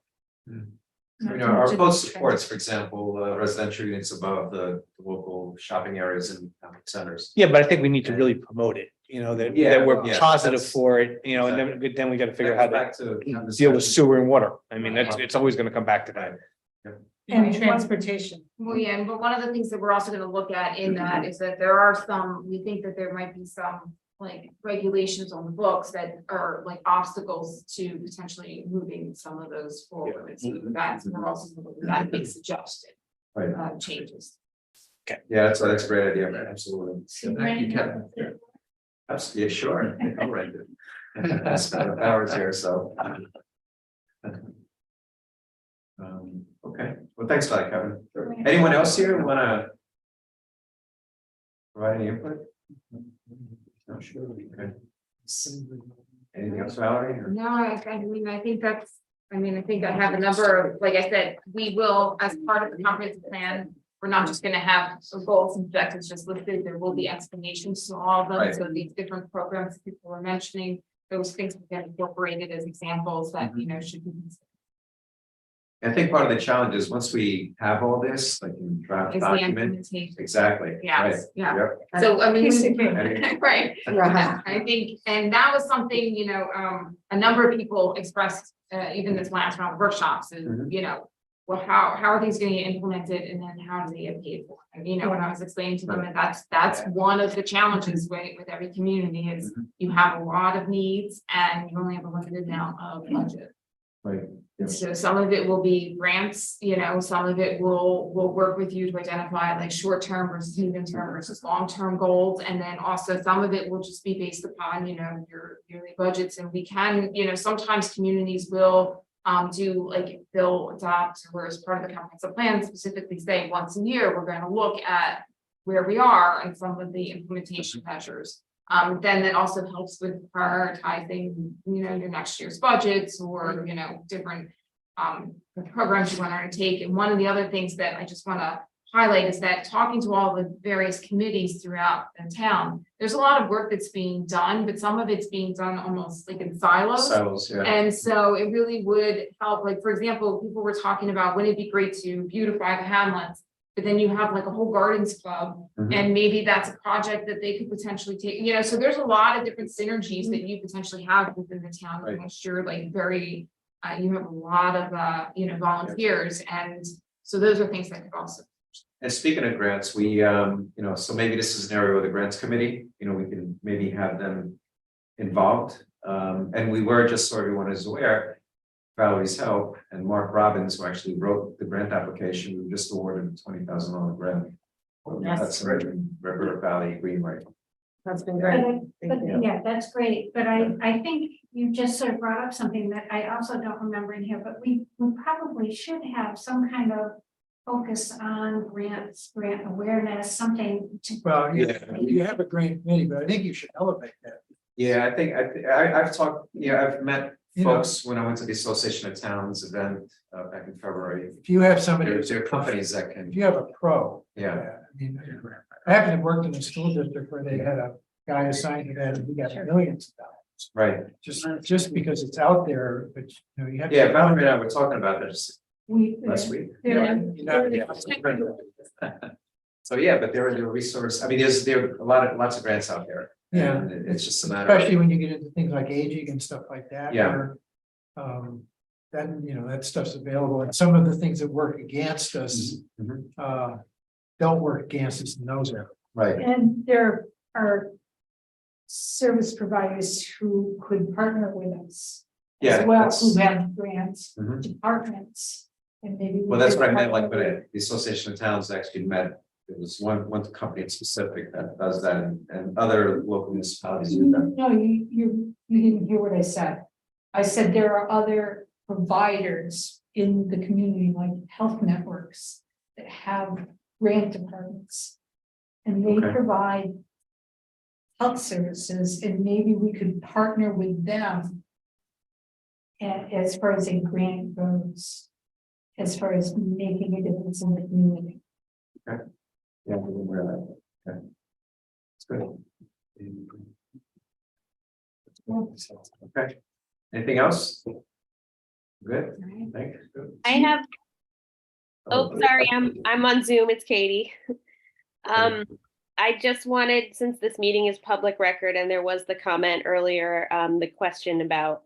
Our code supports, for example, residential units above the local shopping areas and centers. Yeah, but I think we need to really promote it, that we're Yeah, positive that's- for it, and then we got to figure out how Back to to deal with sewer and water. I mean, it's always going to come back to that. And transportation. Well, yeah, but one of the things that we're also gonna look at in that is that there are some, we think that there might be some like regulations on the books that are like obstacles to potentially moving some of those forward. So that's, we're also gonna look at that big suggested changes. Yeah, that's a great idea, man, absolutely. Thank you, Kevin. Absolutely, yeah, sure. I'll write it. That's hours here, so. Okay, well, thanks for that, Kevin. Anyone else here wanna provide any input? No, sure. Okay. Anything else, Valerie? or- No, I mean, I think that's, I think I have a number of, like I said, we will, as part of the comprehensive plan, we're not just gonna have some goals and objectives just listed, there will be explanations to all of them, Right. so these different programs people were mentioning, those things will get incorporated as examples that, should be. I think part of the challenge is once we have all this, like in draft Is the document. implementation. Exactly. Yes, right, yeah. yep. So, I mean, Piece of we- cake. right, Right. I think, and that was something, a number of people expressed, even this last round of workshops and, Mhm. well, how are these gonna get implemented and then how do they get paid for? And, when I was explaining to them, and that's one of the challenges with every community is you have a lot of needs and you only have a limited amount of budget. Right. So some of it will be grants, some of it will work with you to identify like short-term versus medium-term versus long-term goals. And then also some of it will just be based upon, your yearly budgets. And we can, sometimes communities will do like they'll adopt, or as part of the comprehensive plan specifically say once a year, we're going to look at where we are and some of the implementation measures. Then that also helps with prioritizing, your next year's budgets or, different programs you want to undertake. And one of the other things that I just want to highlight is that talking to all the various committees throughout the town, there's a lot of work that's being done, but some of it's being done almost like in silos. Silos, yeah. And so it really would help, like, for example, people were talking about, wouldn't it be great to beautify the hamlets? But then you have like a whole gardens club, Mhm. and maybe that's a project that they could potentially take, so there's a lot of different synergies that you potentially have within the town. Right. Unless you're like very, you have a lot of, volunteers, and so those are things that could also. And speaking of grants, we, so maybe this is an area with the grants committee, we can maybe have them involved. And we were, just so everyone is aware, Valerie's help and Mark Robbins, who actually wrote the grant application, we were just awarded a $20,000 grant. That's River Valley Greenway. That's been But, great. yeah, that's great, but I think you just sort of brought up something that I also don't remember in here, but we probably should have some kind of focus on grants, grant awareness, something to. Well, Yeah. you have a grant committee, but I think you should elevate that. Yeah, I think, I've talked, I've met You know. folks when I went to the Association of Towns event back in February. If you have somebody, There are companies that can, if you have a pro. yeah, I mean, I happen to work in a school district where they had a guy assigned to that and he got millions of dollars. right. Just because it's out there, but you have. to- Yeah, Valerie and I were talking about this We. last week. Yeah, you know, So, yeah, but there are resources, I mean, there are lots of grants out there. Yeah. And it's just a matter. Especially when you get into things like aging and stuff like that. Yeah. where, then, that stuff's available, and some of the things that work against us, Mhm. don't work against us in those areas. Right, And there are service providers who could partner with us. yeah, As well, that's, who have grants, Mhm. departments, and maybe. we well, that's could what I meant, like, partner when the Association of Towns actually met, it was one company in specific that does that, and other local municipalities do that. No, you didn't hear what I said. I said there are other providers in the community, like health networks, that have grant departments. And they Okay. provide health services, and maybe we could partner with them as far as a grant goes, as far as making a difference in the community. Yeah, we're aware of that. Okay. That's good. Okay, anything else? Good, thanks. Good. I have, oh, sorry, I'm on Zoom. It's Katie. I just wanted, since this meeting is public record and there was the comment earlier, the question about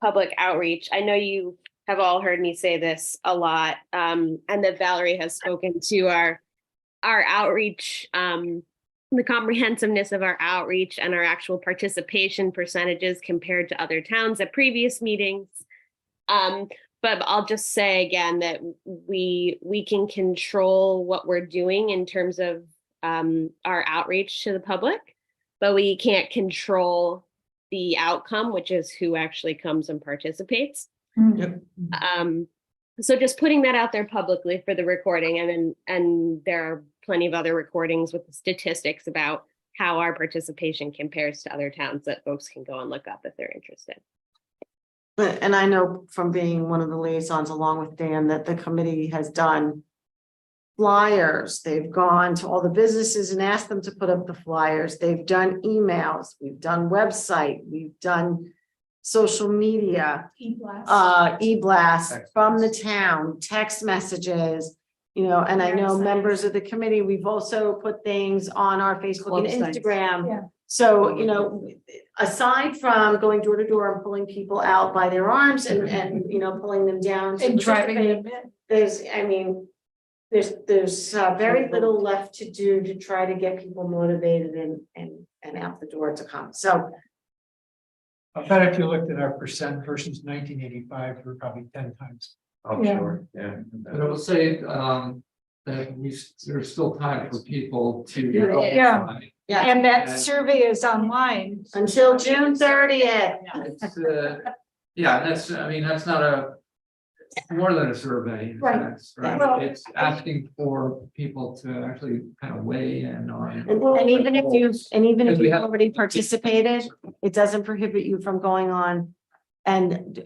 public outreach. I know you have all heard me say this a lot, and that Valerie has spoken to our outreach, the comprehensiveness of our outreach and our actual participation percentages compared to other towns at previous meetings. But I'll just say again that we can control what we're doing in terms of our outreach to the public, but we can't control the outcome, which is who actually comes and participates. So just putting that out there publicly for the recording, and there are plenty of other recordings with the statistics about how our participation compares to other towns that folks can go and look up if they're interested. And I know from being one of the liaisons along with Dan that the committee has done flyers. They've gone to all the businesses and asked them to put up the flyers. They've done emails, we've done website, we've done social media, e-blast from the town, text messages, you know, and I know members of the committee, we've also put things on our Facebook and Instagram. Yeah. So, you know, aside from going door to door and pulling people out by their arms and, you know, pulling them down. to And driving participate, them in. There's, I mean, there's very little left to do to try to get people motivated and out the door to come. So I bet if you looked at our percent versus 1985, we're probably 10 times. Oh, Yeah. sure, yeah. But I will say, that there's still time for people to. Yeah. yeah, And that survey is online. until June 30th. It's, yeah, that's, I mean, that's not it's more than a survey. in Right. fact, right? Well- It's asking for people to actually kind of weigh in on. And even if Because we you've have- already participated, it doesn't prohibit you from going on and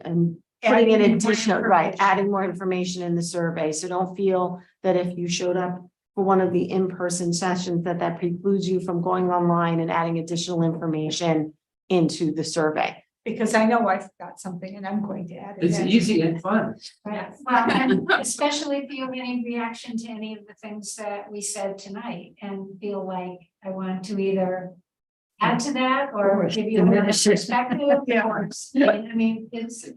putting in Adding more additional, right, information. adding more information in the survey. So don't feel that if you showed up for one of the in-person sessions, that precludes you from going online and adding additional information into the survey. Because I know I forgot something and I'm going to add it. It's in. easy and fun. Right. Well, and especially if you have any reaction to any of the things that we said tonight and feel like I want to either add to that or give you a diminish it. perspective. Or, I mean,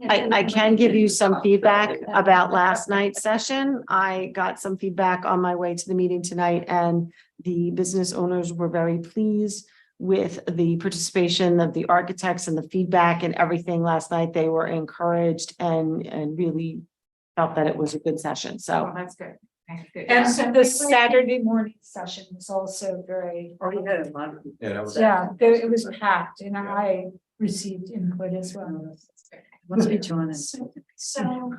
I can give you some feedback about last night's session. I got some feedback on my way to the meeting tonight, and the business owners were very pleased with the participation of the architects and the feedback and everything last night. They were encouraged and really felt that it was a good session. So That's good. That's good. And so the Saturday morning session was also very, Yeah, that was. it was packed and I received input as well. Must be joining. So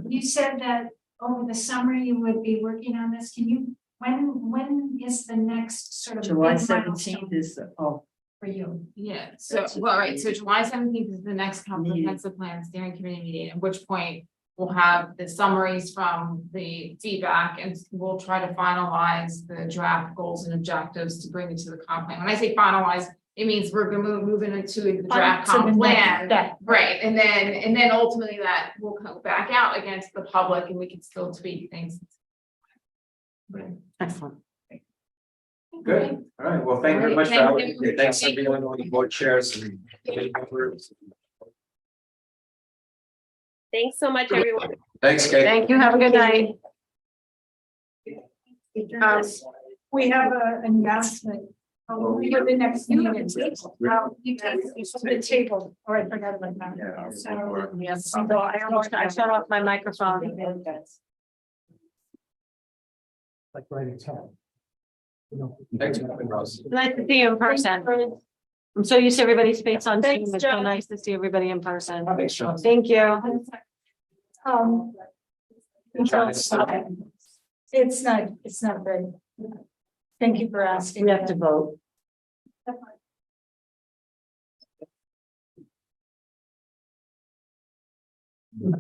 you said that over the summer you would be working on this. Can you, when is the next sort of July big milestone 17th is, oh, for you? Yeah, so, well, right, so July 17th is the next comprehensive plan steering committee meeting, at which point we'll have the summaries from the feedback and we'll try to finalize the draft goals and objectives to bring it to the comp plan. When I say finalize, it means we're gonna move into the draft To the comp next plan. step. Right, and then ultimately that will come back out against the public and we can still tweak things. excellent. Good, all right, well, thank you very All much, right, Val. thank you. Thanks everyone on the board chairs and. Thanks so much, everyone. Thanks, Kate. Thank you. Have a good night. We have an announcement. We have the next meeting. You take the table, or I forgot about that. So, Yes, although I shut off my microphone. Like writing time. Thanks for coming, Rose. Nice to see you in person. I'm so used to everybody's face on Zoom. Thanks, It's so Joe. nice to see everybody in person. Thanks, Sean. Thank you. It's not very. Thank you for asking. We have to vote.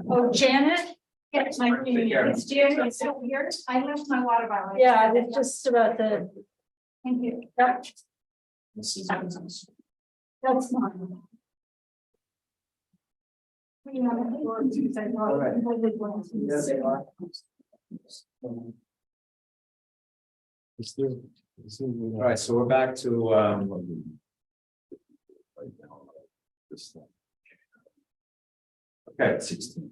Oh, Janet? Yes, is Janet still here? I left my water bottle. Yeah, I was just about to. Thank you. This is- That's mine. All right, so we're back to, okay. 16.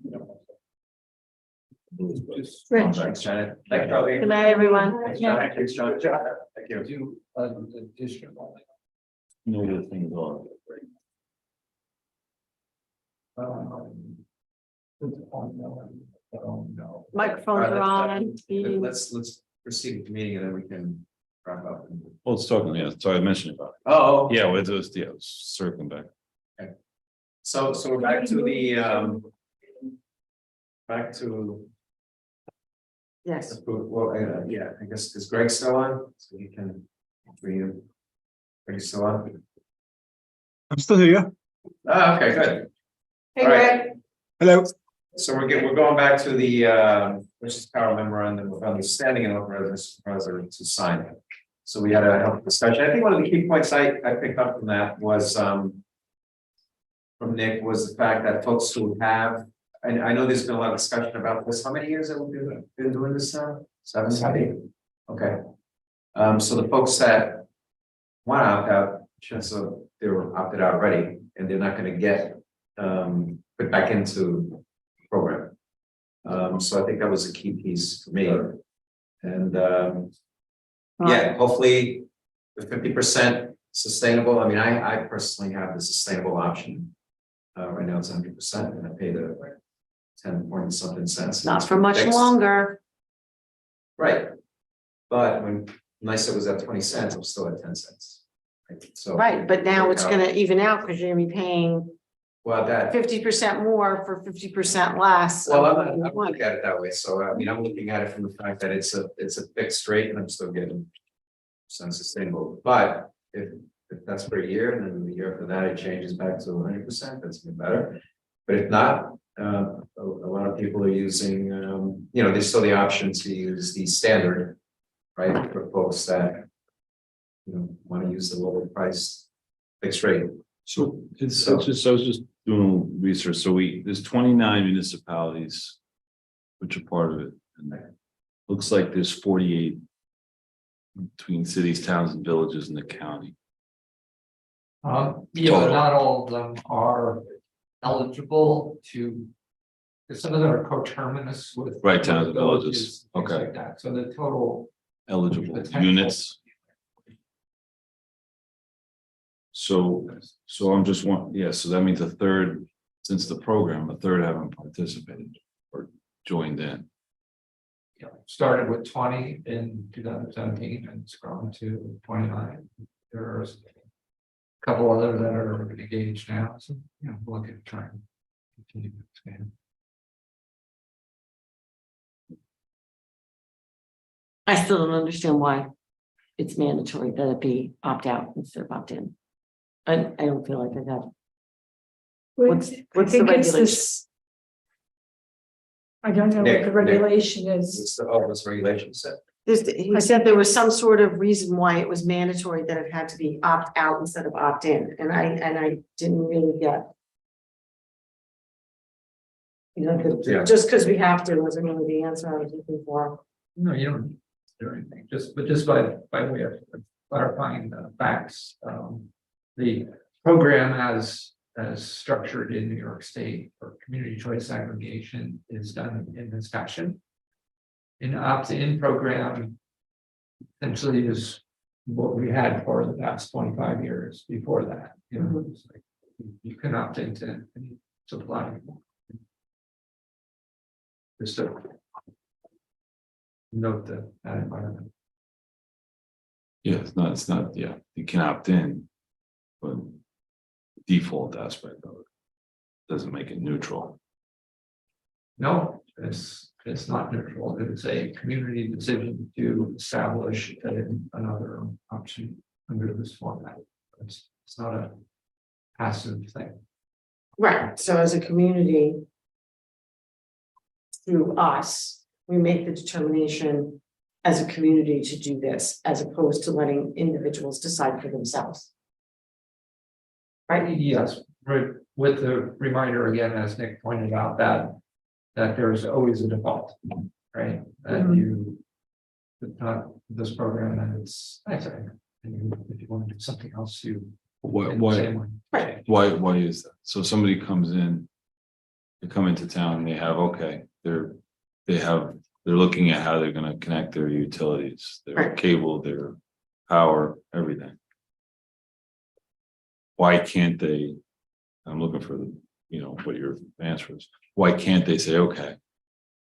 Thanks, Janet. Thank you, Charlie. Good night, everyone. Thanks, Janet. Thanks, John. Thank you. Do an additional. No other things on. Microphones are on. Let's proceed with the meeting and then we can wrap up. Well, it's talking, yeah, sorry, I mentioned about it. Oh, Yeah, with those, yeah, circling back. so we're back to the, back to, Yes. well, yeah, I guess, is Greg still on? So you can, for you. Greg's still on? I'm still here. Ah, okay, good. Hey, All right. Greg. Hello. So we're going back to the, which is power memorandum of understanding and authorizing the supervisor to sign it. So we had a healthy discussion. I think one of the key points I picked up from that was, from Nick, was the fact that folks who have, and I know there's been a lot of discussion about this. How many years have we been doing this now? 7. Okay. So the folks that want to opt out, chances are they were opted out already, and they're not going to get put back into the program. So I think that was a key piece for me. And yeah, hopefully the 50% sustainable. I mean, I personally have the sustainable option. Right now it's 100%, and I pay the 10 point something cents. Not for much longer. Right. But when NICE was at 20 cents, I'm still at 10 cents. Right. So. Right, but now it's gonna even out because you're gonna be paying Well, that. 50% more for 50% less. Well, I'm looking at it that way. So I mean, I'm looking at it from the fact that it's a fixed rate and I'm still getting some sustainable. But if that's for a year and then the year after that, it changes back to 100%, that's even better. But if not, a lot of people are using, there's still the option to use the standard, right, for folks that, want to use the lower price fixed rate. So it's just, I was just doing research. So there's 29 municipalities which are part of it. And looks like there's 48 between cities, towns, and villages in the county. Yeah, but not all of them are eligible to. Because some of them are coterminous with. Right, towns and villages. Things Okay. like that, so the total. Eligible potential- units. So I'm just so that means since the program, a third haven't participated or joined in. Yeah, started with 20 in 2017 and it's grown to 29. There's a couple others that are engaged now, so we'll get trying to continue to expand. I still don't understand why it's mandatory that it be opt out instead of opt in. I don't feel like I got. What's the regulation? I don't know what the regulation is. What's the regulation said? He said there was some sort of reason why it was mandatory that it had to be opt out instead of opt in, and I didn't really get. Just because we have to wasn't really the answer I was looking for. No, you don't do anything, just by way of clarifying the facts. The program as structured in New York State for community choice aggregation is done in this fashion. An opt-in program essentially is what we had for the past 25 years before that. It's like you can opt into any supply. Just to note that environment. Yeah, it's not, you can opt in, but default aspect of it doesn't make it neutral. No, it's not neutral. It's a community decision to establish another option under this format. It's not a passive thing. Right, so as a community, through us, we make the determination as a community to do this, as opposed to letting individuals decide for themselves. Right? Yes, right, with the reminder again, as Nick pointed out, that there's always a default, right? That you, it's not this program and it's, and if you want to do something else, you. Why, in the same way. why is that? So somebody comes in, they come into town, they have, okay, they're looking at how they're gonna connect their utilities, their cable, their power, everything. Why can't they, I'm looking for the, what your answer is. Why can't they say, okay,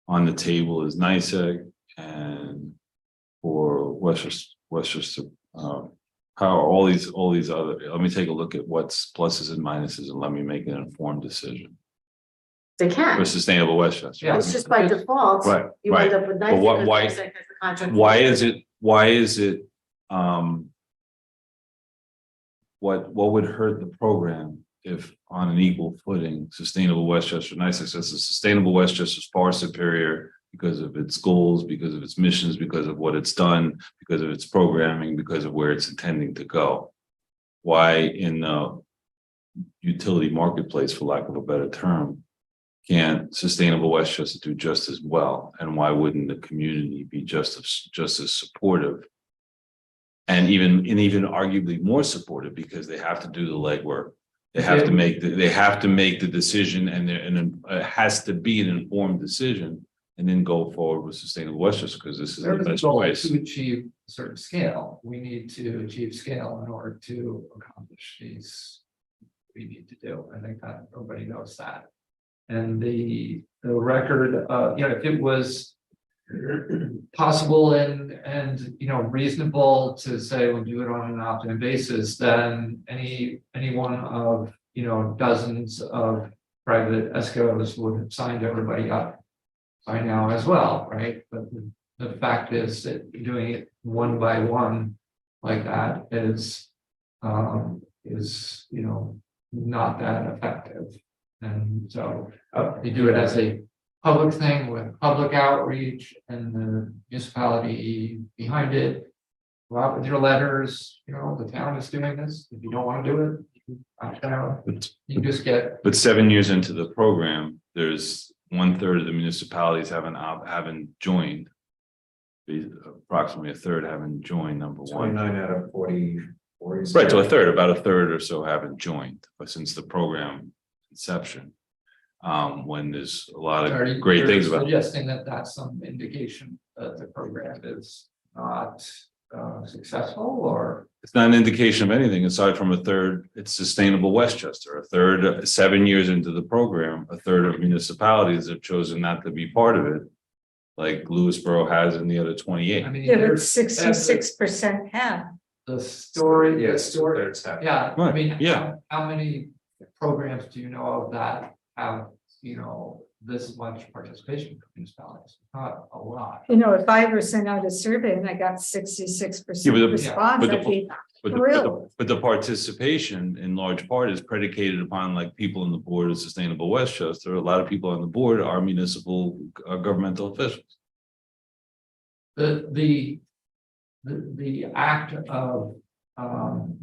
on the table is NYSEG and for Westchester Power, all these other, let me take a look at what's pluses and minuses and let me make an informed decision. They can. For Sustainable Westchester. Yeah. It's just by default. Right, You right. end up with But NYSEG. why because NYSEG has a contract. why is it, what would hurt the program if on an equal footing, Sustainable Westchester, NYSEG says the Sustainable Westchester is far superior because of its goals, because of its missions, because of what it's done, because of its programming, because of where it's intending to go. Why in the utility marketplace, for lack of a better term, can't Sustainable Westchester do just as well? And why wouldn't the community be just as supportive? And even arguably more supportive, because they have to do the legwork. They have to make the decision, and it has to be an informed decision, and then go forward with Sustainable Westchester, because this is the best choice. To achieve a certain scale, we need to achieve scale in order to accomplish these. We need to do. I think that everybody knows that. And the record, if it was possible and reasonable to say we'll do it on an opt-in basis, then any one of dozens of private ESCOs would have signed everybody up by now as well, right? But the fact is that doing it one by one like that is not that effective. And so you do it as a public thing with public outreach and the municipality behind it. Go out with your letters, the town is doing this. If you don't want to do it, you just get. But 7 years into the program, there's 1/3 of the municipalities haven't joined. Approximately a third haven't joined, number one. 29 out of 40. Right, so about a third or so haven't joined, but since the program inception. When there's a lot Are of you- great you're things about it. Suggesting that that's some indication that the program is not successful, or? It's not an indication of anything aside from a third, it's Sustainable Westchester, a third, 7 years into the program, a third of municipalities have chosen not to be part of it. Like Lewisboro has in the other 28. I mean, Yeah, but there's- 66% have. The story. Yes, the story. thirds have. Yeah, I Right, mean, yeah. how many programs do you know of that have, this much participation from municipalities? Not a lot. If I ever sent out a survey and I got 66% Yeah, but response, but I'd be But thrilled. but the participation in large part is predicated upon like people on the board of Sustainable Westchester. A lot of people on the board are municipal governmental officials. The act of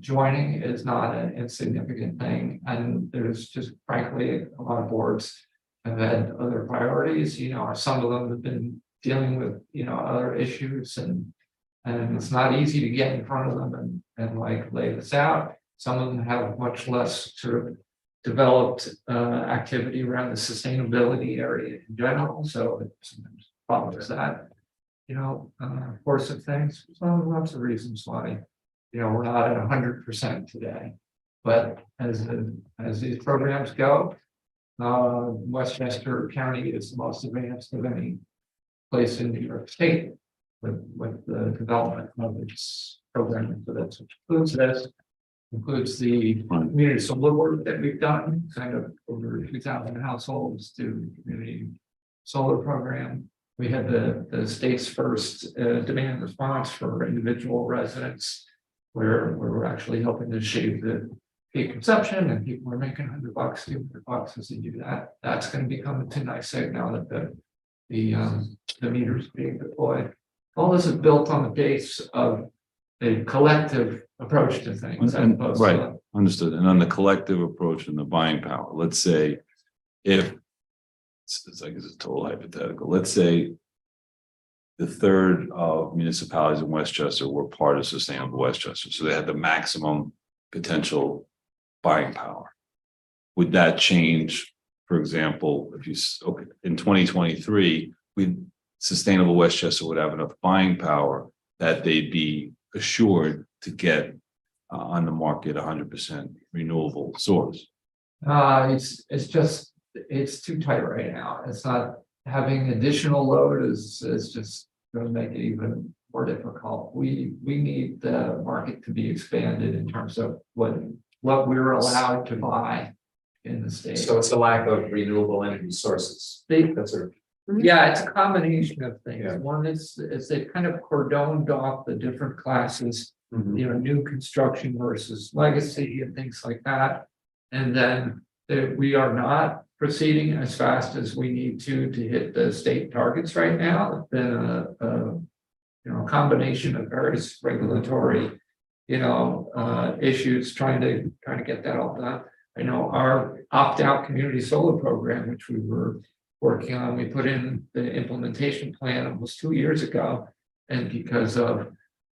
joining is not an insignificant thing, and there's just frankly a lot of boards have had other priorities. Some of them have been dealing with other issues, and it's not easy to get in front of them and like lay this out. Some of them have much less sort of developed activity around the sustainability area in general, so it sometimes follows that course of things. So lots of reasons why we're not at 100% today, but as these programs go, Westchester County is the most advanced of any place in New York State with the development of its programming for this, which includes the community solar work that we've done, kind of over 2,000 households to community solar program. We had the state's first demand response for individual residents, where we're actually helping to shave the peak consumption, and people are making $100, $200 as they do that. That's going to become a NYSEG now that the the meters being deployed. All this is built on the base of a collective approach to things. as opposed to Right, understood. And on the collective approach and the buying power, let's say if it's like it's a total hypothetical, let's say the third of municipalities in Westchester were part of Sustainable Westchester, so they had the maximum potential buying power. Would that change, for example, if you, okay, in 2023, Sustainable Westchester would have enough buying power that they'd be assured to get on the market 100% renewable source? It's too tight right now. It's not, having additional load is just gonna make it even more difficult. We need the market to be expanded in terms of what we're allowed to buy in the state. So it's a lack of renewable energy sources. That's a. Yeah, it's a combination of things. Yeah. One is they've kind of cordoned off the different classes, you know, new construction versus legacy and things like that. And then we are not proceeding as fast as we need to hit the state targets right now. It's been a combination of various regulatory, issues trying to get that all done. I know our opt-out community solar program, which we were working on, we put in the implementation plan almost 2 years ago. And because of,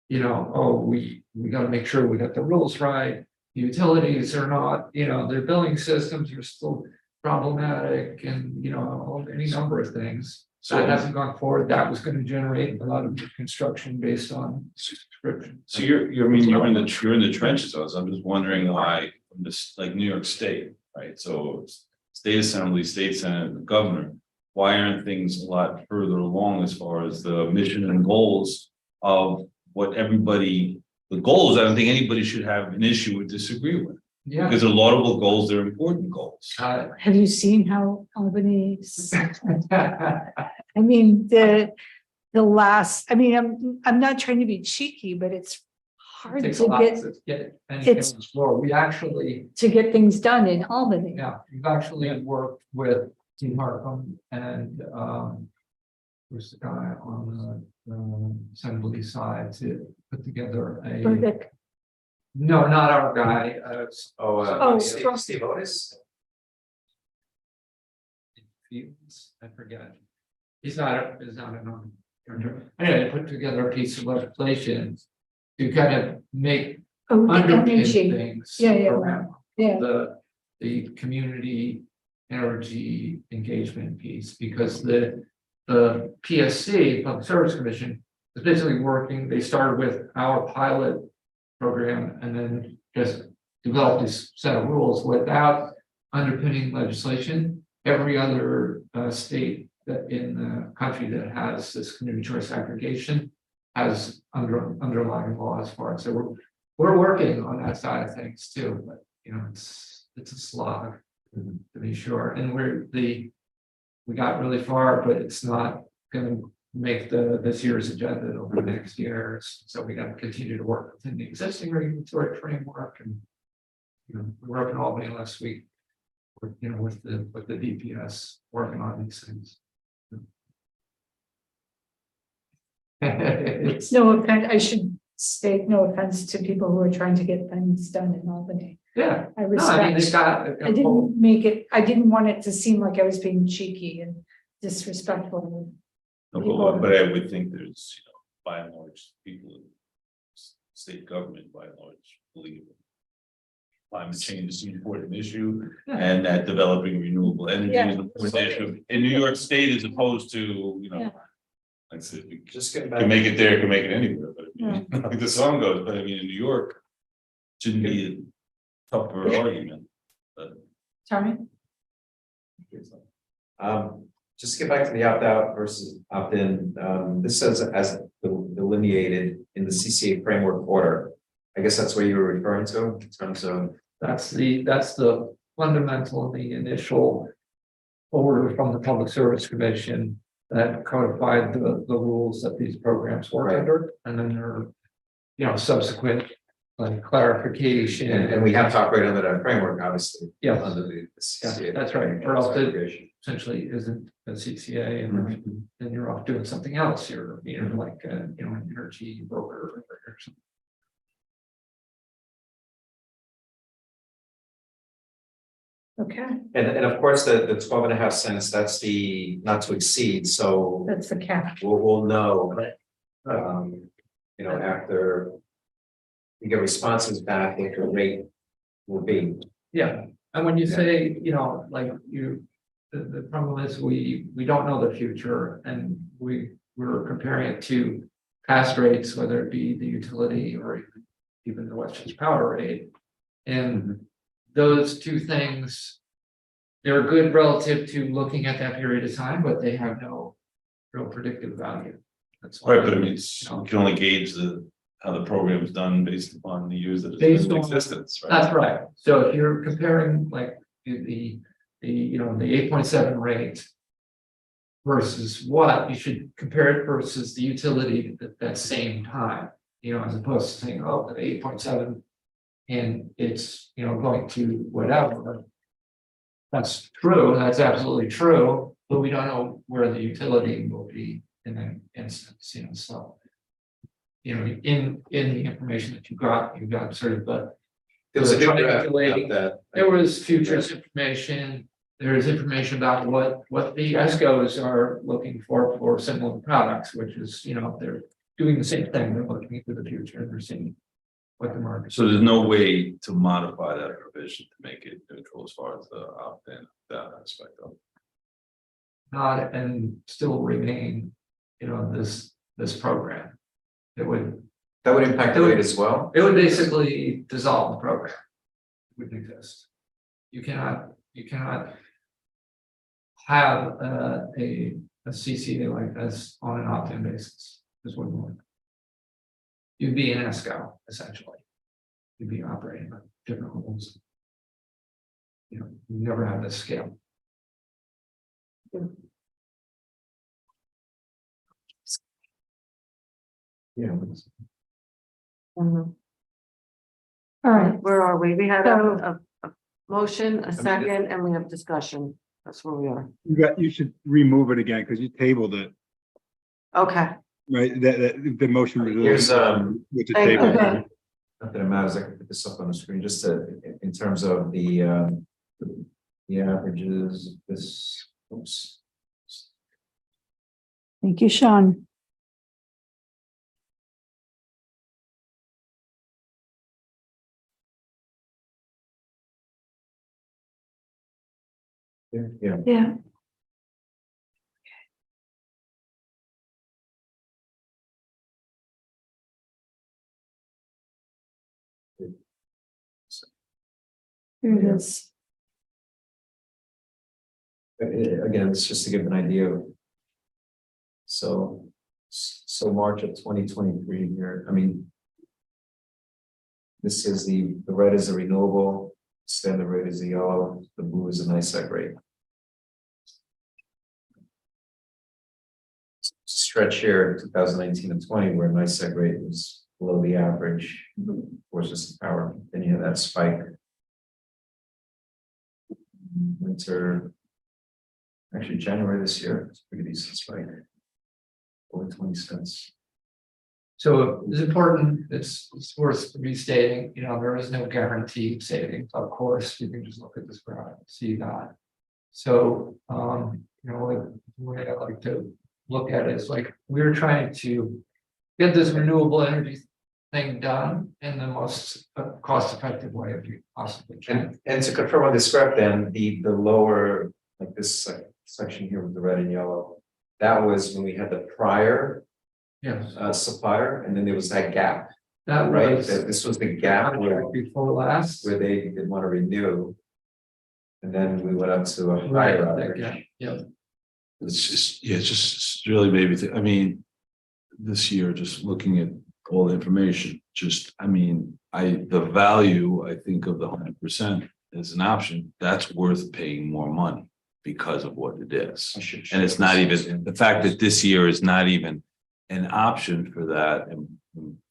we got to make sure we got the rules right. Utilities are not, their billing systems are still problematic and, any number of things. So it hasn't gone forward. That was going to generate a lot of construction based on subscription. So you're in the trenches. I'm just wondering why, this, like New York State, right? So state assembly, state senate, the governor, why aren't things a lot further along as far as the mission and goals of what everybody, the goals, I don't think anybody should have an issue with, disagree with. Yeah. Because they're laudable goals, they're important goals. Have you seen how Albany's? I mean, the last, I'm not trying to be cheeky, but it's hard Takes a to lot get to get anything on the floor. We actually, to get things done in Albany. yeah, we've actually worked with Team Harcum and who's the guy on the assembly side to put together a. Burdick. No, not our guy. Steve Otis. I forget. He's not an. Anyway, put together a piece of legislation to kind of make Oh, the underpin energy. things Yeah. around Yeah. the community energy engagement piece, because the PSC, Public Service Commission, is basically working, they started with our pilot program and then just developed this set of rules without underpinning legislation. Every other state that in the country that has this community choice aggregation has underlying laws for it. So we're working on that side of things too, but it's a slog to be sure. And we got really far, but it's not gonna make this year's agenda over the next years. So we got to continue to work within the existing regulatory framework. And we were up in Albany last week, with the DPS working on these things. It's No offense, I should state no offense to people who are trying to get things done in Albany. yeah. I No, respect. they've got I didn't make it, I didn't want it to seem like I was being cheeky and disrespectful. But I would think there's, by and large, people in state government, by and large, believe climate change is an important issue, and that developing renewable energy is an important issue in New York State, as opposed to, like I said, we Just getting can make it there, can make it anywhere, but like the song goes, but I mean, in New York, shouldn't be a tougher argument, but. Tommy? Just to get back to the opt-out versus opt-in, this says as delineated in the CCA framework order. I guess that's what you were referring to in terms of. That's the fundamental, the initial order from the Public Service Commission that codified the rules that these programs work under, and then there are, subsequent like clarification. And we have to operate under that framework, obviously. Yes. Under the Yeah, CCA. that's right, or else it segregation. essentially isn't a CCA and then you're off doing something else. You're, like, an energy broker or something. Okay, And of course, the 12.5 cents, that's the not to exceed, so that's the cap. we'll know. After we get responses back, what the rate will be. Yeah, and when you say, like the problem is we don't know the future and we're comparing it to past rates, whether it be the utility or even the Westchester Power rate. And those two things, they're good relative to looking at that period of time, but they have no real predictive value. That's why. Right, but I mean, you can only gauge how the program is done based upon the years that it's Based been in on- existence, right? That's right. So if you're comparing like the 8.7 rate versus what, you should compare it versus the utility at that same time, as opposed to saying, oh, the 8.7 and it's, going to whatever. That's true. That's absolutely true, but we don't know where the utility will be in that instance, so. In the information that you got sort of There was a good graph triangulating. about that. There was futures information, there is information about what the ESCOs are looking for similar products, which is, they're doing the same thing, they're looking into the future and they're seeing what the market. So there's no way to modify that provision to make it neutral as far as the opt-in, that aspect of it. Not and still remain, this program. It would. That would impact the rate as well. It would basically dissolve the program. It wouldn't exist. You cannot have a CCA like this on an opt-in basis. This wouldn't work. You'd be an ESCO, essentially. You'd be operating on different rules. You never have this scale. Yeah. All right, Where are we? We have So- a motion, a second, and we have discussion. That's where we are. You should remove it again because you tabled it, Okay. right? The motion. was Here's, with the Thank table. you. Okay. Not that it matters, I can put this up on the screen, just in terms of the averages, this, oops. Thank you, Sean. Yeah. Yeah. Here it is. Again, it's just to give an idea of. So March of 2023 here, I mean. This is the red is the renewable, standard rate is the yellow, the blue is the NICEAG rate. Stretch here, 2019 and 20, where NICEAG rate was below the average for system power, then you have that spike. Winter, actually January this year, it's pretty decent spike. Over 20 cents. So it's important, it's worth restating, there is no guaranteed savings, of course, you can just look at this graph and see that. So, the way I like to look at it is like, we're trying to get this renewable energy thing done in the most cost-effective way if you possibly can. And to confirm on this graph, then the lower, like this section here with the red and yellow, that was when we had the prior Yes, supplier, and then there was that gap, that right? was This was the gap where before last. they didn't want to renew. And then we went up to a Right, higher that gap, average. yeah. It's just, yeah, it's just really maybe, I mean, this year, just looking at all the information, the value, I think of the 100% as an option, that's worth paying more money because of what it is. And it's not even, the fact that this year is not even an option for that,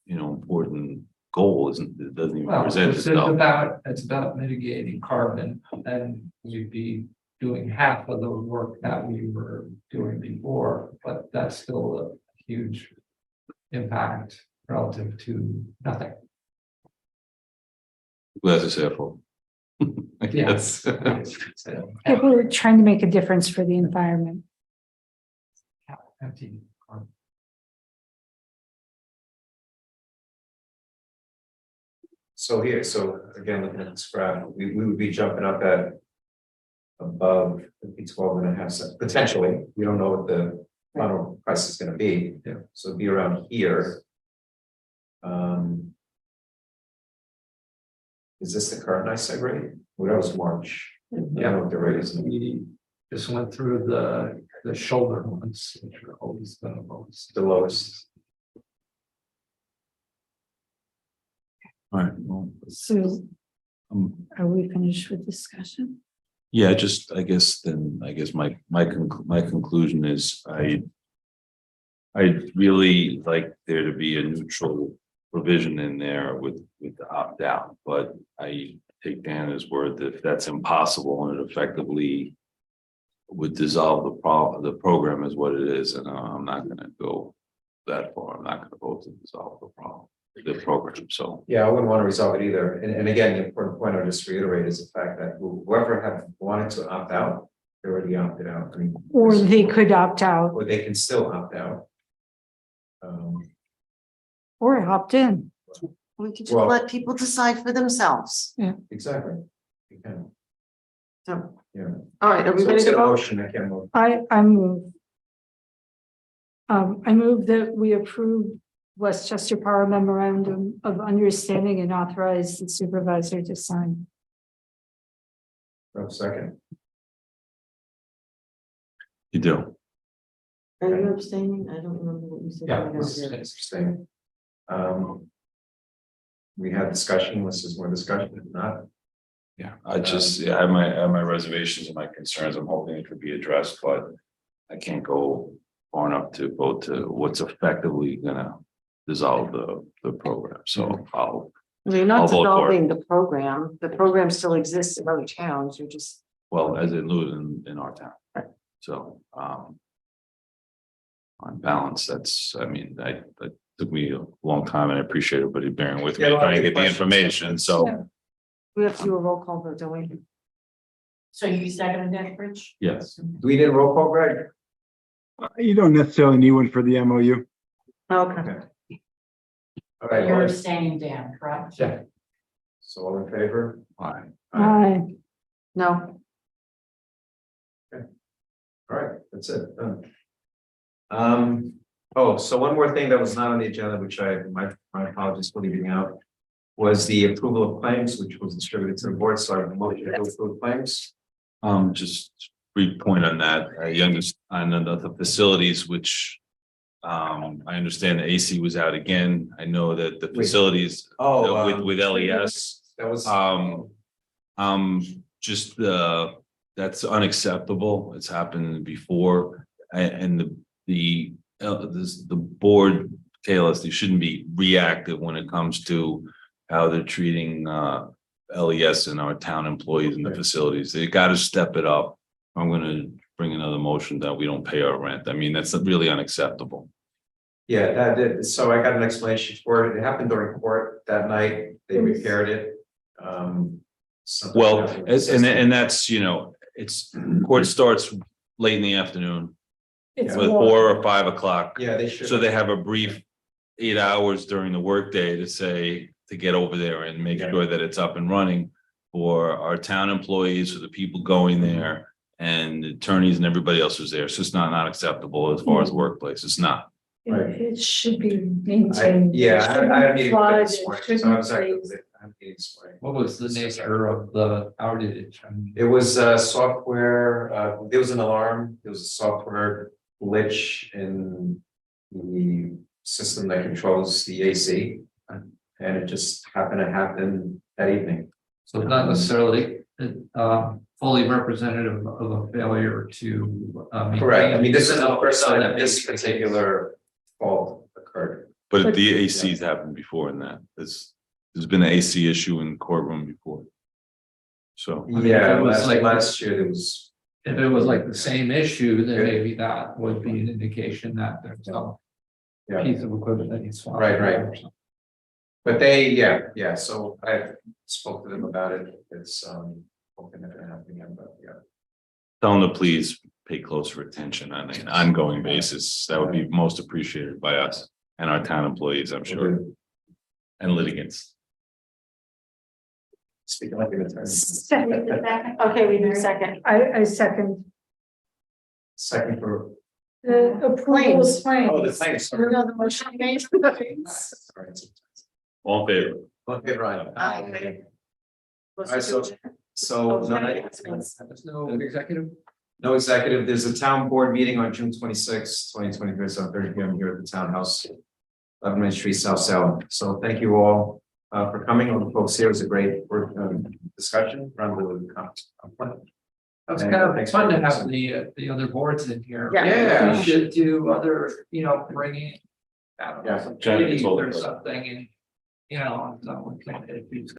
important goal isn't, it doesn't even Well, present it's itself. it's about mitigating carbon, and we'd be doing half of the work that we were doing before, but that's still a huge impact relative to nothing. Glad to say it for. Yes. People are trying to make a difference for the environment. Empty carbon. So here, so again, looking at this graph, we would be jumping up at above 12.5 cents, potentially. We don't know what the final price is gonna be. Yeah. So it'd be around here. Is this the current NICEAG rate? Well, that was March. I don't know what the rate is. We just went through the shoulder ones, which are always the lowest. The lowest. All right, well, So um, are we finished with discussion? yeah, just, I guess my conclusion is I'd really like there to be a neutral provision in there with the opt out, but I take Dan at his word that if that's impossible and it effectively would dissolve the program is what it is, and I'm not gonna go that far. I'm not gonna vote to dissolve the program, so. Yeah, I wouldn't want to resolve it either. And again, the important point I'll just reiterate is the fact that whoever have wanted to opt out, they already opted out. I mean, Or they could opt out or they can still opt out. or opt in. We could just Well- let people decide for themselves. Exactly. You can, So, yeah. all right, are we So ready it's to a vote? motion, I can't move. I move. I move that we approve Westchester Power Memorandum of Understanding and authorize the supervisor to sign. No, second. You do. Are you abstaining? I don't remember what you said. Yeah, I got this here. is interesting. We had discussion, unless there's more discussion, if not. Yeah, I have my reservations and my concerns. I'm hoping it could be addressed, but I can't go far enough to vote to what's effectively gonna dissolve the program. So You're not I'll vote for it. dissolving the program still exists in other towns, you're just. well, as it would in our town. Right. So, on balance, that's, I mean, that took me a long time and I appreciate everybody bearing with me, Yeah, well, trying to good get the question. information, so, We have to do a roll call vote, don't we? So you seconded that, Rich? yes. Do we need a roll call, Greg? You don't necessarily need one for the MOU. Okay. All right, You're well, abstaining, Dan, correct? Yeah. so all in favor? Aye. Aye. No, All right, that's it. Done. Oh, so one more thing that was not on the agenda, which my apologies for leaving out, was the approval of claims, which was distributed to the board, so I have a motion to approve claims. Just brief point on that, on the facilities, which I understand the AC was out again. I know that the facilities with LES. That was. Just that's unacceptable. It's happened before, and the board, KLSD shouldn't be reactive when it comes to how they're treating LES and our town employees in the facilities. They got to step it up. I'm going to bring another motion that we don't pay our rent. I mean, that's really unacceptable. Yeah, that did, so I got an explanation for it. It happened during court that night. They repaired it. Something Well, happened with the and system. that's, it's court starts late in the afternoon. It's With warm. 4 or 5 o'clock. Yeah, they should. So they have a brief 8 hours during the workday to get over there and make sure that it's up and running for our town employees, for the people going there, and attorneys and everybody else who's there. So it's not acceptable as far as workplace. It's not. It should be maintained. Yeah, I had a meeting with them Flood, this it morning, so I shouldn't was actually, raise- I had a meeting this morning. What was the nature of the outage? I mean, It was software, there was an alarm, there was a software glitch in the system that controls the AC. And it just happened to happen that evening. So not necessarily fully representative of a failure to. Correct, I mean, this is maintain- the first time that this particular fault occurred. But the ACs happened before in that. It's There's been an AC issue in the courtroom before. So. mean, if Yeah, it was like- last year there was. If it was like the same issue, then maybe that would be an indication that there's a Yeah. piece of equipment that needs. swapped Right, right. out or something. But yeah, so I spoke to them about it, it's, hoping that they're happening, but yeah. Tell them to please pay closer attention on an ongoing basis. That would be most appreciated by us and our town employees, I'm sure, and litigants. Speaking like an attorney. Okay, we need a second. I second Second for, the approval of claims. oh, the claims, sorry. You know, the motion made. Sorry. All in favor? Okay, right. Aye. All right, so There's no executive. no executive, there's a town board meeting on June 26th, 2023, so 30 p.m. here at the townhouse. 11 Main Street, South Salem. So thank you all for coming. All the folks here. It was a great work discussion around the conference. It's kind of fun to have the other boards in here. Yeah. We should do other, bringing. I don't know, Yeah. some Janet committees told or us. something and, someone can, if it's